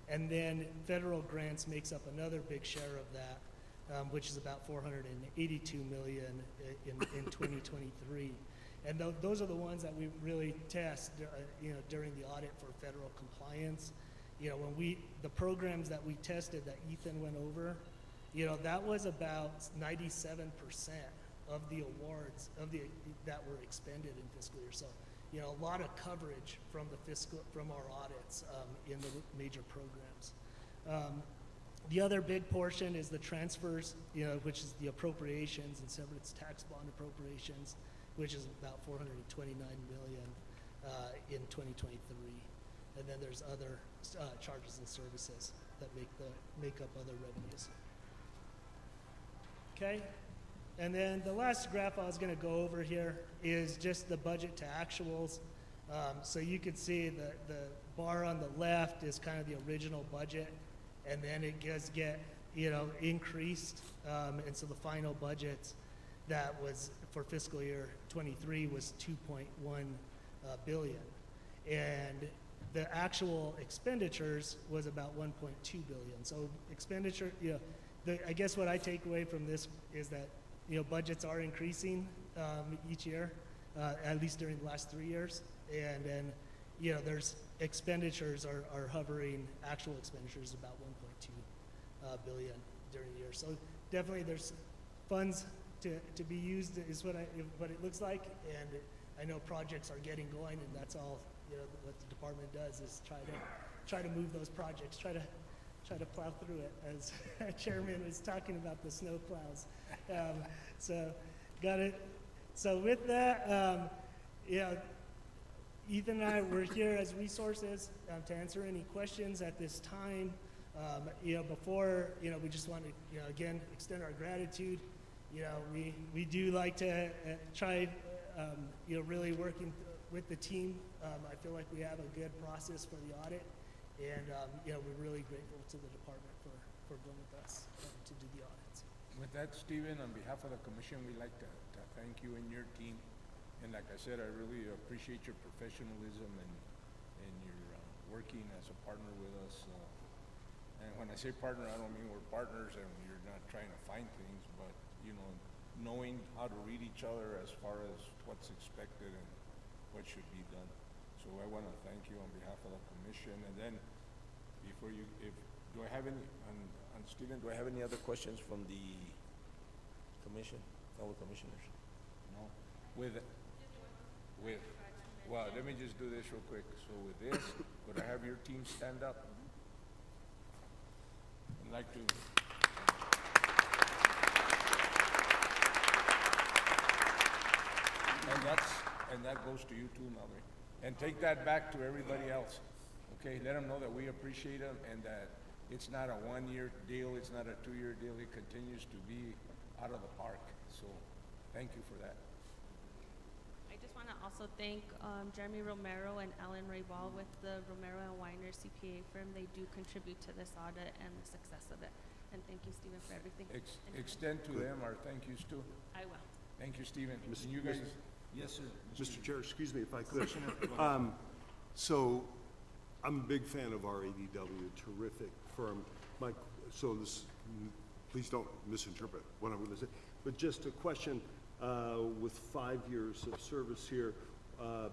And then federal grants makes up another big share of that, which is about 482 million in 2023. And those are the ones that we really test, during the audit for federal compliance. The programs that we tested that Ethan went over, that was about 97% of the awards that were expended in fiscal year. So, a lot of coverage from our audits in the major programs. The other big portion is the transfers, which is the appropriations and severance tax bond appropriations, which is about 429 million in 2023. And then there's other charges and services that make up other revenues. Okay, and then the last graph I was going to go over here is just the budget to actuals. So you can see the bar on the left is kind of the original budget, and then it does get increased, and so the final budget that was for fiscal year 23 was 2.1 billion, and the actual expenditures was about 1.2 billion. So expenditure, I guess what I take away from this is that budgets are increasing each year, at least during the last 3 years, and then there's expenditures are hovering. Actual expenditures about 1.2 billion during the year. So definitely there's funds to be used is what it looks like, and I know projects are getting going, and that's all what the department does is try to move those projects, try to plow through it, as Chairman was talking about the snow plows. So got it. So with that, Ethan and I were here as resources to answer any questions at this time. Before, we just want to, again, extend our gratitude. We do like to try, really working with the team. I feel like we have a good process for the audit, and we're really grateful to the department for going with us to do the audits. With that, Stephen, on behalf of the commission, we'd like to thank you and your team. And like I said, I really appreciate your professionalism and your working as a partner with us. And when I say partner, I don't mean we're partners and you're not trying to find things, but knowing how to read each other as far as what's expected and what should be done. So I want to thank you on behalf of the commission. And then Do I have any, on Stephen, do I have any other questions from the commission, fellow commissioners? No? Well, let me just do this real quick. So with this, could I have your team stand up? I'd like to. And that goes to you too, Mallory. And take that back to everybody else. Okay, let them know that we appreciate them and that it's not a one-year deal, it's not a two-year deal, it continues to be out of the park. So, thank you for that. I just want to also thank Jeremy Romero and Alan Raybal with the Romero and Weiner CPA firm. They do contribute to this audit and the success of it. And thank you, Stephen, for everything. Extend to them our thank yous too. I will. Thank you, Stephen. You guys. Yes, sir. Mr. Chair, excuse me if I could. So, I'm a big fan of RADW, terrific firm. So this, please don't misinterpret what I'm going to say, but just a question, with 5 years of service here,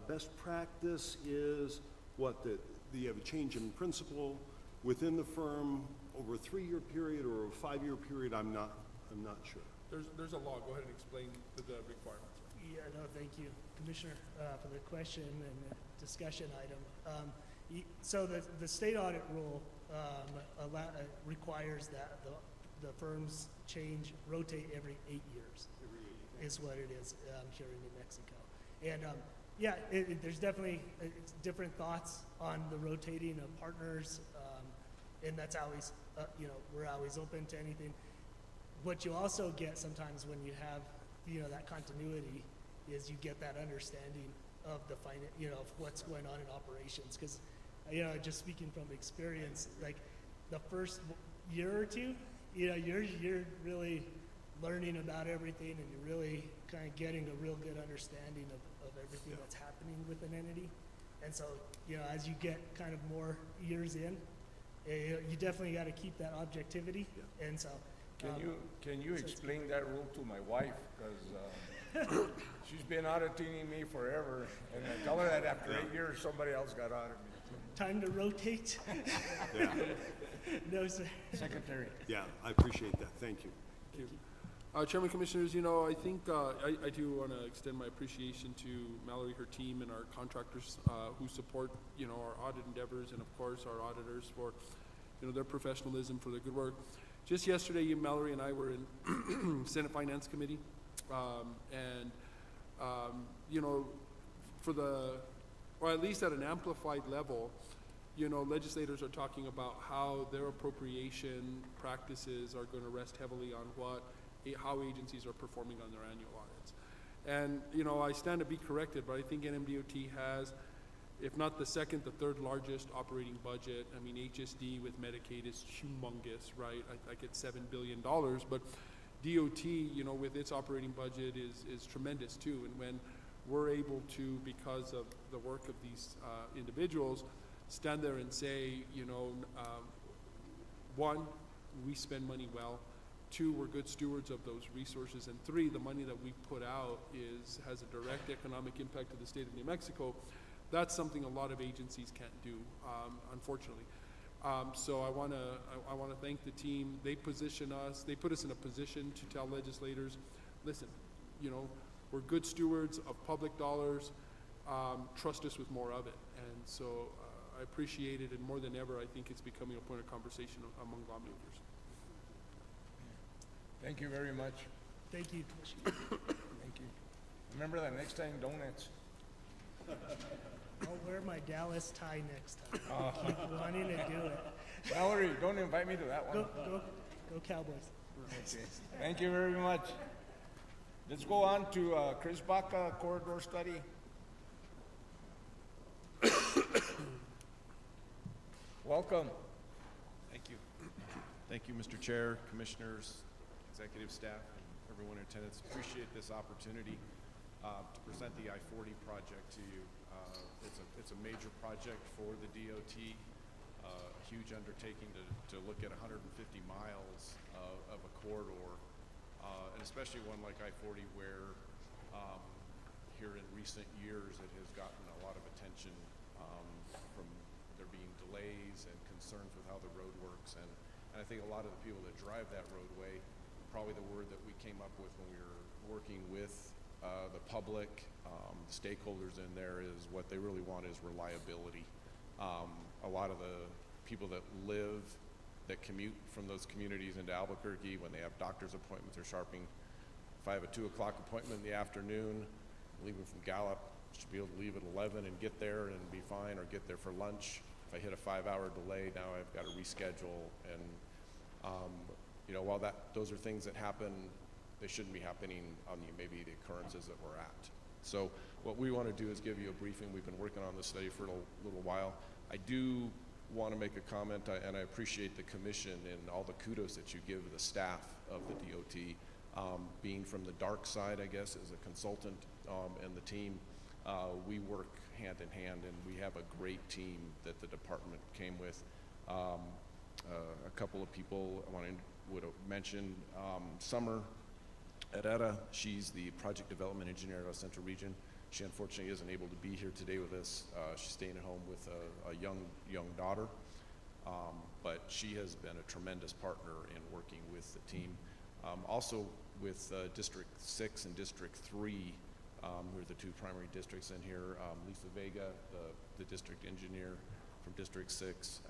best practice is what, that you have a change in principle within the firm over a 3-year period or a 5-year period? I'm not sure. There's a law. Go ahead and explain the requirements. Yeah, no, thank you, Commissioner, for the question and the discussion item. So the state audit rule requires that the firms rotate every 8 years, is what it is here in New Mexico. And yeah, there's definitely different thoughts on the rotating of partners, and that's always, we're always open to anything. What you also get sometimes when you have, that continuity is you get that understanding of the of what's going on in operations. Because, just speaking from experience, like the first year or two, you're really learning about everything, and you're really kind of getting a real good understanding of everything that's happening with an entity. And so, as you get kind of more years in, you definitely got to keep that objectivity. Yeah. And so, can you explain that rule to my wife? Because she's been auditing me forever, and I tell her that after 8 years, somebody else got audited. Time to rotate. Yeah. No, sir. Secretary. Yeah, I appreciate that. Thank you. Thank you. Chairman, Commissioners, I think I do want to extend my appreciation to Mallory, her team, and our contractors who support, our audit endeavors, and of course our auditors for, their professionalism, for their good work. Just yesterday, Mallory and I were in Senate Finance Committee, or at least at an amplified level, legislators are talking about how their appropriation practices are going to rest heavily on how agencies are performing on their annual audits. And, I stand to be corrected, but I think NMDOT has, if not the second, the third largest operating budget. I mean, HSD with Medicaid is humongous, right? I get $7 billion, but DOT, with its operating budget is tremendous too. And when we're able to, because of the work of these individuals, stand there and say, one, we spend money well. 2, we're good stewards of those resources. And 3, the money that we put out has a direct economic impact to the state of New Mexico. That's something a lot of agencies can't do, unfortunately. So I want to thank the team. They put us in a position to tell legislators, listen, we're good stewards of public dollars. Trust us with more of it. And so I appreciate it, and more than ever, I think it's becoming a point of conversation among lawmakers. Thank you very much. Thank you. Thank you. Remember that next time, donuts. I'll wear my Dallas tie next time. Keep wanting to do it. Valerie, don't invite me to that one. Go Cowboys. Okay. Thank you very much. Let's go on to Chris Baca corridor study. Welcome. Thank you. Thank you, Mr. Chair, Commissioners, executive staff, and everyone in attendance. Appreciate this opportunity to present the I-40 project to you. It's a major project for the DOT, a huge undertaking to look at 150 miles of a corridor, and especially one like I-40 where here in recent years it has gotten a lot of attention from there being delays delays and concerns with how the road works. And I think a lot of the people that drive that roadway, probably the word that we came up with when we were working with the public, the stakeholders in there, is what they really want is reliability. A lot of the people that commute from those communities into Albuquerque, when they have doctor's appointments or shopping, if I have a 2 o'clock appointment in the afternoon, leaving from Gallup, should be able to leave at 11 and get there and be fine, or get there for lunch. If I hit a 5-hour delay, now I've got to reschedule. And while those are things that happen, they shouldn't be happening on maybe the occurrences that we're at. So what we want to do is give you a briefing. We've been working on this study for a little while. I do want to make a comment, and I appreciate the commission and all the kudos that you give the staff of the DOT. Being from the dark side, I guess, as a consultant and the team, we work hand in hand, and we have a great team that the department came with. A couple of people I would have mentioned. Summer Herrera, she's the project development engineer at our Central Region. She unfortunately isn't able to be here today with us. She's staying at home with a young daughter, but she has been a tremendous partner in working with the team. Also with District 6 and District 3, who are the 2 primary districts in here. Lisa Vega, the district engineer from District 6,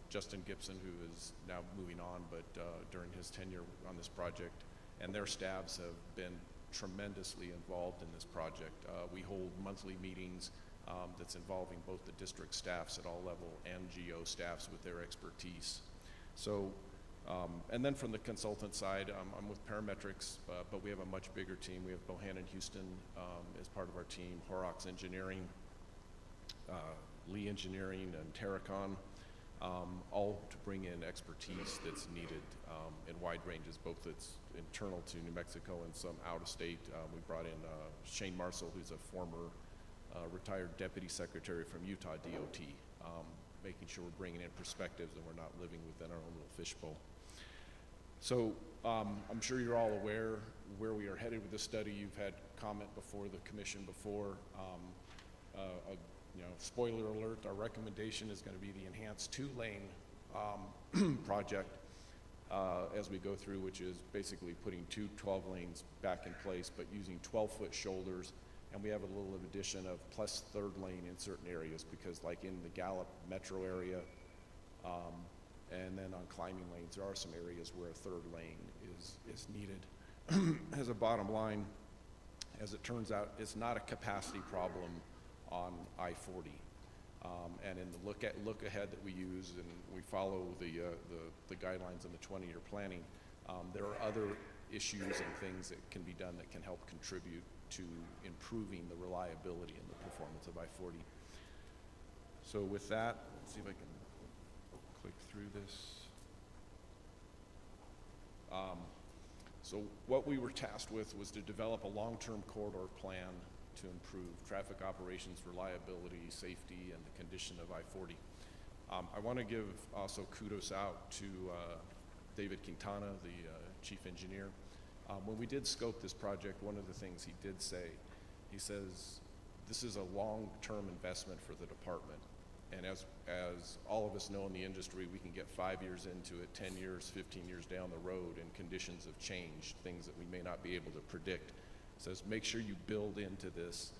Justin Gibson, who is now moving on, but during his tenure on this project, and their staffs have been tremendously involved in this project. We hold monthly meetings that's involving both the district staffs at all level and GO staffs with their expertise. So, and then from the consultant side, I'm with Parametrics, but we have a much bigger team. We have Bohannon Houston as part of our team, Horrocks Engineering, Lee Engineering, and Terracon, all to bring in expertise that's needed in wide ranges, both that's internal to New Mexico and some out of state. We brought in Shane Marshall, who's a former retired deputy secretary from Utah DOT, making sure we're bringing in perspectives and we're not living within our own little fishbowl. So I'm sure you're all aware where we are headed with this study. You've had comment before the commission before. Spoiler alert, our recommendation is going to be the enhanced 2-lane project as we go through, which is basically putting 2 12 lanes back in place, but using 12-foot shoulders. And we have a little addition of plus 3rd lane in certain areas, because like in the Gallup metro area, and then on climbing lanes, there are some areas where a 3rd lane is needed. As a bottom line, as it turns out, it's not a capacity problem on I-40. And in the look ahead that we use, and we follow the guidelines in the 20-year planning, there are other issues and things that can be done that can help contribute to improving the reliability and the performance of I-40. So with that, let's see if I can click through this. So what we were tasked with was to develop a long-term corridor plan to improve traffic operations, reliability, safety, and the condition of I-40. I want to give also kudos out to David Quintana, the chief engineer. When we did scope this project, one of the things he did say, he says, this is a long-term investment for the department. And as all of us know in the industry, we can get 5 years into it, 10 years, 15 years down the road, and conditions have changed, things that we may not be able to predict. Says make sure you build into this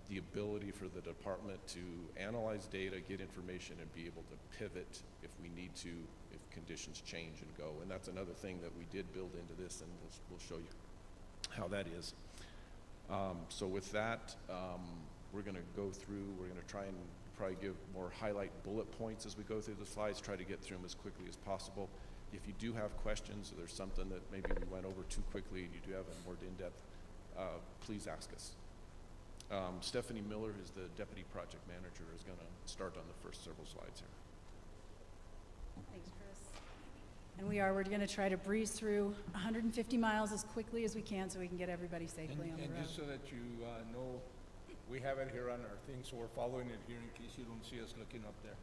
the ability for the department to analyze data, get information, and be able to pivot if we need to, if conditions change and go. And that's another thing that we did build into this, and we'll show you how that is. So with that, we're going to go through, we're going to try and probably give more highlight bullet points as we go through the slides, try to get through them as quickly as possible. If you do have questions, or there's something that maybe we went over too quickly and you do have a more in-depth, please ask us. Stephanie Miller, who's the Deputy Project Manager, is going to start on the first several slides here. Thanks, Chris. And we're going to try to breeze through 150 miles as quickly as we can so we can get everybody safely on the road. And just so that you know, we have it here on our thing, so we're following it here in case you don't see us looking up there.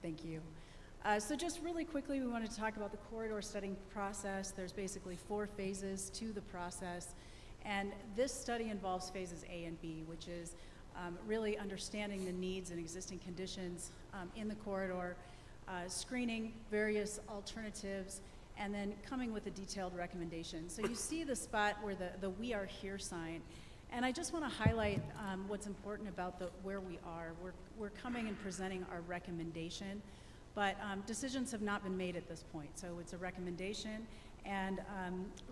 Thank you. So just really quickly, we wanted to talk about the corridor studying process. There's basically 4 phases to the process. And this study involves phases A and B, which is really understanding the needs and existing conditions in the corridor, screening various alternatives, and then coming with a detailed recommendation. So you see the spot where the "We Are Here" sign, and I just want to highlight what's important about where we are. We're coming and presenting our recommendation, but decisions have not been made at this point. So it's a recommendation, and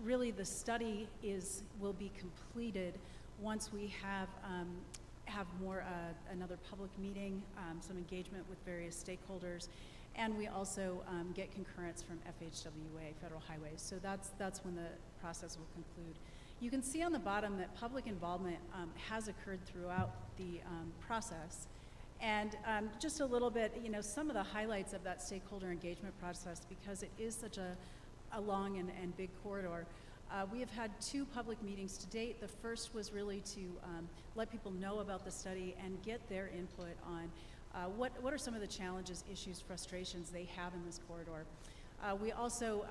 really the study will be completed once we have more another public meeting, some engagement with various stakeholders, and we also get concurrence from FHWA, Federal Highways. So that's when the process will conclude. You can see on the bottom that public involvement has occurred throughout the process. And just a little bit, some of the highlights of that stakeholder engagement process, because it is such a long and big corridor. We have had 2 public meetings to date. The first was really to let people know about the study and get their input on what are some of the challenges, issues, frustrations they have in this corridor. We also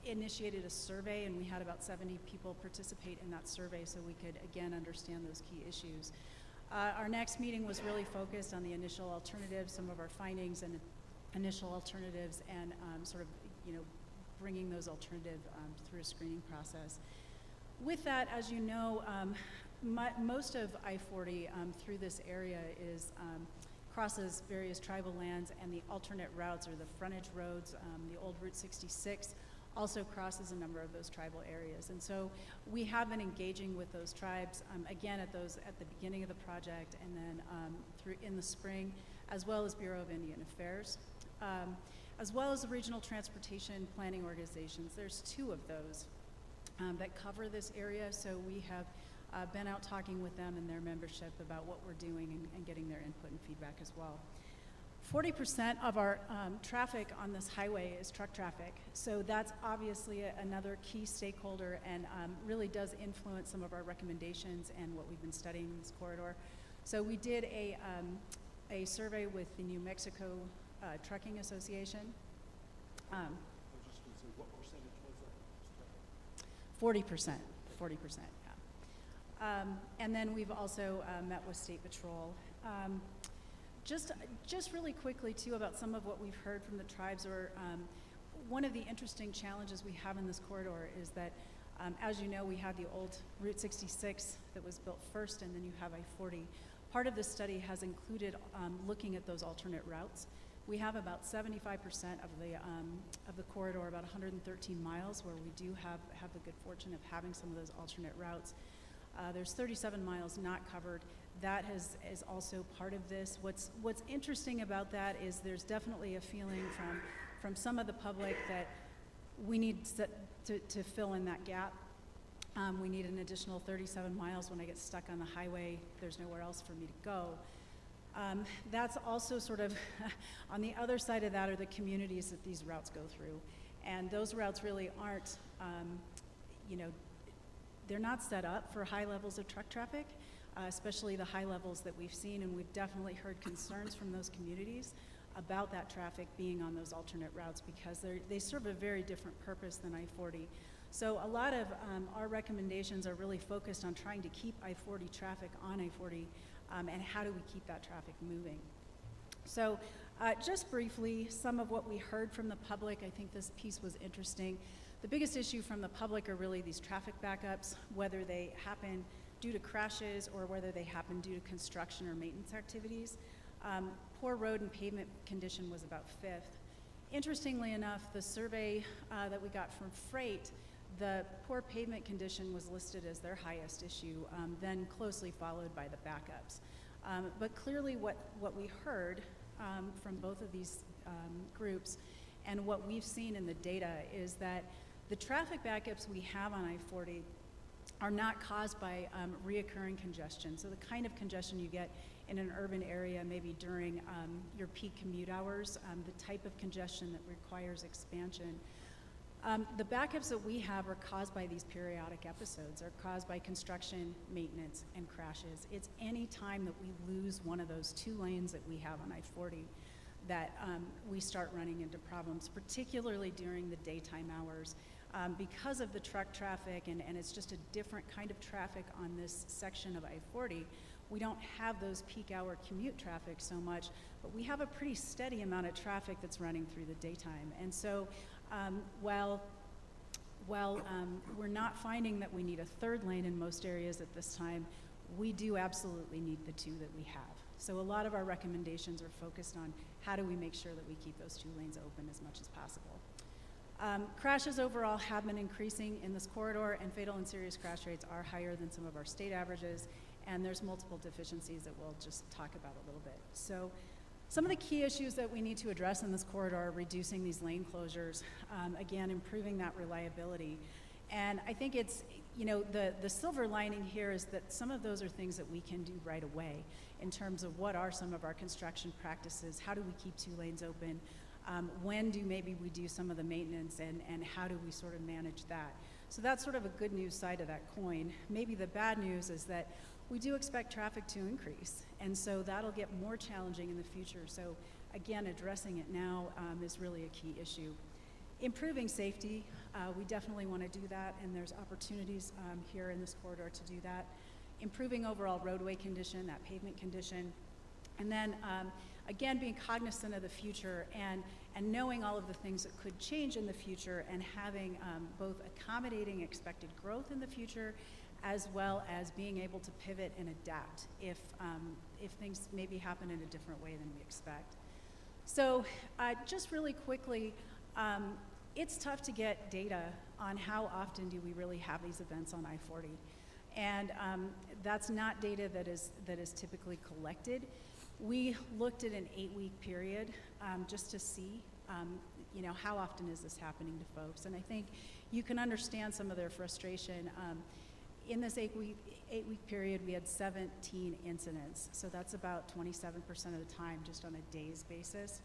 initiated a survey, and we had about 70 people participate in that survey so we could, again, understand those key issues. Our next meeting was really focused on the initial alternatives, some of our findings and initial alternatives, and sort of, bringing those alternatives through a screening process. With that, as you know, most of I-40 through this area crosses various tribal lands, and the alternate routes, or the frontage roads, the old Route 66, also crosses a number of those tribal areas. And so we have been engaging with those tribes, again, at the beginning of the project, and then in the spring, as well as Bureau of Indian Affairs, as well as the regional transportation planning organizations. There's 2 of those that cover this area, so we have been out talking with them and their membership about what we're doing and getting their input and feedback as well. 40% of our traffic on this highway is truck traffic, so that's obviously another key stakeholder, and really does influence some of our recommendations and what we've been studying in this corridor. So we did a survey with the New Mexico Trucking Association. I was just going to say, what percentage was that? 40%, yeah. And then we've also met with State Patrol. Just really quickly, too, about some of what we've heard from the tribes, or one of the interesting challenges we have in this corridor is that, as you know, we had the old Route 66 that was built first, and then you have I-40. Part of this study has included looking at those alternate routes. We have about 75% of the corridor, about 113 miles, where we do have the good fortune of having some of those alternate routes. There's 37 miles not covered. That is also part of this. What's interesting about that is there's definitely a feeling from some of the public that we need to fill in that gap. We need an additional 37 miles. When I get stuck on the highway, there's nowhere else for me to go. That's also sort of, on the other side of that are the communities that these routes go through. And those routes really aren't, they're not set up for high levels of truck traffic, especially the high levels that we've seen, and we've definitely heard concerns from those communities about that traffic being on those alternate routes, because they serve a very different purpose than I-40. So a lot of our recommendations are really focused on trying to keep I-40 traffic on I-40, and how do we keep that traffic moving. So just briefly, some of what we heard from the public, I think this piece was interesting. The biggest issue from the public are really these traffic backups, whether they happen due to crashes or whether they happen due to construction or maintenance activities. Poor road and pavement condition was about 5th. Interestingly enough, the survey that we got from Freight, the poor pavement condition was listed as their highest issue, then closely followed by the backups. But clearly what we heard from both of these groups, and what we've seen in the data, is that the traffic backups we have on I-40 are not caused by reoccurring congestion. So the kind of congestion you get in an urban area, maybe during your peak commute hours, the type of congestion that requires expansion. The backups that we have are caused by these periodic episodes, are caused by construction, maintenance, and crashes. It's any time that we lose one of those 2 lanes that we have on I-40 that we start running into problems, particularly during the daytime hours. Because of the truck traffic, and it's just a different kind of traffic on this section of I-40, we don't have those peak hour commute traffic so much, but we have a pretty steady amount of traffic that's running through the daytime. And so while we're not finding that we need a third lane in most areas at this time, we do absolutely need the two that we have. So a lot of our recommendations are focused on how do we make sure that we keep those 2 lanes open as much as possible. Crashes overall have been increasing in this corridor, and fatal and serious crash rates are higher than some of our state averages, and there's multiple deficiencies that we'll just talk about a little bit. So some of the key issues that we need to address in this corridor are reducing these lane closures, again, improving that reliability. And I think it's, you know, the silver lining here is that some of those are things that we can do right away in terms of what are some of our construction practices, how do we keep 2 lanes open, when do maybe we do some of the maintenance, and how do we sort of manage that. So that's sort of a good news side of that coin. Maybe the bad news is that we do expect traffic to increase, and so that'll get more challenging in the future. So again, addressing it now is really a key issue. Improving safety, we definitely want to do that, and there's opportunities here in this corridor to do that. Improving overall roadway condition, that pavement condition, and then again, being cognizant of the future and knowing all of the things that could change in the future, and having both accommodating expected growth in the future, as well as being able to pivot and adapt if things maybe happen in a different way than we expect. So just really quickly, it's tough to get data on how often do we really have these events on I-40. And that's not data that is typically collected. We looked at an 8-week period just to see, you know, how often is this happening to folks. And I think you can understand some of their frustration. In this 8-week period, we had 17 incidents. So that's about 27% of the time, just on a day's basis.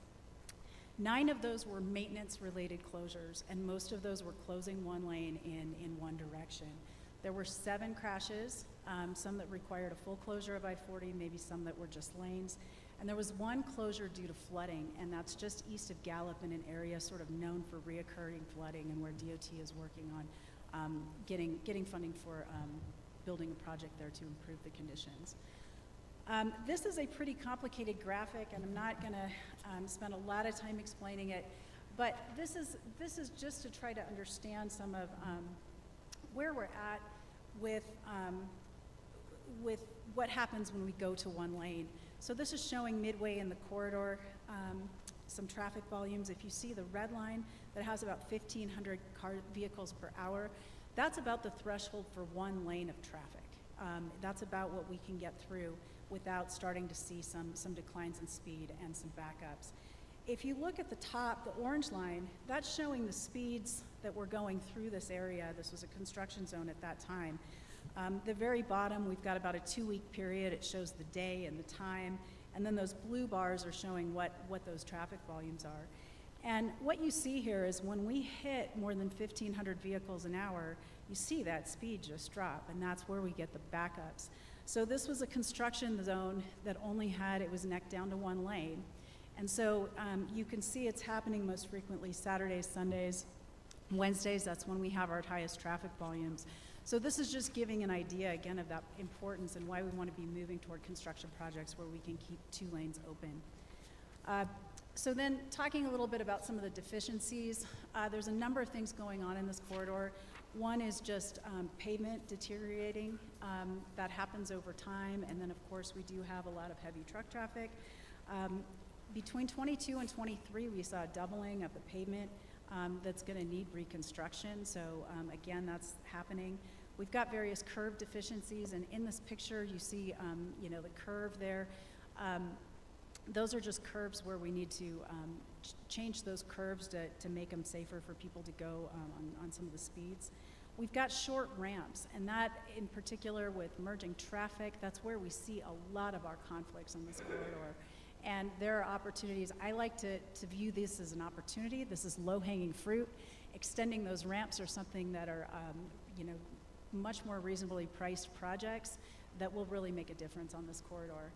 9 of those were maintenance-related closures, and most of those were closing 1 lane in one direction. There were 7 crashes, some that required a full closure of I-40, maybe some that were just lanes. And there was 1 closure due to flooding, and that's just east of Gallup in an area sort of known for reoccurring flooding, and where DOT is working on getting funding for building a project there to improve the conditions. This is a pretty complicated graphic, and I'm not going to spend a lot of time explaining it, but this is just to try to understand some of where we're at with what happens when we go to 1 lane. So this is showing midway in the corridor some traffic volumes. If you see the red line that has about 1,500 vehicles per hour, that's about the threshold for 1 lane of traffic. That's about what we can get through without starting to see some declines in speed and some backups. If you look at the top, the orange line, that's showing the speeds that were going through this area. This was a construction zone at that time. The very bottom, we've got about a 2-week period. It shows the day and the time, and then those blue bars are showing what those traffic volumes are. And what you see here is when we hit more than 1,500 vehicles an hour, you see that speed just drop, and that's where we get the backups. So this was a construction zone that only had, it was neck down to 1 lane. And so you can see it's happening most frequently Saturdays, Sundays, Wednesdays. That's when we have our highest traffic volumes. So this is just giving an idea, again, of that importance and why we want to be moving toward construction projects where we can keep 2 lanes open. So then talking a little bit about some of the deficiencies, there's a number of things going on in this corridor. One is just pavement deteriorating. That happens over time. And then, of course, we do have a lot of heavy truck traffic. Between 22 and 23, we saw a doubling of the pavement that's going to need reconstruction. So again, that's happening. We've got various curve deficiencies, and in this picture, you see, you know, the curve there. Those are just curves where we need to change those curves to make them safer for people to go on some of the speeds. We've got short ramps, and that in particular with merging traffic, that's where we see a lot of our conflicts on this corridor. And there are opportunities. I like to view this as an opportunity. This is low-hanging fruit. Extending those ramps are something that are, you know, much more reasonably priced projects that will really make a difference on this corridor.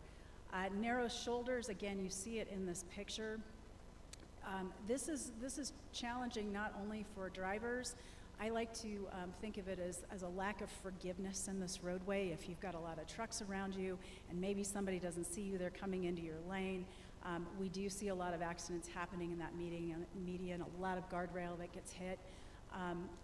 Narrow shoulders, again, you see it in this picture. This is challenging not only for drivers, I like to think of it as a lack of forgiveness in this roadway. If you've got a lot of trucks around you and maybe somebody doesn't see you, they're coming into your lane. We do see a lot of accidents happening in that median, a lot of guardrail that gets hit.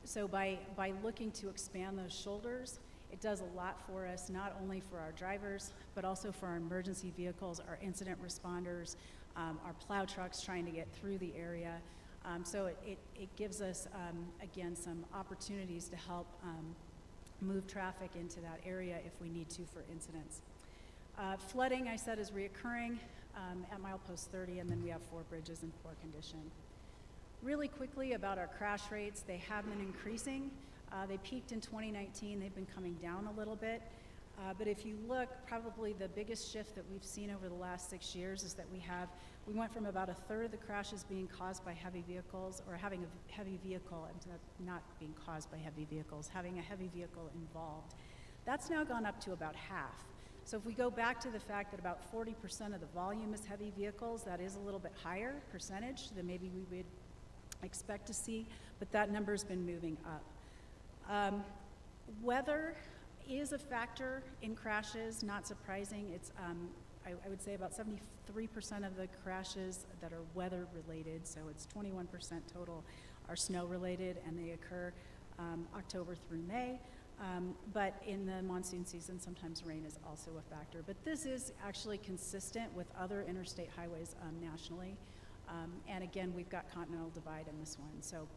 So by looking to expand those shoulders, it does a lot for us, not only for our drivers, but also for our emergency vehicles, our incident responders, our plow trucks trying to get through the area. So it gives us, again, some opportunities to help move traffic into that area if we need to for incidents. Flooding, I said, is reoccurring at milepost 30, and then we have 4 bridges in poor condition. Really quickly about our crash rates, they have been increasing. They peaked in 2019, they've been coming down a little bit. But if you look, probably the biggest shift that we've seen over the last 6 years is that we went from about 1/3 of the crashes being caused by heavy vehicles, or having a heavy vehicle, not being caused by heavy vehicles, having a heavy vehicle involved. That's now gone up to about half. So if we go back to the fact that about 40% of the volume is heavy vehicles, that is a little bit higher percentage than maybe we would expect to see, but that number's been moving up. Weather is a factor in crashes, not surprising. It's, I would say about 73% of the crashes that are weather related, so it's 21% total are snow related, and they occur October through May. But in the monsoon season, sometimes rain is also a factor. But this is actually consistent with other interstate highways nationally. And again, we've got Continental Divide in this one, so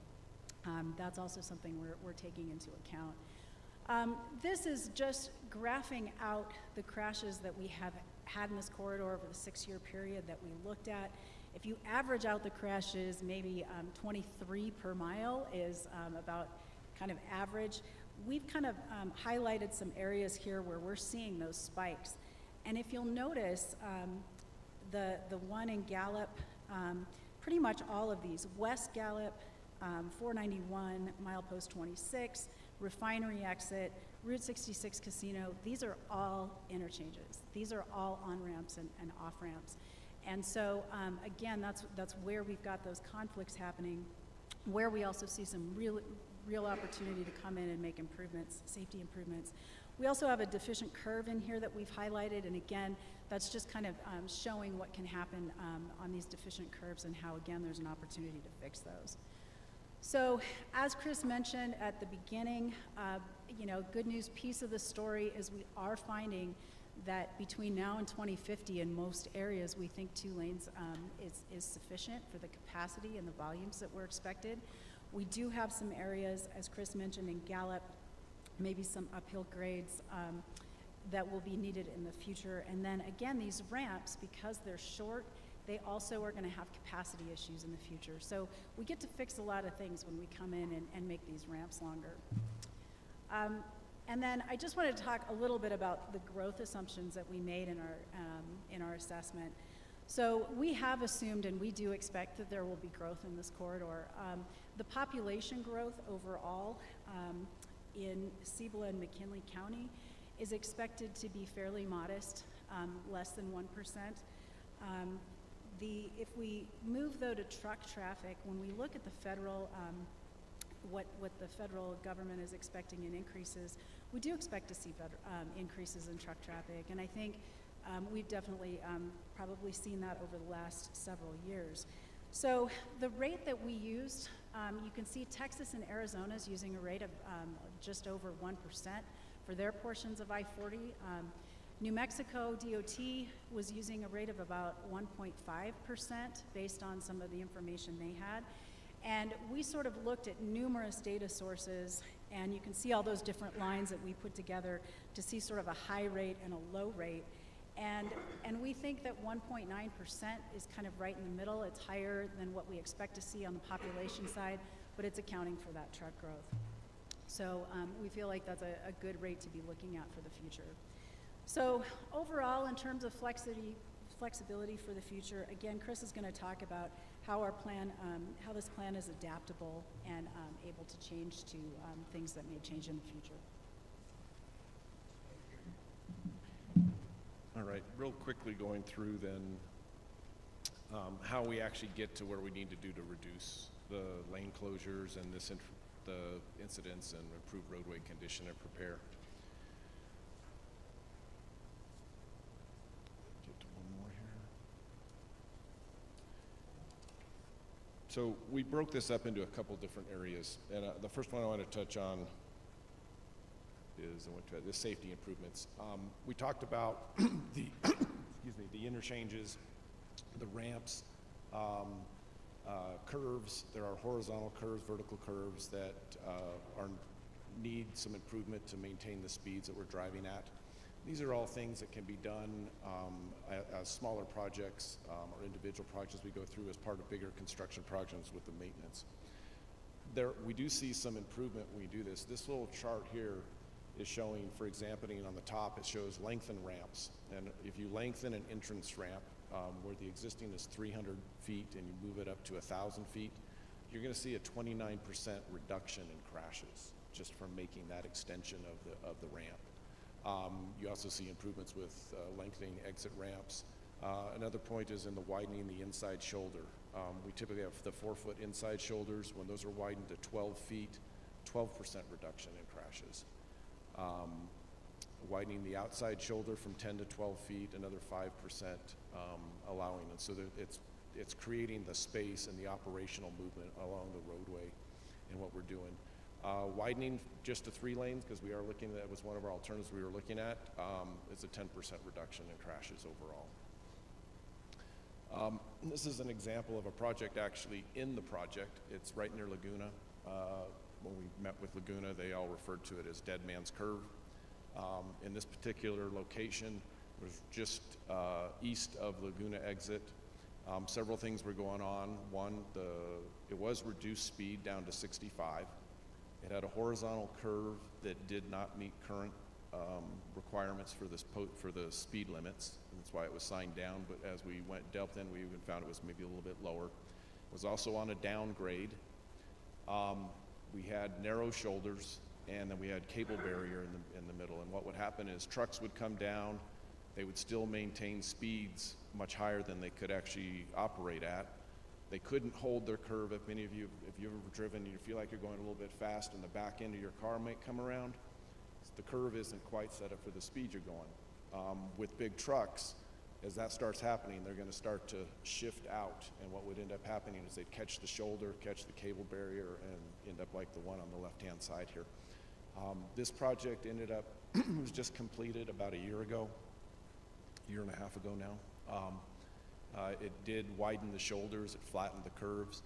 that's also something we're taking into account. This is just graphing out the crashes that we have had in this corridor over the 6-year period that we looked at. If you average out the crashes, maybe 23 per mile is about kind of average. We've kind of highlighted some areas here where we're seeing those spikes. And if you'll notice, the one in Gallup, pretty much all of these, West Gallup, 491, milepost 26, Refinery exit, Route 66 Casino, these are all interchanges. These are all on-ramps and off-ramps. And so, again, that's where we've got those conflicts happening, where we also see some real opportunity to come in and make improvements, safety improvements. We also have a deficient curve in here that we've highlighted, and again, that's just kind of showing what can happen on these deficient curves and how, again, there's an opportunity to fix those. So, as Chris mentioned at the beginning, good news piece of the story is we are finding that between now and 2050 in most areas, we think 2 lanes is sufficient for the capacity and the volumes that we're expected. We do have some areas, as Chris mentioned, in Gallup, maybe some uphill grades that will be needed in the future. And then again, these ramps, because they're short, they also are going to have capacity issues in the future. So we get to fix a lot of things when we come in and make these ramps longer. And then I just wanted to talk a little bit about the growth assumptions that we made in our assessment. So we have assumed, and we do expect, that there will be growth in this corridor. The population growth overall in Cibola and McKinley County is expected to be fairly modest, less than 1%. If we move, though, to truck traffic, when we look at the federal, what the federal government is expecting in increases, we do expect to see increases in truck traffic, and I think we've definitely probably seen that over the last several years. So the rate that we used, you can see Texas and Arizona is using a rate of just over 1% for their portions of I-40. New Mexico DOT was using a rate of about 1.5% based on some of the information they had. And we sort of looked at numerous data sources, and you can see all those different lines that we put together to see sort of a high rate and a low rate. And we think that 1.9% is kind of right in the middle. It's higher than what we expect to see on the population side, but it's accounting for that truck growth. So we feel like that's a good rate to be looking at for the future. So overall, in terms of flexibility for the future, again, Chris is going to talk about how our plan, how this plan is adaptable and able to change to things that may change in the future. All right, real quickly going through then how we actually get to where we need to do to reduce the lane closures and this the incidents and improve roadway condition and prepare. Get to one more here. So we broke this up into a couple different areas, and the first one I want to touch on is the safety improvements. We talked about the excuse me, the interchanges, the ramps, curves. There are horizontal curves, vertical curves that need some improvement to maintain the speeds that we're driving at. These are all things that can be done as smaller projects or individual projects we go through as part of bigger construction projects with the maintenance. We do see some improvement when we do this. This little chart here is showing, for example, on the top, it shows lengthen ramps. And if you lengthen an entrance ramp where the existing is 300 feet and you move it up to 1,000 feet, you're going to see a 29% reduction in crashes just from making that extension of the ramp. You also see improvements with lengthening exit ramps. Another point is in the widening the inside shoulder. We typically have the 4-foot inside shoulders. When those are widened to 12 feet, 12% reduction in crashes. Widening the outside shoulder from 10 to 12 feet, another 5% allowing it. So that it's creating the space and the operational movement along the roadway in what we're doing. Widening just to 3 lanes, because we are looking at, that was one of our alternatives we were looking at, is a 10% reduction in crashes overall. This is an example of a project actually in the project. It's right near Laguna. When we met with Laguna, they all referred to it as Dead Man's Curve. In this particular location, it was just east of Laguna exit. Several things were going on. One, it was reduced speed down to 65. It had a horizontal curve that did not meet current requirements for the speed limits. That's why it was signed down, but as we delved in, we even found it was maybe a little bit lower. It was also on a downgrade. We had narrow shoulders, and then we had cable barrier in the middle. And what would happen is trucks would come down, they would still maintain speeds much higher than they could actually operate at. They couldn't hold their curve. If many of you, if you've ever driven and you feel like you're going a little bit fast and the back end of your car might come around, the curve isn't quite set up for the speed you're going. With big trucks, as that starts happening, they're going to start to shift out, and what would end up happening is they'd catch the shoulder, catch the cable barrier, and end up like the one on the left-hand side here. This project ended up, was just completed about a year ago, year and a half ago now. It did widen the shoulders, it flattened the curves.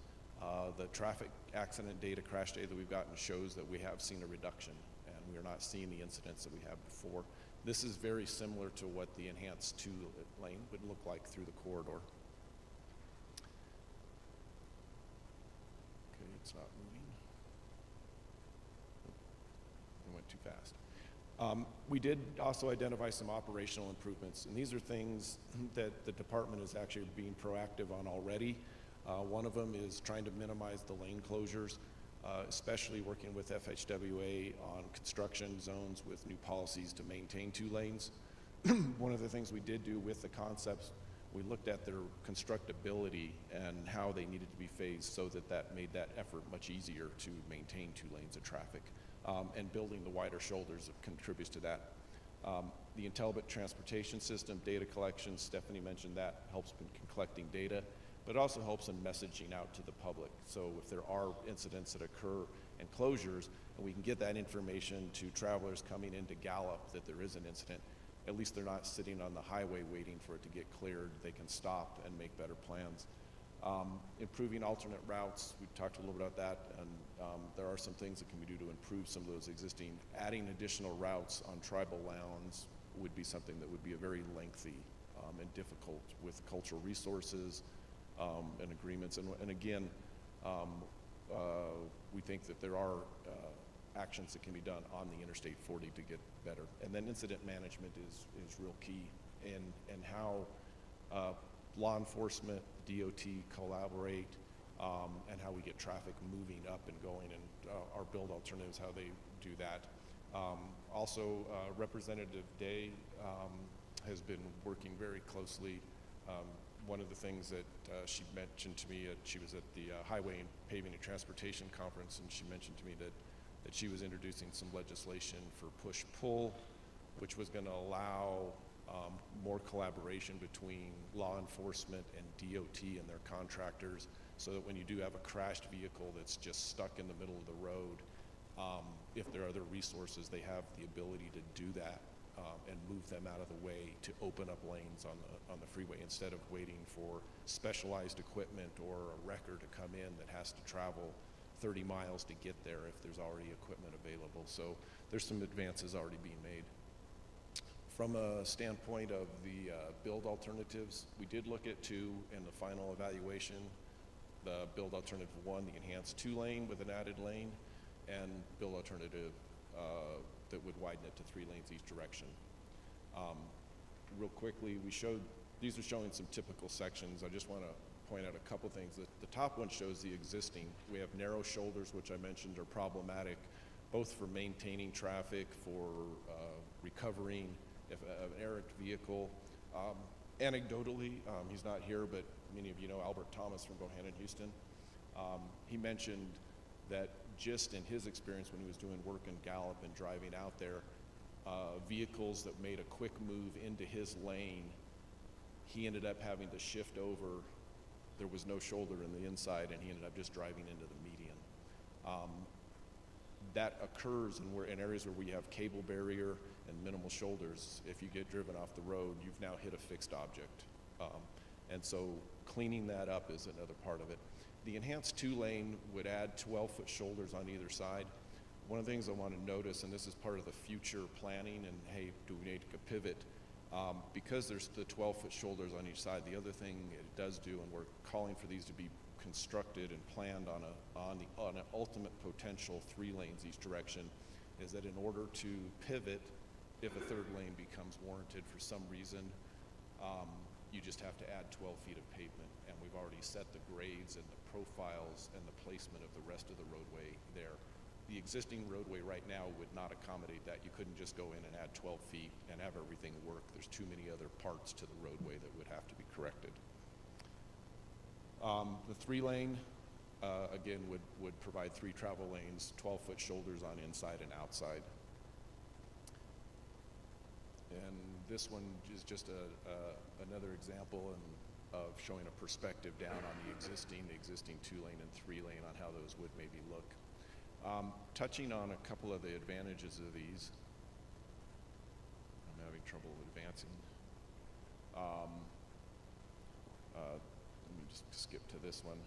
The traffic accident data, crash data that we've gotten shows that we have seen a reduction, and we are not seeing the incidents that we had before. This is very similar to what the enhanced 2-lane would look like through the corridor. Okay, it's not moving. It went too fast. We did also identify some operational improvements, and these are things that the department is actually being proactive on already. One of them is trying to minimize the lane closures, especially working with FHWA on construction zones with new policies to maintain 2 lanes. One of the things we did do with the concepts, we looked at their constructability and how they needed to be phased so that made that effort much easier to maintain 2 lanes of traffic. And building the wider shoulders contributes to that. The intelligent transportation system, data collection, Stephanie mentioned that, helps in collecting data, but it also helps in messaging out to the public. So if there are incidents that occur and closures, and we can get that information to travelers coming into Gallup that there is an incident, at least they're not sitting on the highway waiting for it to get cleared. They can stop and make better plans. Improving alternate routes, we talked a little bit about that, and there are some things that can be do to improve some of those existing. Adding additional routes on tribal lands would be something that would be a very lengthy and difficult with cultural resources and agreements. And again, we think that there are actions that can be done on the Interstate 40 to get better. And then incident management is real key in how law enforcement, DOT collaborate, and how we get traffic moving up and going, and our build alternatives, how they do that. Also, Representative Day has been working very closely one of the things that she mentioned to me, she was at the Highway and Paving and Transportation Conference, and she mentioned to me that she was introducing some legislation for push-pull, which was going to allow more collaboration between law enforcement and DOT and their contractors, so that when you do have a crashed vehicle that's just stuck in the middle of the road, if there are other resources, they have the ability to do that and move them out of the way to open up lanes on the freeway, instead of waiting for specialized equipment or a wrecker to come in that has to travel 30 miles to get there if there's already equipment available. So there's some advances already being made. From a standpoint of the build alternatives, we did look at two in the final evaluation. The build alternative 1, the enhanced 2-lane with an added lane, and build alternative that would widen it to 3 lanes each direction. Real quickly, these are showing some typical sections. I just want to point out a couple things. The top one shows the existing. We have narrow shoulders, which I mentioned are problematic, both for maintaining traffic, for recovering if an errant vehicle. Anecdotally, he's not here, but many of you know Albert Thomas from Bohannon, Houston. He mentioned that just in his experience when he was doing work in Gallup and driving out there, vehicles that made a quick move into his lane, he ended up having to shift over. There was no shoulder in the inside, and he ended up just driving into the median. That occurs in areas where we have cable barrier and minimal shoulders. If you get driven off the road, you've now hit a fixed object. And so cleaning that up is another part of it. The enhanced 2-lane would add 12-foot shoulders on either side. One of the things I want to notice, and this is part of the future planning, and hey, do we need to pivot? Because there's the 12-foot shoulders on each side, the other thing it does do, and we're calling for these to be constructed and planned on an ultimate potential 3 lanes each direction, is that in order to pivot, if a 3rd lane becomes warranted for some reason, you just have to add 12 feet of pavement, and we've already set the grades and the profiles and the placement of the rest of the roadway there. The existing roadway right now would not accommodate that. You couldn't just go in and add 12 feet and have everything work. There's too many other parts to the roadway that would have to be corrected. The 3-lane, again, would provide 3 travel lanes, 12-foot shoulders on inside and outside. And this one is just another example of showing a perspective down on the existing 2-lane and 3-lane on how those would maybe look. Touching on a couple of the advantages of these. I'm having trouble advancing. Let me just skip to this one.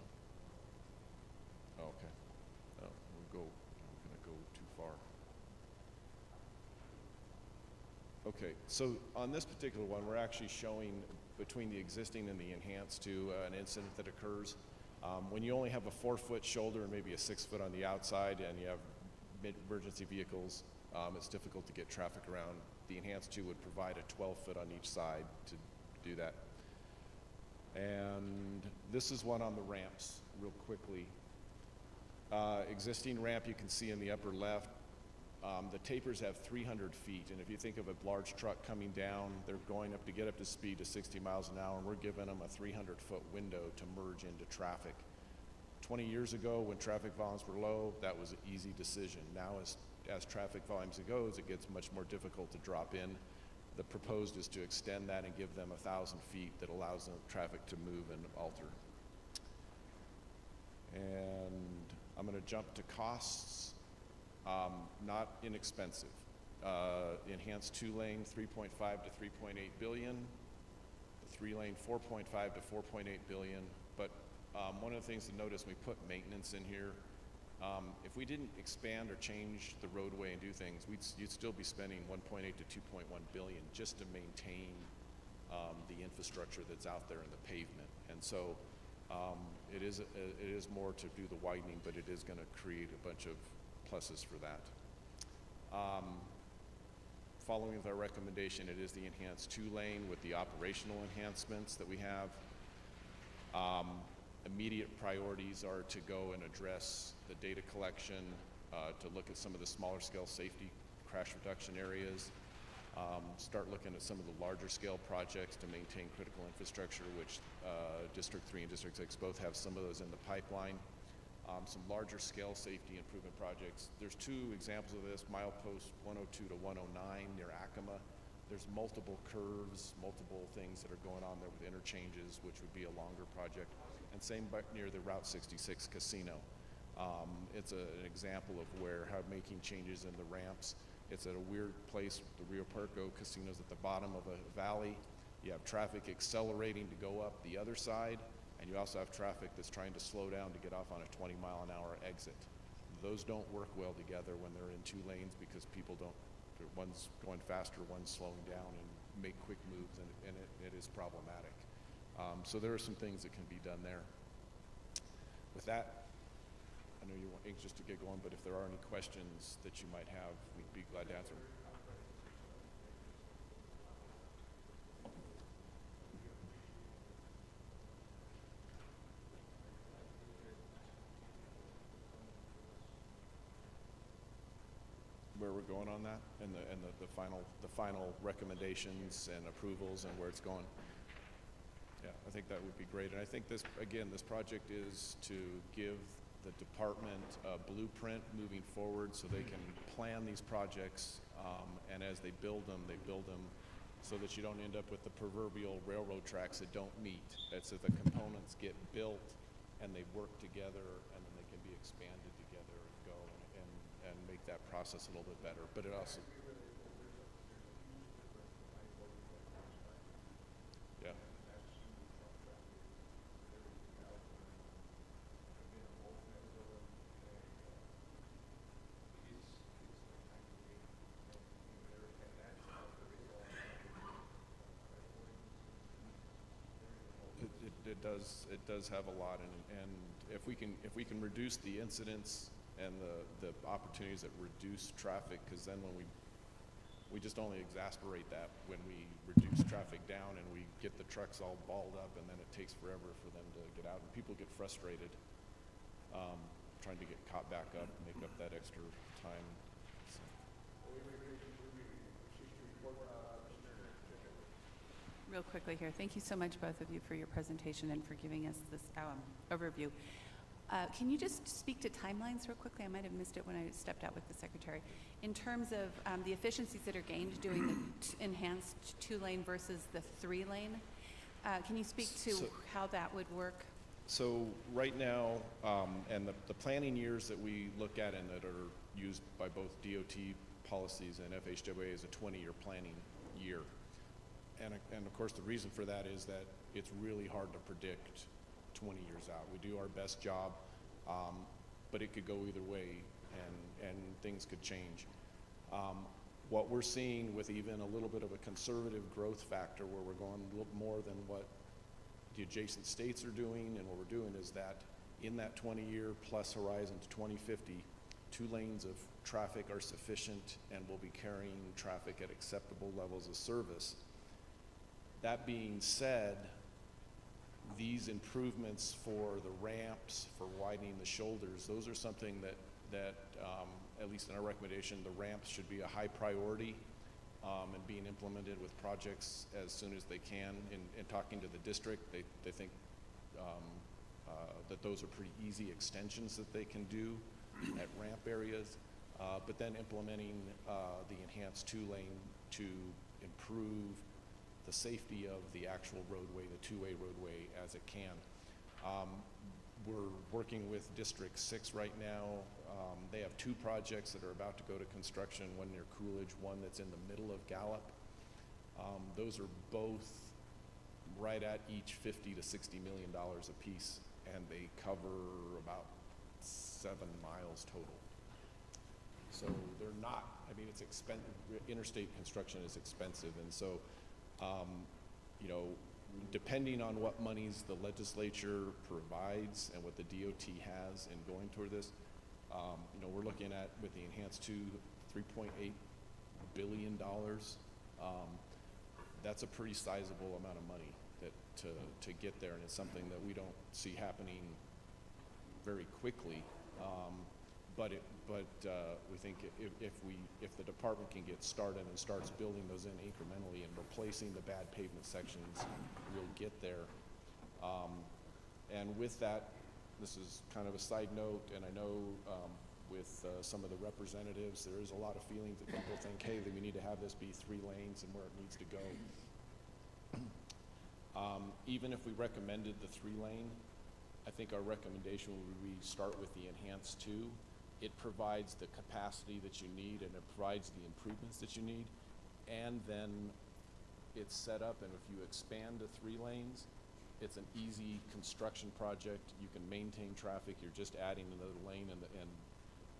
Oh, okay. Oh, I'm going to go too far. Okay, so on this particular one, we're actually showing between the existing and the enhanced to an incident that occurs. When you only have a 4-foot shoulder and maybe a 6-foot on the outside, and you have emergency vehicles, it's difficult to get traffic around. The enhanced 2 would provide a 12-foot on each side to do that. And this is one on the ramps, real quickly. Existing ramp you can see in the upper left. The tapers have 300 feet, and if you think of a large truck coming down, they're going up to get up to speed to 60 miles an hour, and we're giving them a 300-foot window to merge into traffic. 20 years ago, when traffic volumes were low, that was an easy decision. Now, as traffic volumes goes, it gets much more difficult to drop in. The proposed is to extend that and give them 1,000 feet that allows the traffic to move and alter. And I'm going to jump to costs. Not inexpensive. Enhanced 2-lane, 3.5 to 3.8 billion. The 3-lane, 4.5 to 4.8 billion. But one of the things to notice, we put maintenance in here. If we didn't expand or change the roadway and do things, you'd still be spending 1.8 to 2.1 billion just to maintain the infrastructure that's out there in the pavement. And so it is more to do the widening, but it is going to create a bunch of pluses for that. Following with our recommendation, it is the enhanced 2-lane with the operational enhancements that we have. Immediate priorities are to go and address the data collection, to look at some of the smaller scale safety crash reduction areas, start looking at some of the larger scale projects to maintain critical infrastructure, which District 3 and District 6 both have some of those in the pipeline. Some larger scale safety improvement projects. There's two examples of this, milepost 102 to 109 near Acoma. There's multiple curves, multiple things that are going on there with interchanges, which would be a longer project. And same near the Route 66 casino. It's an example of how making changes in the ramps. It's at a weird place. The Rio Puerto casino's at the bottom of a valley. You have traffic accelerating to go up the other side, and you also have traffic that's trying to slow down to get off on a 20-mile-an-hour exit. Those don't work well together when they're in two lanes because people don't, one's going faster, one's slowing down and make quick moves, and it is problematic. So there are some things that can be done there. With that, I know you're anxious to get going, but if there are any questions that you might have, we'd be glad to answer them. Where we're going on that, and the final recommendations and approvals and where it's going. Yeah, I think that would be great. And I think this project is to give the department a blueprint moving forward so they can plan these projects, and as they build them so that you don't end up with the proverbial railroad tracks that don't meet. It's that the components get built and they work together, and then they can be expanded together and go and make that process a little bit better. But it also, yeah. It does have a lot, and if we can reduce the incidents and the opportunities that reduce traffic, because then when we just only exasperate that when we reduce traffic down and we get the trucks all balled up, and then it takes forever for them to get out, and people get frustrated trying to get caught back up and make up that extra time. So. Real quickly here, thank you so much, both of you, for your presentation and for giving us this overview. Can you just speak to timelines real quickly? I might have missed it when I stepped out with the secretary. In terms of the efficiencies that are gained doing the enhanced 2-lane versus the 3-lane, can you speak to how that would work? So right now, and the planning years that we look at and that are used by both DOT policies and FHWA is a 20-year planning year. And of course, the reason for that is that it's really hard to predict 20 years out. We do our best job, but it could go either way, and things could change. What we're seeing with even a little bit of a conservative growth factor, where we're going a little more than what the adjacent states are doing, and what we're doing is that in that 20-year plus horizon to 2050, 2 lanes of traffic are sufficient and will be carrying traffic at acceptable levels of service. That being said, these improvements for the ramps, for widening the shoulders, those are something that at least in our recommendation, the ramps should be a high priority and being implemented with projects as soon as they can. In talking to the district, they think that those are pretty easy extensions that they can do at ramp areas, but then implementing the enhanced 2-lane to improve the safety of the actual roadway, the 2-way roadway, as it can. We're working with District 6 right now. They have 2 projects that are about to go to construction, one near Coolidge, one that's in the middle of Gallup. Those are both right at each $50 to $60 million a piece, and they cover about 7 miles total. So they're not, I mean, it's expensive. Interstate construction is expensive, and so you know, depending on what monies the legislature provides and what the DOT has in going toward this, you know, we're looking at, with the enhanced $3.8 billion. That's a pretty sizable amount of money to get there, and it's something that we don't see happening very quickly. But we think if the department can get started and starts building those in incrementally and replacing the bad pavement sections, we'll get there. And with that, this is kind of a side note, and I know with some of the representatives, there is a lot of feelings that people think, hey, that we need to have this be 3 lanes and where it needs to go. Even if we recommended the 3-lane, I think our recommendation would be start with the enhanced 2. It provides the capacity that you need, and it provides the improvements that you need, and then it's set up, and if you expand to 3 lanes, it's an easy construction project. You can maintain traffic. You're just adding another lane, and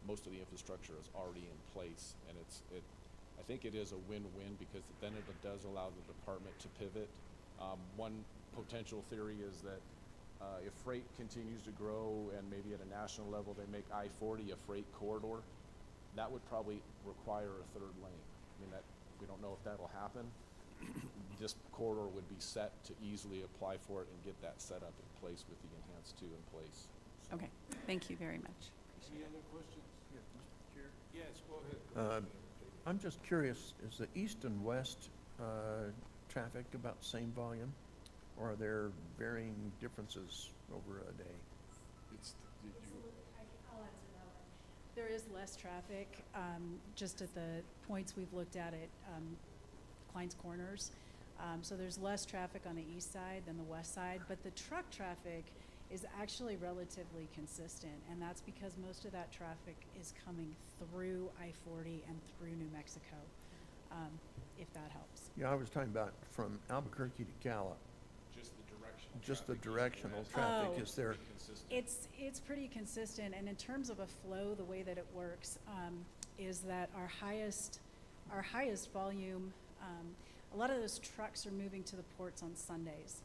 most of the infrastructure is already in place. And I think it is a win-win, because then it does allow the department to pivot. One potential theory is that if freight continues to grow and maybe at a national level they make I-40 a freight corridor, that would probably require a 3rd lane. I mean, that we don't know if that'll happen. This corridor would be set to easily apply for it and get that set up in place with the enhanced 2 in place. So. Okay, thank you very much. Any other questions? Yes, Mr. Chair. Yes, go ahead. I'm just curious, is the east and west traffic about the same volume? Or are there varying differences over a day? I'll answer that one. There is less traffic, just at the points we've looked at Klein's Corners. So there's less traffic on the east side than the west side, but the truck traffic is actually relatively consistent, and that's because most of that traffic is coming through I-40 and through New Mexico, if that helps. Yeah, I was talking about from Albuquerque to Gallup. Just the directional traffic. Is there? It's pretty consistent, and in terms of a flow, the way that it works is that our highest volume, a lot of those trucks are moving to the ports on Sundays,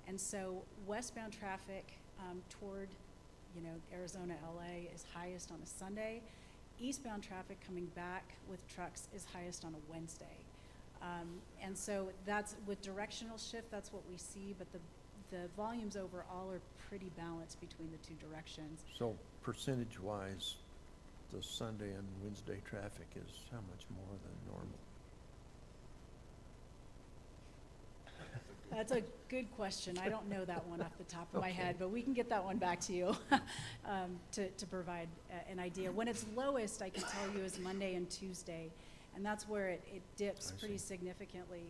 and so westbound traffic toward, Arizona, LA is highest on a Sunday. Eastbound traffic coming back with trucks is highest on a Wednesday, and so that's with directional shift. That's what we see, but the volumes overall are pretty balanced between the 2 directions. So percentage-wise, the Sunday and Wednesday traffic is how much more than normal? That's a good question. I don't know that one off the top of my head, but we can get that one back to you to provide an idea. When it's lowest, I can tell you, is Monday and Tuesday, and that's where it dips pretty significantly.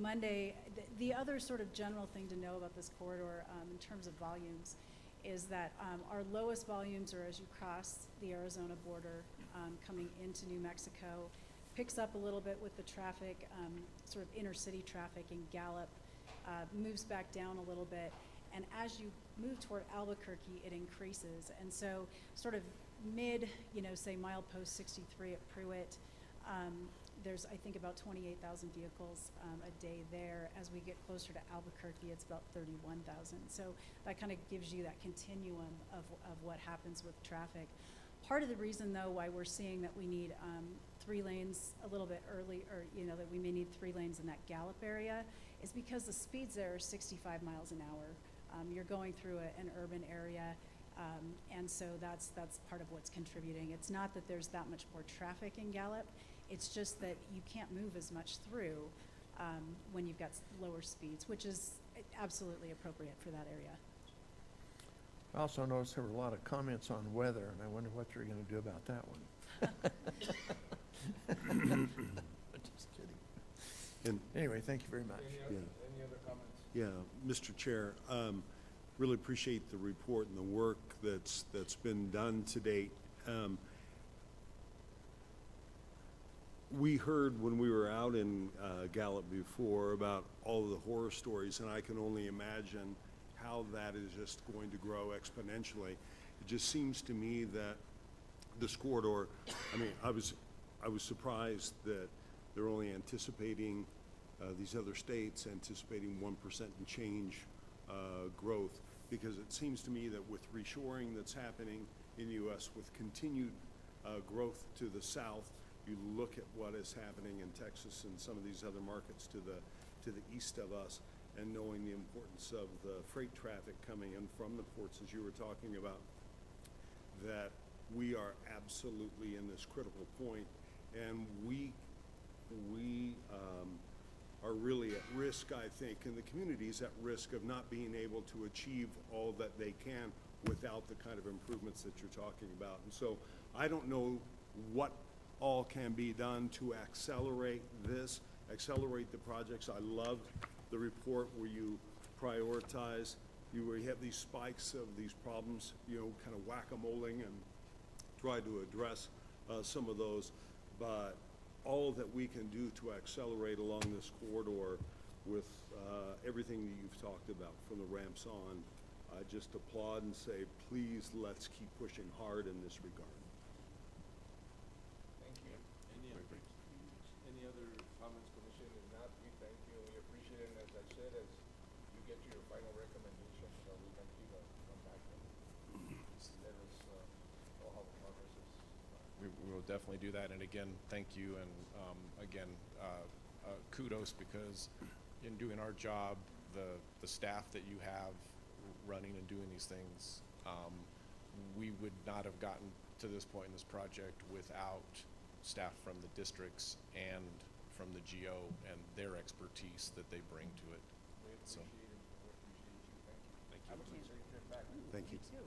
Monday, the other sort of general thing to know about this corridor in terms of volumes is that our lowest volumes are as you cross the Arizona border coming into New Mexico. Picks up a little bit with the traffic, sort of intercity traffic in Gallup, moves back down a little bit, and as you move toward Albuquerque, it increases. And so sort of mid, say milepost 63 at Pruitt, there's, I think, about 28,000 vehicles a day there. As we get closer to Albuquerque, it's about 31,000. So that kind of gives you that continuum of what happens with traffic. Part of the reason, though, why we're seeing that we need 3 lanes a little bit early, or, that we may need 3 lanes in that Gallup area, is because the speeds there are 65 miles an hour. You're going through an urban area, and so that's part of what's contributing. It's not that there's that much more traffic in Gallup. It's just that you can't move as much through when you've got lower speeds, which is absolutely appropriate for that area. I also noticed there were a lot of comments on weather, and I wonder what you're going to do about that one. Just kidding. Anyway, thank you very much. Any other comments? Yeah, Mr. Chair, really appreciate the report and the work that's been done to date. We heard when we were out in Gallup before about all of the horror stories, and I can only imagine how that is just going to grow exponentially. It just seems to me that this corridor, I was surprised that they're only anticipating, these other states anticipating 1% and change growth, because it seems to me that with reshoring that's happening in the U.S., with continued growth to the south, you look at what is happening in Texas and some of these other markets to the east of us, and knowing the importance of the freight traffic coming in from the ports, as you were talking about, that we are absolutely in this critical point, and we are really at risk, I think, and the community is at risk of not being able to achieve all that they can without the kind of improvements that you're talking about. And so I don't know what all can be done to accelerate this, accelerate the projects. I love the report where you prioritize, where you have these spikes of these problems, you know, kind of whack-a-moling and try to address some of those. But all that we can do to accelerate along this corridor with everything that you've talked about from the ramps on, I just applaud and say, please, let's keep pushing hard in this regard. Thank you. Any other comments, Commission? If not, we thank you and we appreciate it. And as I said, as you get to your final recommendation, we can keep come back and let us know how the progress is. We will definitely do that, and again, thank you, and again, kudos, because in doing our job, the staff that you have running and doing these things, we would not have gotten to this point in this project without staff from the districts and from the GO and their expertise that they bring to it. We So, appreciate it. We appreciate you. Thank you. Thank you. Have a good safe trip back. Thank you. too.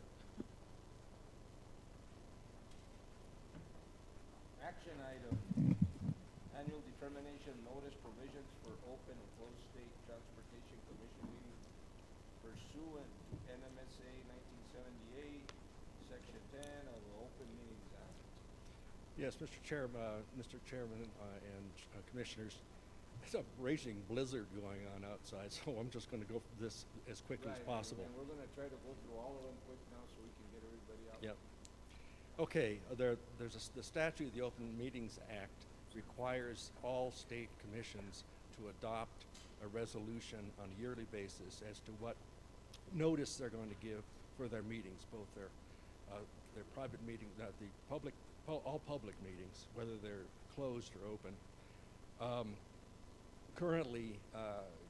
Action item, annual determination notice provisions for open and closed state transportation commission meetings pursuant to NMSA 1978, section 10 of the Open Meetings Act. Yes, Mr. Chairman and Commissioners, there's a raging blizzard going on outside, so I'm just going to go through this as quickly as possible. And we're gonna try to go through all of them quick now so we can get everybody out. Yep. Okay, the statute of the Open Meetings Act requires all state commissions to adopt a resolution on a yearly basis as to what notice they're going to give for their meetings, both their private meetings, all public meetings, whether they're closed or open. Currently,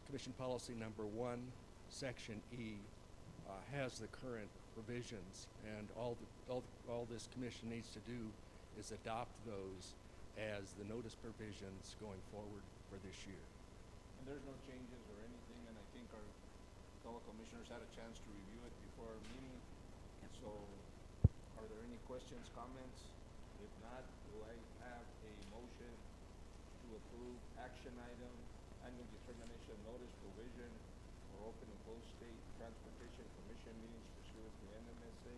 Commission Policy Number 1, Section E, has the current provisions, and all this commission needs to do is adopt those as the notice provisions going forward for this year. And there's no changes or anything, and I think our fellow commissioners had a chance to review it before our meeting. So, are there any questions, comments? If not, do I have a motion to approve action item, annual determination notice provision for open and closed state transportation commission meetings pursuant to NMSA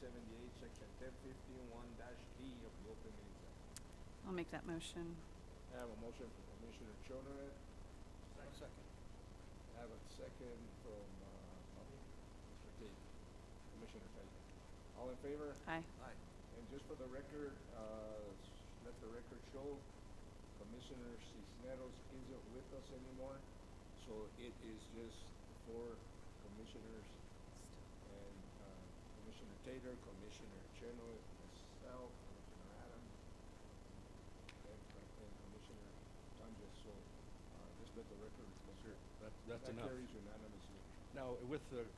1978, section 1051-D of the Open Meetings Act? I'll make that motion. I have a motion from Commissioner Choner. Second. I have a second from Mr. Tate, Commissioner Tate. All in favor? Aye. Aye. And just for the record, let the record show Commissioner Cisneros isn't with us anymore, so it is just four commissioners and Commissioner Taylor, Commissioner Chenoweth, myself, Commissioner Adams, and Commissioner Tanja. So just let the record reflect. Sure, that's that enough. carries unanimously. Now, with the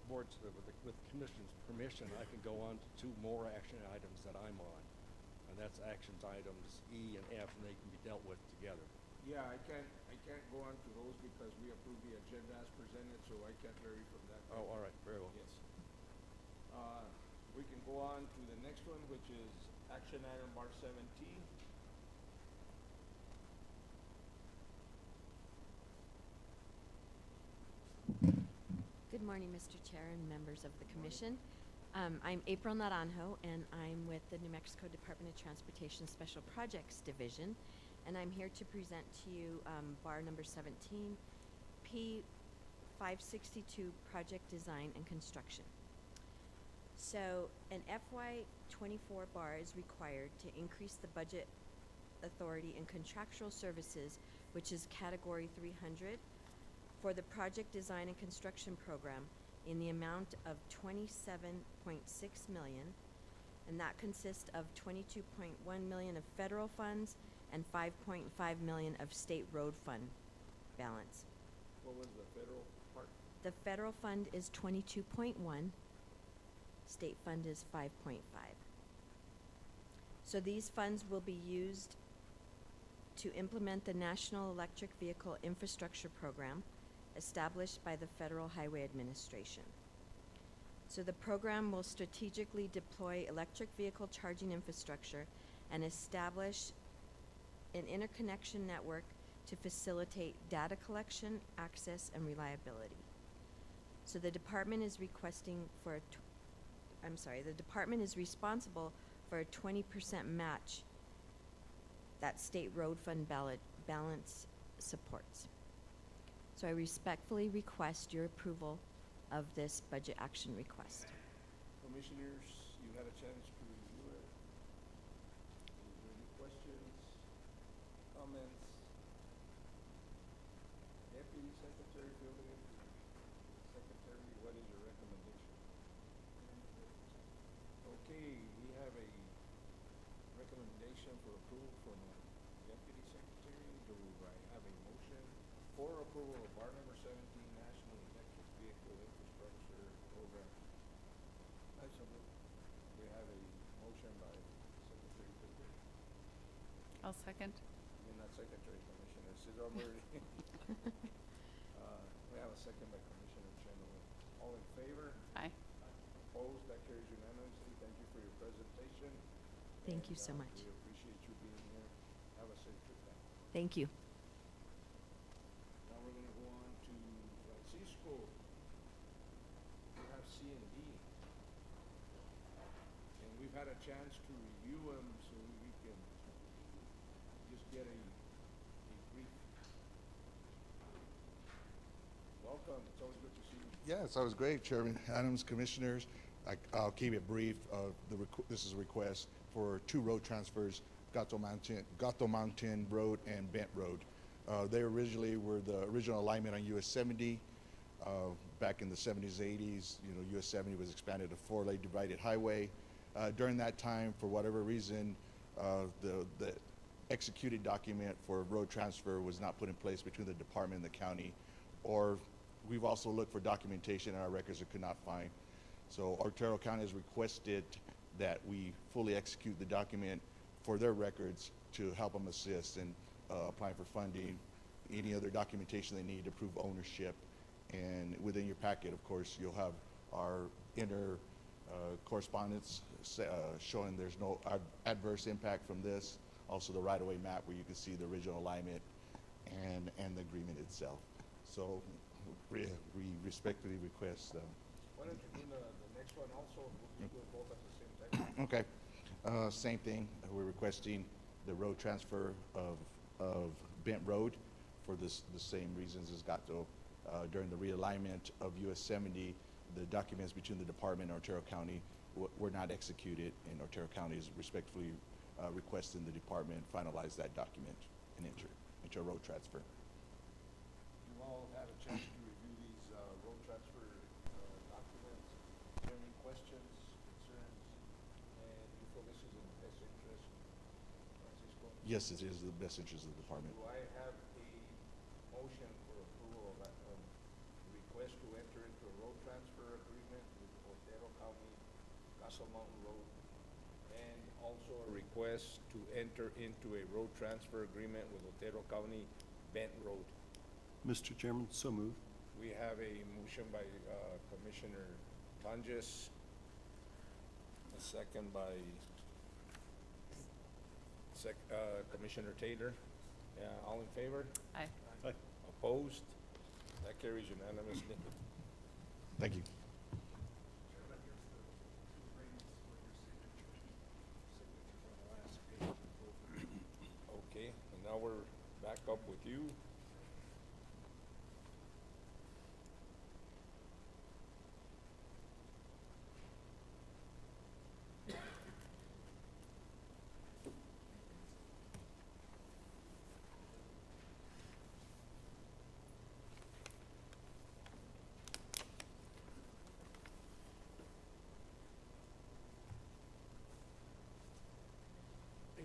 board's, with Commission's permission, I can go on to two more action items that I'm on. And that's actions items E and F, and they can be dealt with together. Yeah, I can't go on to those because we approved the agenda as presented, so I can't vary from that. Oh, all right, very well. Yes. We can go on to the next one, which is action item bar 17. Good morning, Mr. Chair and members of the Commission. I'm April Naranjo, and I'm with the New Mexico Department of Transportation Special Projects Division, and I'm here to present to you bar number 17, P562, Project Design and Construction. So an FY24 bar is required to increase the budget authority and contractual services, which is category 300, for the project design and construction program in the amount of $27.6 million, and that consists of $22.1 million of federal funds and $5.5 million of state road fund balance. What was the federal part? The federal fund is 22.1, State fund is 5.5. So these funds will be used to implement the National Electric Vehicle Infrastructure Program established by the Federal Highway Administration. So the program will strategically deploy electric vehicle charging infrastructure and establish an interconnection network to facilitate data collection, access, and reliability. So the department is requesting for the department is responsible for a 20% match that state road fund balance supports. So I respectfully request your approval of this budget action request. Commissioners, you had a chance to review it. Is there any questions, comments? Deputy Secretary, Building Secretary, what is your recommendation? Okay, we have a recommendation for approval from our Deputy Secretary. Do I have a motion for approval of bar number 17, National Electric Vehicle Infrastructure Program? We have a motion by Secretary Fisher. I'll second. You're not Secretary, Commissioner Cesar Murray. We have a second by Commissioner Chenoweth. All in favor? Aye. Opposed? That carries unanimously. Thank you for your presentation. Thank you so much. We appreciate you being here. Have a safe trip back. Thank you. Now we're gonna go on to Francisco. We have C and D. And we've had a chance to review them so we can just get a brief. Welcome, it's always good to see you. Yes, that was great, Chairman Adams, Commissioners. I'll keep it brief. This is a request for 2 road transfers, Gato Mountain Road and Bent Road. They originally were the original alignment on US 70. Back in the 70s, 80s, US 70 was expanded to 4-lane divided highway. During that time, for whatever reason, the executed document for road transfer was not put in place between the department and the county, or we've also looked for documentation in our records and could not find. So Otero County has requested that we fully execute the document for their records to help them assist in applying for funding, any other documentation they need to prove ownership. And within your packet, of course, you'll have our inner correspondence showing there's no adverse impact from this. Also the right-of-way map where you can see the original alignment and the agreement itself. So we respectfully request. Why don't you do the next one also? We'll do it both at the same time. Okay. Same thing. We're requesting the road transfer of Bent Road for the same reasons as Gato. During the realignment of US 70, the documents between the department and Otero County were not executed, and Otero County is respectfully requesting the department finalize that document and enter into a road transfer. You all had a chance to review these road transfer documents. Is there any questions, concerns, and you feel this is in the best interest, Francisco? Yes, it is the best interest of the department. Do I have a motion for approval of that request to enter into a road transfer agreement with Otero County, Castle Mountain Road, and also a request to enter into a road transfer agreement with Otero County, Bent Road? Mr. Chairman, so moved. We have a motion by Commissioner Tonjes, a second by Commissioner Taylor. All in favor? Aye. Aye. Opposed? That carries unanimously. Thank you. Okay, and now we're back up with you.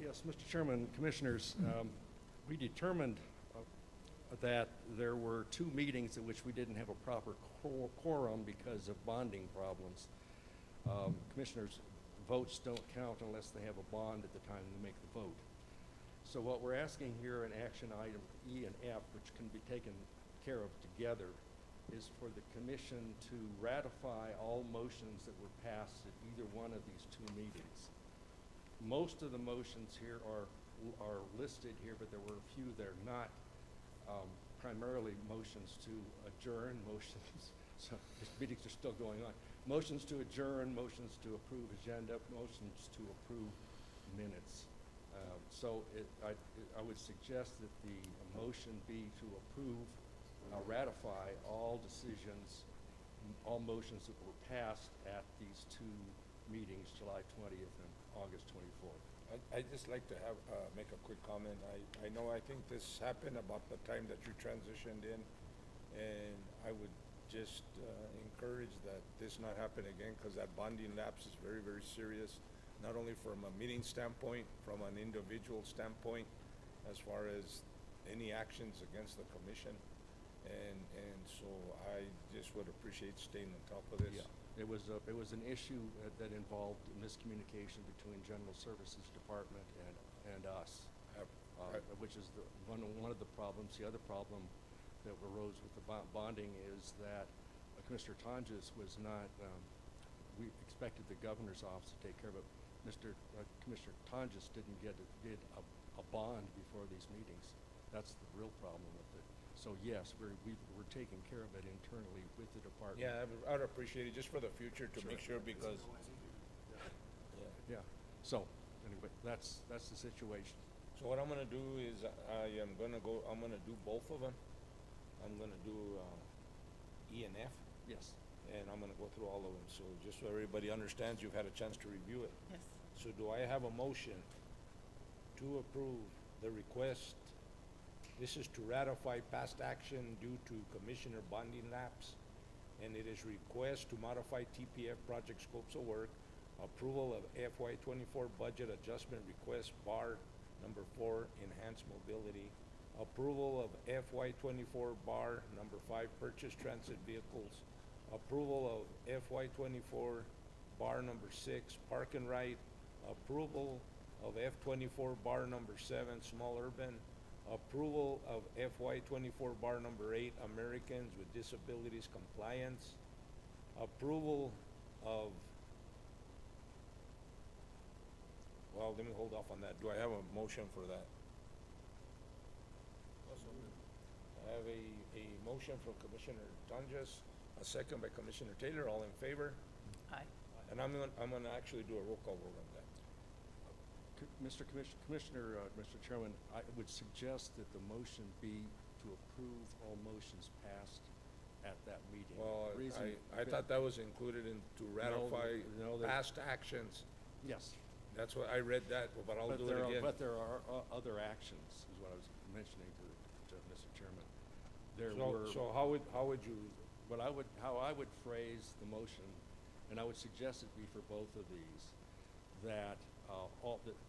Yes, Mr. Chairman, Commissioners, we determined that there were 2 meetings in which we didn't have a proper quorum because of bonding problems. Commissioners' votes don't count unless they have a bond at the time they make the vote. So what we're asking here in action item E and F, which can be taken care of together, is for the commission to ratify all motions that were passed at either one of these two meetings. Most of the motions here are listed here, but there were a few that are not. Primarily motions to adjourn, motions, so these meetings are still going on. Motions to adjourn, motions to approve agenda, motions to approve minutes. So I would suggest that the motion be to approve, ratify all decisions, all motions that were passed at these two meetings, July 20th and August 24th. I'd just like to make a quick comment. I know, I think this happened about the time that you transitioned in, and I would just encourage that this not happen again, because that bonding lapse is very, very serious, not only from a meeting standpoint, from an individual standpoint, as far as any actions against the commission. And so I just would appreciate staying on top of this. Yeah. It was an issue that involved miscommunication between General Services Department and us, which is one of the problems. The other problem that arose with the bonding is that Commissioner Tonjes was not, we expected the governor's office to take care of it. Commissioner Tonjes didn't get a bond before these meetings. That's the real problem with it. So yes, we're taking care of it internally with the department. Yeah, I'd appreciate it, just for the future, to make sure, because, Yeah, so, anyway, that's the situation. so what I'm gonna do is, I'm gonna do both of them. I'm gonna do E and F, Yes. and I'm gonna go through all of them, so just so everybody understands, you've had a chance to review it. Yes. So do I have a motion to approve the request? This is to ratify past action due to commissioner bonding lapse, and it is request to modify TPF project scopes of work, approval of FY 24 budget adjustment request bar number 4, enhanced mobility, approval of FY 24 bar number 5, purchase transit vehicles, approval of FY 24 bar number 6, park and ride, approval of F 24 bar number 7, small urban, approval of FY 24 bar number 8, Americans with Disabilities Compliance, approval of, well, let me hold off on that. Do I have a motion for that? I have a motion from Commissioner Tonjes, a second by Commissioner Taylor. All in favor? Aye. And I'm gonna actually do a roll call vote on that. Mr. Commissioner, Mr. Chairman, I would suggest that the motion be to approve all motions passed at that meeting. Well, Reason- I thought that was included in to ratify no, that- past actions. Yes. That's what, I read that, but I'll do it again. But there are other actions, is what I was mentioning to Mr. Chairman. There were. So how would you, How I would phrase the motion, and I would suggest it be for both of these, that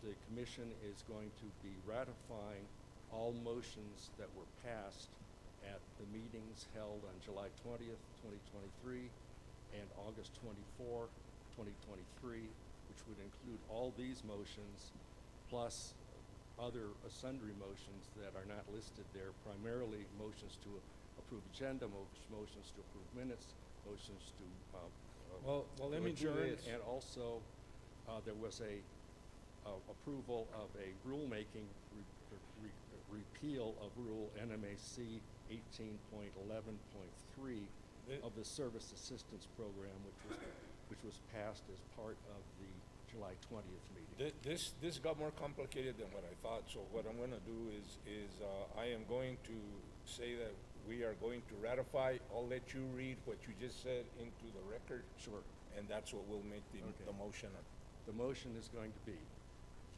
the commission is going to be ratifying all motions that were passed at the meetings held on July 20th, 2023, and August 24, 2023, which would include all these motions, plus other sundry motions that are not listed there, primarily motions to approve agenda, motions to approve minutes, motions to well, let me do adjourn, this. and also there was a approval of a rulemaking repeal of Rule NMAC 18.11.3 of the Service Assistance Program, which was passed as part of the July 20th meeting. This got more complicated than what I thought, so what I'm gonna do is I am going to say that we are going to ratify. I'll let you read what you just said into the record. Sure. And that's what we'll make the motion on. The motion is going to be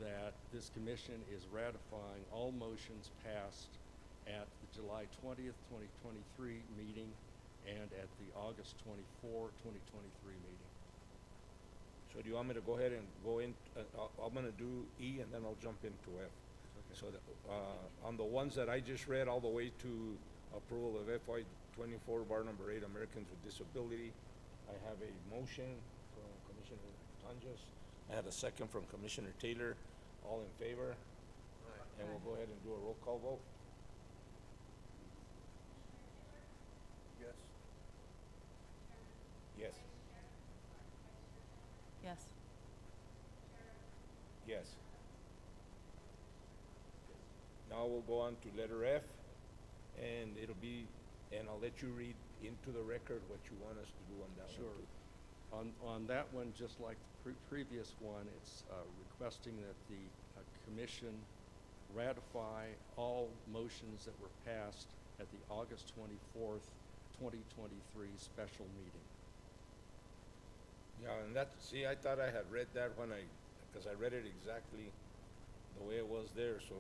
that this commission is ratifying all motions passed at the July 20th, 2023 meeting and at the August 24, 2023 meeting. So do you want me to go ahead and go in, I'm gonna do E and then I'll jump into F. Okay. So that, on the ones that I just read, all the way to approval of FY 24 bar number 8, Americans with Disability, I have a motion from Commissioner Tonjes. I had a second from Commissioner Taylor. All in favor? And we'll go ahead and do a roll call vote. Yes. Yes. Yes. Yes. Now we'll go on to letter F, and it'll be, and I'll let you read into the record what you want us to do on that one. Sure. too. On that one, just like the previous one, it's requesting that the commission ratify all motions that were passed at the August 24th, 2023 special meeting. Yeah, and that, see, I thought I had read that when because I read it exactly the way it was there, so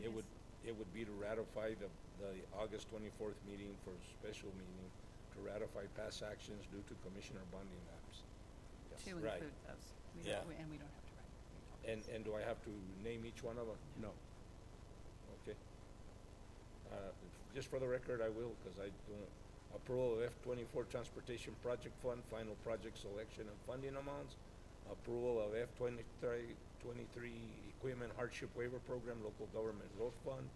it would be to ratify the August 24th meeting for a special meeting to ratify past actions due to commissioner bonding lapse. To Right. include those. Yeah. And we don't have to write. And do I have to name each one of them? No. Okay. Just for the record, I will, because I don't. Approval of F-24 Transportation Project Fund, final project selection and funding amounts. Approval of F-23 Equipment Hardship Waiver Program, Local Government Road Fund.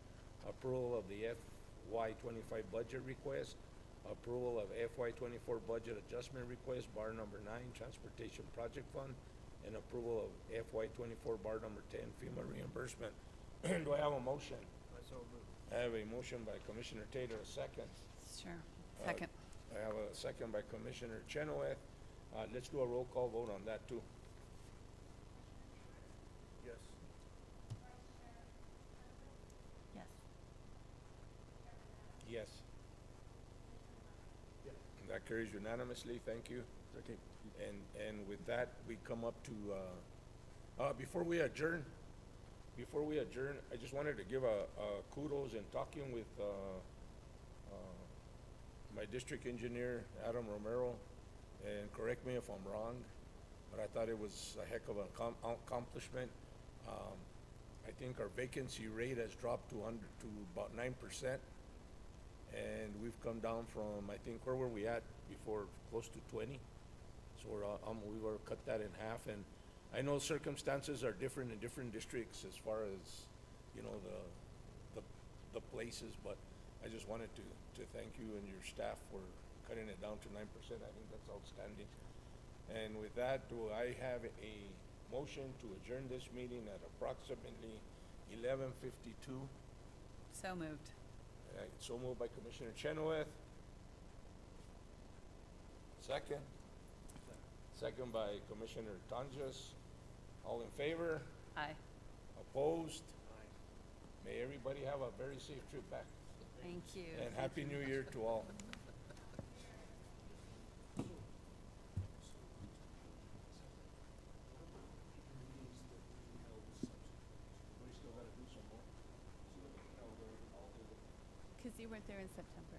Approval of the FY25 budget request. Approval of FY24 budget adjustment request, bar number 9, Transportation Project Fund. And approval of FY24 bar number 10, FEMA reimbursement. Do I have a motion? I have a motion by Commissioner Taylor, a second. Sure. Second. I have a second by Commissioner Chenoweth. Let's do a roll call vote on that too. Yes. Yes. Yes. That carries unanimously, thank you. Okay. And with that, we come up to, before we adjourn, I just wanted to give a kudos in talking with, my district engineer, Adam Romero, and correct me if I'm wrong, but I thought it was a heck of an accomplishment. I think our vacancy rate has dropped to about 9%, and we've come down from, I think, where were we at before? Close to 20. So we were cut that in half, and I know circumstances are different in different districts as far as, you know, the places, but I just wanted to thank you and your staff for cutting it down to 9%. I think that's outstanding. And with that, do I have a motion to adjourn this meeting at approximately 11:52? So moved. So moved by Commissioner Chenoweth. Second? Second by Commissioner Tonjes. All in favor? Aye. Opposed? May everybody have a very safe trip back. Thank you. And Happy New Year to all. Because you weren't there in September.